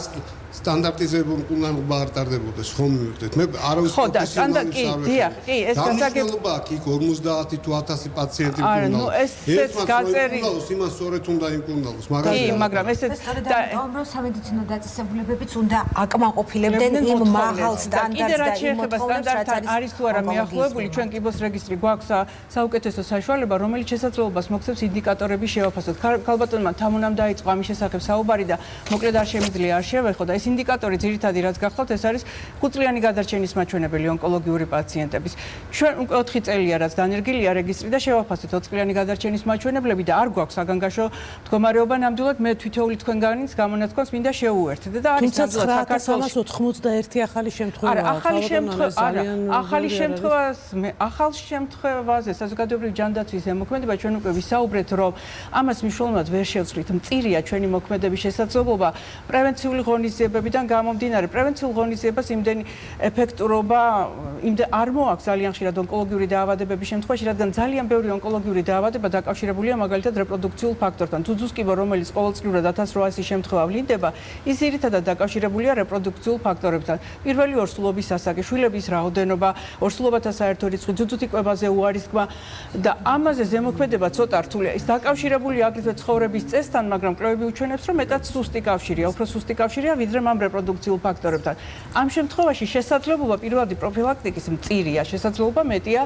სტანდარტიზებულ მკურნალობა არ ტარდებოდეს, ხომ მივხვდით? მე არავის პროფესიონალი ეს განსაკუთრება აქვს იქ 50 თუ 1000 პაციენტი მკურნალობს. არა, ნუ ესეც გაწერილი. იმას სწორედ უნდა იმკურნალოს, მაგრამ ესეც და სამედიცინო დაწესებულებებიც უნდა აკმაყოფილებდნენ იმ მაღალ სტანდარტს და იმ სტანდარტთან არის თუ არა მიახლოებული. ჩვენ კიბოს რეგისტრი გვაქვს საუკეთესო საშუალება, რომელიც შესაძლებლობას მოგცემს ინდიკატორების შევაფასოთ. ქალბატონმა თამუნამ დაიწყო ამის შესახებ საუბარი და მოკლედ არ შემიძლია არ შევეხო და ეს ინდიკატორი ძირითადი რაც გახლავთ ეს არის 5-წლიანი გადარჩენის მაჩვენებელი ონკოლოგიური პაციენტების. ჩვენ უკვე 4 წელია რაც დანერგილია რეგისტრი და შევაფასეთ 20-წლიანი გადარჩენის მაჩვენებლები და არ გვაქვს საგანგაშო მდგომარეობა ნამდვილად მე თითოეული თქვენგანից გამონათქვამს მინდა შევუერთდე და არის ნამდვილად საქართველოს 91 ახალი შემთხვევა. ახალ შემთხვევაზე საზოგადოებრივი ჯანდაცვის ზემოქმედება ჩვენ უკვე ვისაუბრეთ რომ ამას მნიშვნელოვნად ვერ შევცვლით. მწირია ჩვენი მოქმედების შესაძლებლობა პრევენციული ღონისძიებებიდან გამომდინარე. პრევენციულ ღონისძიებას იმდენი ეფექტურობა არ მოაქვს ძალიან ხშირად ონკოლოგიური დაავადებების შემთხვევაში, რადგან ძალიან ბევრი ონკოლოგიური დაავადება დაკავშირებულია მაგალითად რეპროდუქციულ ფაქტორთან. თუძუს კიბო, რომელიც ყოველწლიურად 1800 შემთხვევა ვლინდება, ის ძირითადად დაკავშირებულია რეპროდუქციულ ფაქტორებთან. პირველი ორსულობის ასაკი, შვილების რაოდენობა, ორსულობათა საერთო რიცხვი, ძუძუთიკვებაზე უარისგმა და ამაზე ზემოქმედება ცოტა რთულია. ის დაკავშირებულია აგრეთვე ცხოვრების წესთან, მაგრამ კვლევები უჩვენებს, რომ მეტად სუსტი კავშირია, უფრო სუსტი კავშირია ვიდრე ამ რეპროდუქციულ ფაქტორებთან. ამ შემთხვევაში შესაძლებლობა პირველადი პროფილაქტიკის მწირია, შესაძლებლობა მეტია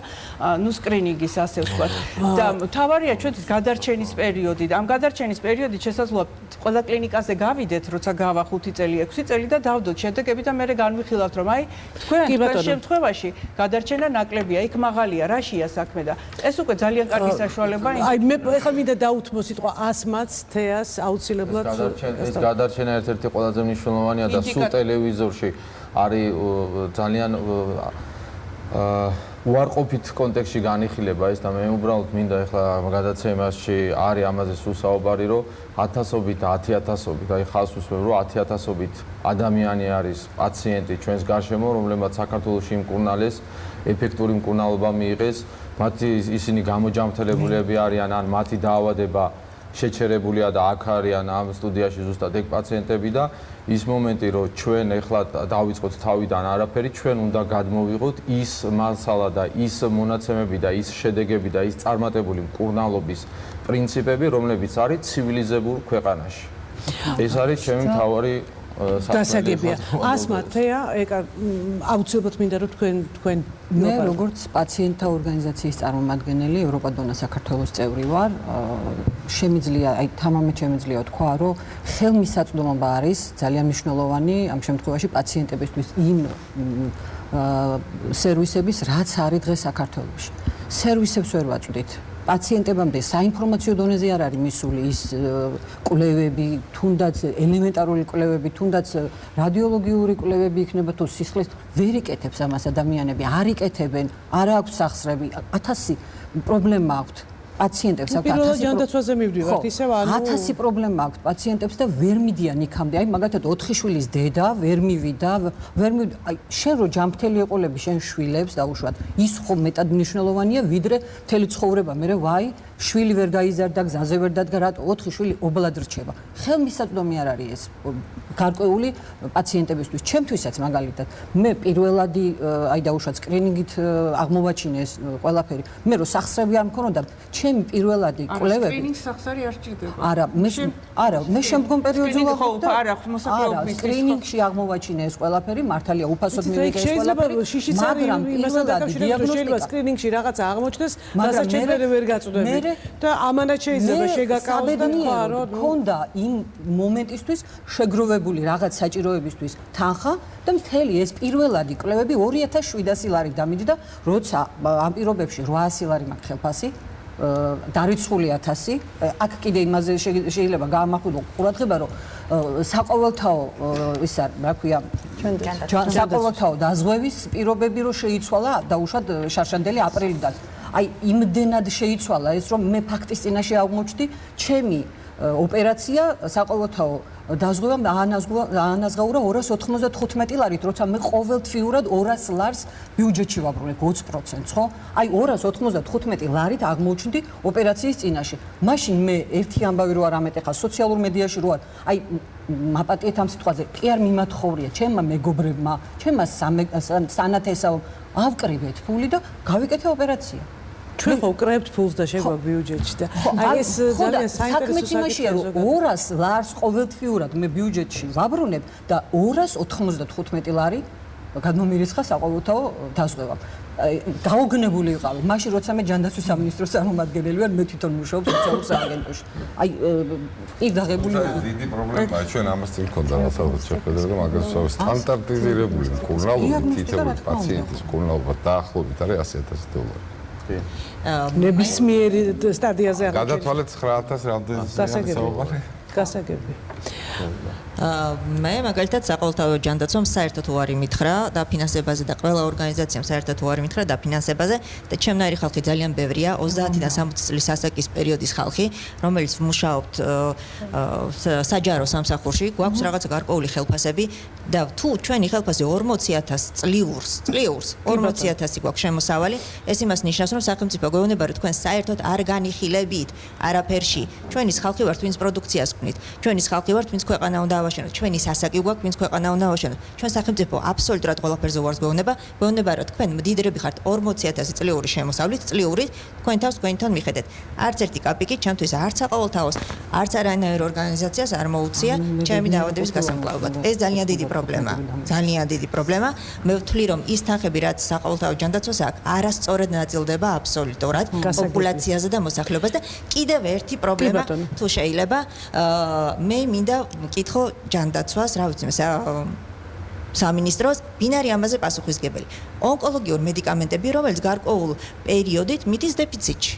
სკრინინგის ასე ვთქვათ. და თავარია ჩვენთვის გადარჩენის პერიოდი და ამ გადარჩენის პერიოდით შესაძლოა ყველა კლინიკაზე გავიდეთ, როცა გავა 5 წელი, 6 წელი და დავდოთ შედეგები და მე განვიხილავთ, რომ აი თქვენ შემთხვევაში გადარჩენა ნაკლებია, იქ მაღალია, რაშია საქმე და ეს უკვე ძალიან კარგი საშუალებაა. აი მე ახლა მინდა დაუთმო სიტყვა ასმაც, თეას აუცილებლად ეს გადარჩენა ერთ-ერთი ყველაზე მნიშვნელოვანია და სულ ტელევიზორში არის ძალიან უარყოფით კონტექსტში განიხილება ეს და მე უბრალოდ მინდა ახლა გადაცემაში არის ამაზე სულ საუბარი, რომ 1000-ობით და 10000-ობით, აი ხალხს ვუსმენ, რომ 10000-ობით ადამიანი არის პაციენტი ჩვენს გარშემო, რომლებმაც საქართველოში იმკურნალეს, ეფექტური მკურნალობა მიიღეს, მათი ისინი გამოჯამრთელებულები არიან, ან მათი დაავადება შეჩერებულია და აქ არიან ამ სტუდიაში ზუსტად ეგ პაციენტები და ის მომენტი რომ ჩვენ ეხლა დავიწყოთ თავიდან არაფერი, ჩვენ უნდა გადმოვიღოთ ის მასალა და ის მონაცემები და ის შედეგები და ის წარმატებული მკურნალობის პრინციპები, რომლებიც არის ცივილიზებულ ქვეყანაში. ეს არის ჩემი მთავარი დასაგებია. ასმა თეა, ეკა აუცილებლად მინდა რომ თქვენ მე როგორც პაციენტთა ორგანიზაციის წარმომადგენელი ევროპადონა საქართველოს წევრი ვარ, შემიძლია, აი თამამად შემიძლია თქვა, რომ ხელმისაწვდომობა არის ძალიან მნიშვნელოვანი ამ შემთხვევაში პაციენტებისთვის იმ სერვისების, რაც არის დღეს საქართველოში. სერვისებს ვერ ვაწვდით. პაციენტებამდე საინფორმაციო დონეზე არ არის მისული ის კვლევები, თუნდაც ელემენტარული კვლევები, თუნდაც რადიოლოგიური კვლევები იქნება თუ სისხლის ვერ იკეთებს ამას ადამიანები, არ იკეთებენ, არ აქვს სახსრები, 1000 პრობლემა აქვს. პაციენტებს აქვს 1000 ჯანდაცვაზე მივდივართ, ისევ ანუ 1000 პრობლემა აქვს პაციენტებს და ვერ მიდიან იქამდე. აი მაგათად 4 შვილის დედა ვერ მივიდა, აი შენ რო ჯანმრთელი ეყოლები შენ შვილებს დაუშვათ. ის ხომ მეტად მნიშვნელოვანია, ვიდრე მთელი ცხოვრება. მე ვაი, შვილი ვერ გაიზარდა, გზაზე ვერ დადგა, რატო 4 შვილი ობლად რჩება. ხელმისაწვდომი არ არის ეს გარკვეული პაციენტებისთვის, ჩემთვისაც მაგალითად. მე პირველადი აი დაუშვათ სკრინინგით აღმოვაჩინე ეს ყველაფერი. მე რო სახსრები არ მქონოდა, ჩემი პირველადი კვლევები სკრინინგ სახსარი არ სჭირდება. არა, მე შემდგომ პერიოდზე ვახდე და არა, მოსახლეობის სკრინინგში აღმოვაჩინე ეს ყველაფერი, მართალია უფასოდ მივიღე ეს ყველაფერი, მაგრამ პირველად სკრინინგში რაღაცა აღმოჩნდეს, დასაჩერებელი ვერ გაწვდები და ამანაც შეიძლება შეგაკავოს და თქვა, რომ მქონდა იმ მომენტისთვის შეგროვებული რაღაც საჭიროებისთვის თანხა და მთელი ეს პირველადი კვლევები 2700 ლარი დამიჯდა, როცა ამ პირობებში 800 ლარი მაქვს ხელფასი. დარიცხული 1000. აქ კიდე იმაზე შეიძლება გაამახვილო ყურადღება, რომ საყოველთაო ის არის, რა ქვია, საყოველთაო დაზღვევის პირობები რო შეიცვალა დაუშვათ შარშანდელი აპრილიდან. აი იმდენად შეიცვალა ეს, რომ მე ფაქტის წინაშე აღმოჩნდი, ჩემი ოპერაცია საყოველთაო დაზღვევამ აანაზღაურა 295 ლარით, როცა მე ყოველთვიურად 200 ლარს ბიუჯეტში ვაბრუნებ 20%, ხო? აი 295 ლარით აღმოჩნდი ოპერაციის წინაშე. მაშინ მე ერთი ამბავი რო არ ამეტეხა სოციალურ მედიაში რო არ, აი მაპატიეთ ამ სიტყვაზე, კი არ მიმათხოვრია ჩემმა მეგობრებმა, ჩემმა სანათესაო ავკრივეთ ფული და გავიკეთე ოპერაცია. ჩვენ ხო ვკრებთ ფულს და შეგვაქვს ბიუჯეტში და აი ეს ძალიან საინტერესო საკითხია, რომ 200 ლარს ყოველთვიურად მე ბიუჯეტში ვაბრუნებ და 295 ლარი გადმომირიცხა საყოველთაო დაზღვევამ. გაოგნებული ვიყავი. მაშინ როცა მე ჯანდაცვის სამინისტროს წარმომადგენელი ვარ, მე თვითონ მუშაობ სოციალურ სააგენტოში. აი იდაღებული დიდი პრობლემაა ჩვენ ამას წინ მქონდა რასაც შეხედავთ, რომ მაგას სტანდარტიზირებული მკურნალობით თითოეული პაციენტის მკურნალობა დაახლოებით არის $100,000. ნებისმიერი სტადიაზე გადათვალეთ 9000 რამდენი საუბარი? გასაგები. მე მაგალითად საყოველთაო ჯანდაცვამ საერთოდ უარი მითხრა დაფინანსებაზე და ყველა ორგანიზაციამ საერთოდ უარი მითხრა დაფინანსებაზე და ჩემნაირი ხალხი ძალიან ბევრია 30-დან 60 წლის ასაკის პერიოდის ხალხი, რომელიც მუშაობთ საჯარო სამსახურში, გვაქვს რაღაცა გარკვეული ხელფასები და თუ ჩვენი ხელფასი 40000 წლიურს 40000 გვაქვს შემოსავალი, ეს იმას ნიშნავს, რომ სახელმწიფო გვეუბნება, რომ თქვენ საერთოდ არ განიხილებით არაფერში. ჩვენი ხალხი ვართ, ვინც პროდუქციას ქმნით. ჩვენი ხალხი ვართ, ვინც ქვეყანა უნდა ავაშენოთ. ჩვენი სასაკი გვაქვს, ვინც ქვეყანა უნდა ავაშენოთ. ჩვენ სახელმწიფო აბსოლუტურად ყველაფერზე უარს გვეუბნება, რომ თქვენ მდიდრები ხართ 40000 წლიური შემოსავლით, წლიური, თქვენ თავს თქვენთან მიხედეთ. არც ერთი კაპიკი ჩემთვის არც საყოველთაოს, არც არანაირ ორგანიზაციას არ მოუწია ჩემი დაავადების გასამკლავებლად. ეს ძალიან დიდი პრობლემაა. ძალიან დიდი პრობლემა. მე ვთვლი, რომ ის თანხები, რაც საყოველთაო ჯანდაცვას აქვს, არასწორად ნაწილდება აბსოლუტურად პოპულაციაზე და მოსახლეობას და კიდევ ერთი პრობლემა თუ შეიძლება მე მინდა მკითხო ჯანდაცვას, რა ვიცი, სამინისტროს, ვინ არის ამაზე პასუხისმგებელი. ონკოლოგიური მედიკამენტები, რომელიც გარკვეულ პერიოდით მიდის დეფიციტში.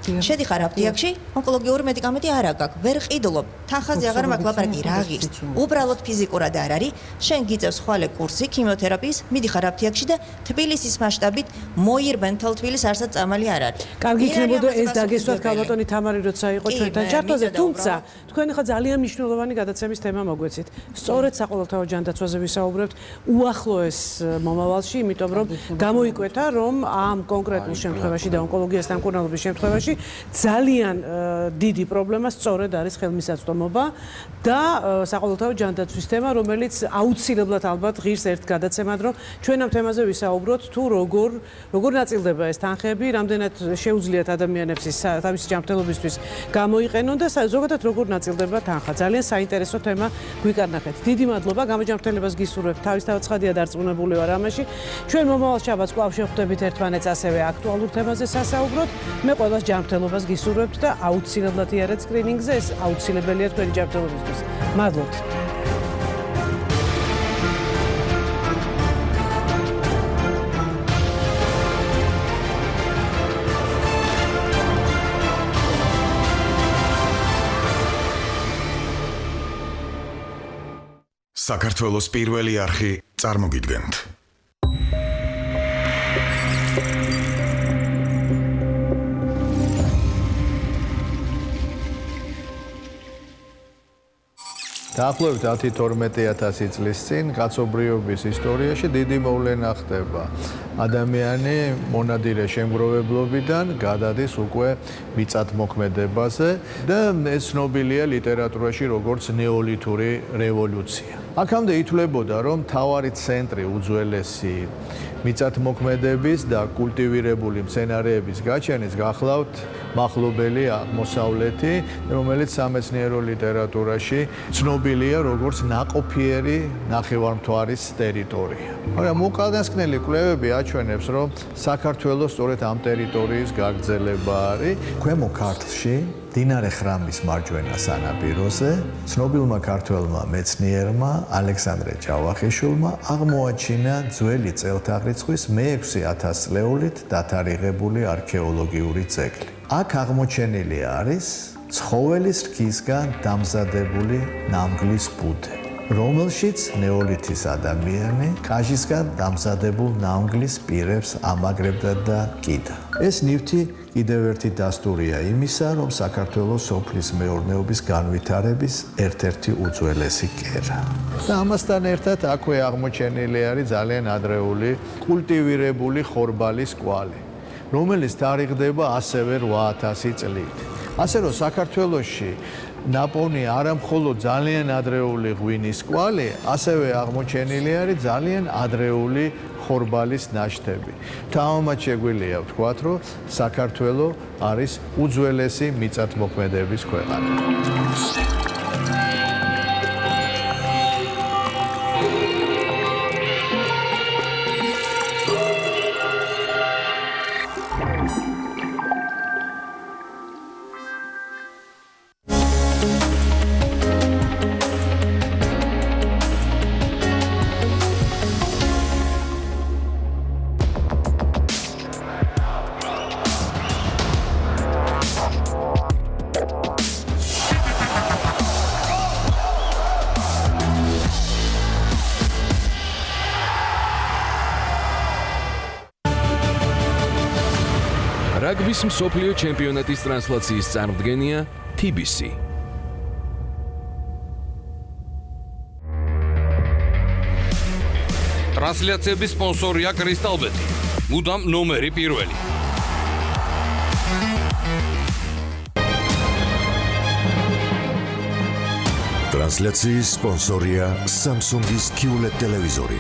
შედიხარ აპტიაკში, ონკოლოგიური მედიკამენტი არ აქვს, ვერ ყიდულობ, თანხაზე აღარ მაქვს ლაპარაკი, რა ღირს. უბრალოდ ფიზიკურად არ არის. შენ გიწევს ხვალე კურსი ქიმიოთერაპიის, მიდიხარ აპტიაკში და თბილისის მასშტაბით მოირბენ თელ თბილისს არცად წამალი არ არის. კარგი იქნებოდა ეს დაგესვათ ქალბატონი თამარი, როცა იყო ჩვენთან ჩართვაზე, თუმცა თქვენ ხა ძალიან მნიშვნელოვანი გადაცემის თემა მოგვეცით. სწორედ საყოველთაო ჯანდაცვაზე ვისაუბრებთ უახლოეს მომავალში, იმიტომ რომ გამოიკვეთა, რომ ამ კონკრეტულ შემთხვევაში და ონკოლოგიასთან მკურნალობის შემთხვევაში ძალიან დიდი პრობლემა სწორედ არის ხელმისაწვდომობა და საყოველთაო ჯანდაცვის თემა, რომელიც აუცილებლად ალბათ ღირს ერთ გადაცემად, რომ ჩვენ ამ თემაზე ვისაუბროთ, თუ როგორ ნაწილდება ეს თანხები, რამდენად შეუძლიათ ადამიანებს თავისი ჯანმრთელობისთვის გამოიყენონ და ზოგადად როგორ ნაწილდება თანხა. ძალიან საინტერესო თემა გვიკარნახეთ. დიდი მადლობა, გამოჯანმრთელებას გისურვებთ. თავისთავად ცხადია დარწმუნებული ვარ ამაში. ჩვენ მომავალ შაბათს კვლავ შევხვდებით ერთმანეთს ასევე აქტუალურ თემაზე სასაუბროთ. მე ყველას ჯანმრთელობას გისურვებთ და აუცილებლად იარეთ სკრინინგზე, ეს აუცილებელია თქვენი ჯანმრთელობისთვის. მადლობთ. საქართველოს პირველი არხი წარმოგიდგენთ. დაახლოებით 10-12 წლის წინ კაცობრიობის ისტორიაში დიდი მოვლენა ხდება. ადამიანი მონადირე შემგროვებლობიდან გადადის უკვე მიწათმოქმედებაზე და ეს ცნობილია ლიტერატურაში როგორც ნეოლითური რევოლუცია. აქამდე ითვლებოდა, რომ მთავარი ცენტრი უძველესი მიწათმოქმედების და კულტივირებული მცენარეების გაჩენის გახლავთ მახლობელი აღმოსავლეთი, რომელიც სამეცნიერო ლიტერატურაში ცნობილია როგორც ნაყოფიერი ნახევარმთვარის ტერიტორია. მაგრამ უკანასკნელი კვლევები აჩვენებს, რომ საქართველოს სწორედ ამ ტერიტორიის გაგრძელება არის ქვემო ქართლში, მდინარე ხრამის მარჯვენა სანაპიროზე, ცნობილმა ქართველმა მეცნიერმა ალექსანდრე ჯავახიშვილმა აღმოაჩინა ძველი წელთაღრიცხვის მე-6000 წლეულით დათარიღებული არქეოლოგიური ძეგლი. აქ აღმოჩენილი არის ცხოველის რქისგან დამზადებული ნამგლის ბუდე, რომელშიც ნეოლითის ადამიანი კაჟისგან დამზადებულ ნამგლის პირებს ამაგრებდა და კიდა. ეს ნივთი კიდევ ერთი დასტურია იმისა, რომ საქართველოს სოფლის მეურნეობის განვითარების ერთ-ერთი უძველესი კერა. და ამასთან ერთად აქვე აღმოჩენილი არის ძალიან ადრეული კულტივირებული ხორბალის კვალი, რომელიც თარიღდება ასევე 8000 წლით. ასე რომ საქართველოში ნაპოვნი არა მხოლოდ ძალიან ადრეული ღვინის კვალი, ასევე აღმოჩენილი არის ძალიან ადრეული ხორბალის ნაშთები. თამამად შეგვიძლია ვთქვათ, რომ საქართველო არის უძველესი მიწათმოქმედების ქვეყანა. რაგბის მსოფლიო ჩემპიონატის ტრანსლაციის წარმომადგენია TBC. ტრანსლაციების სპონსორია კრისტალბეტი. მუდამ ნომერი პირველი. ტრანსლაციის სპონსორია Samsung-ის QLED ტელევიზორი.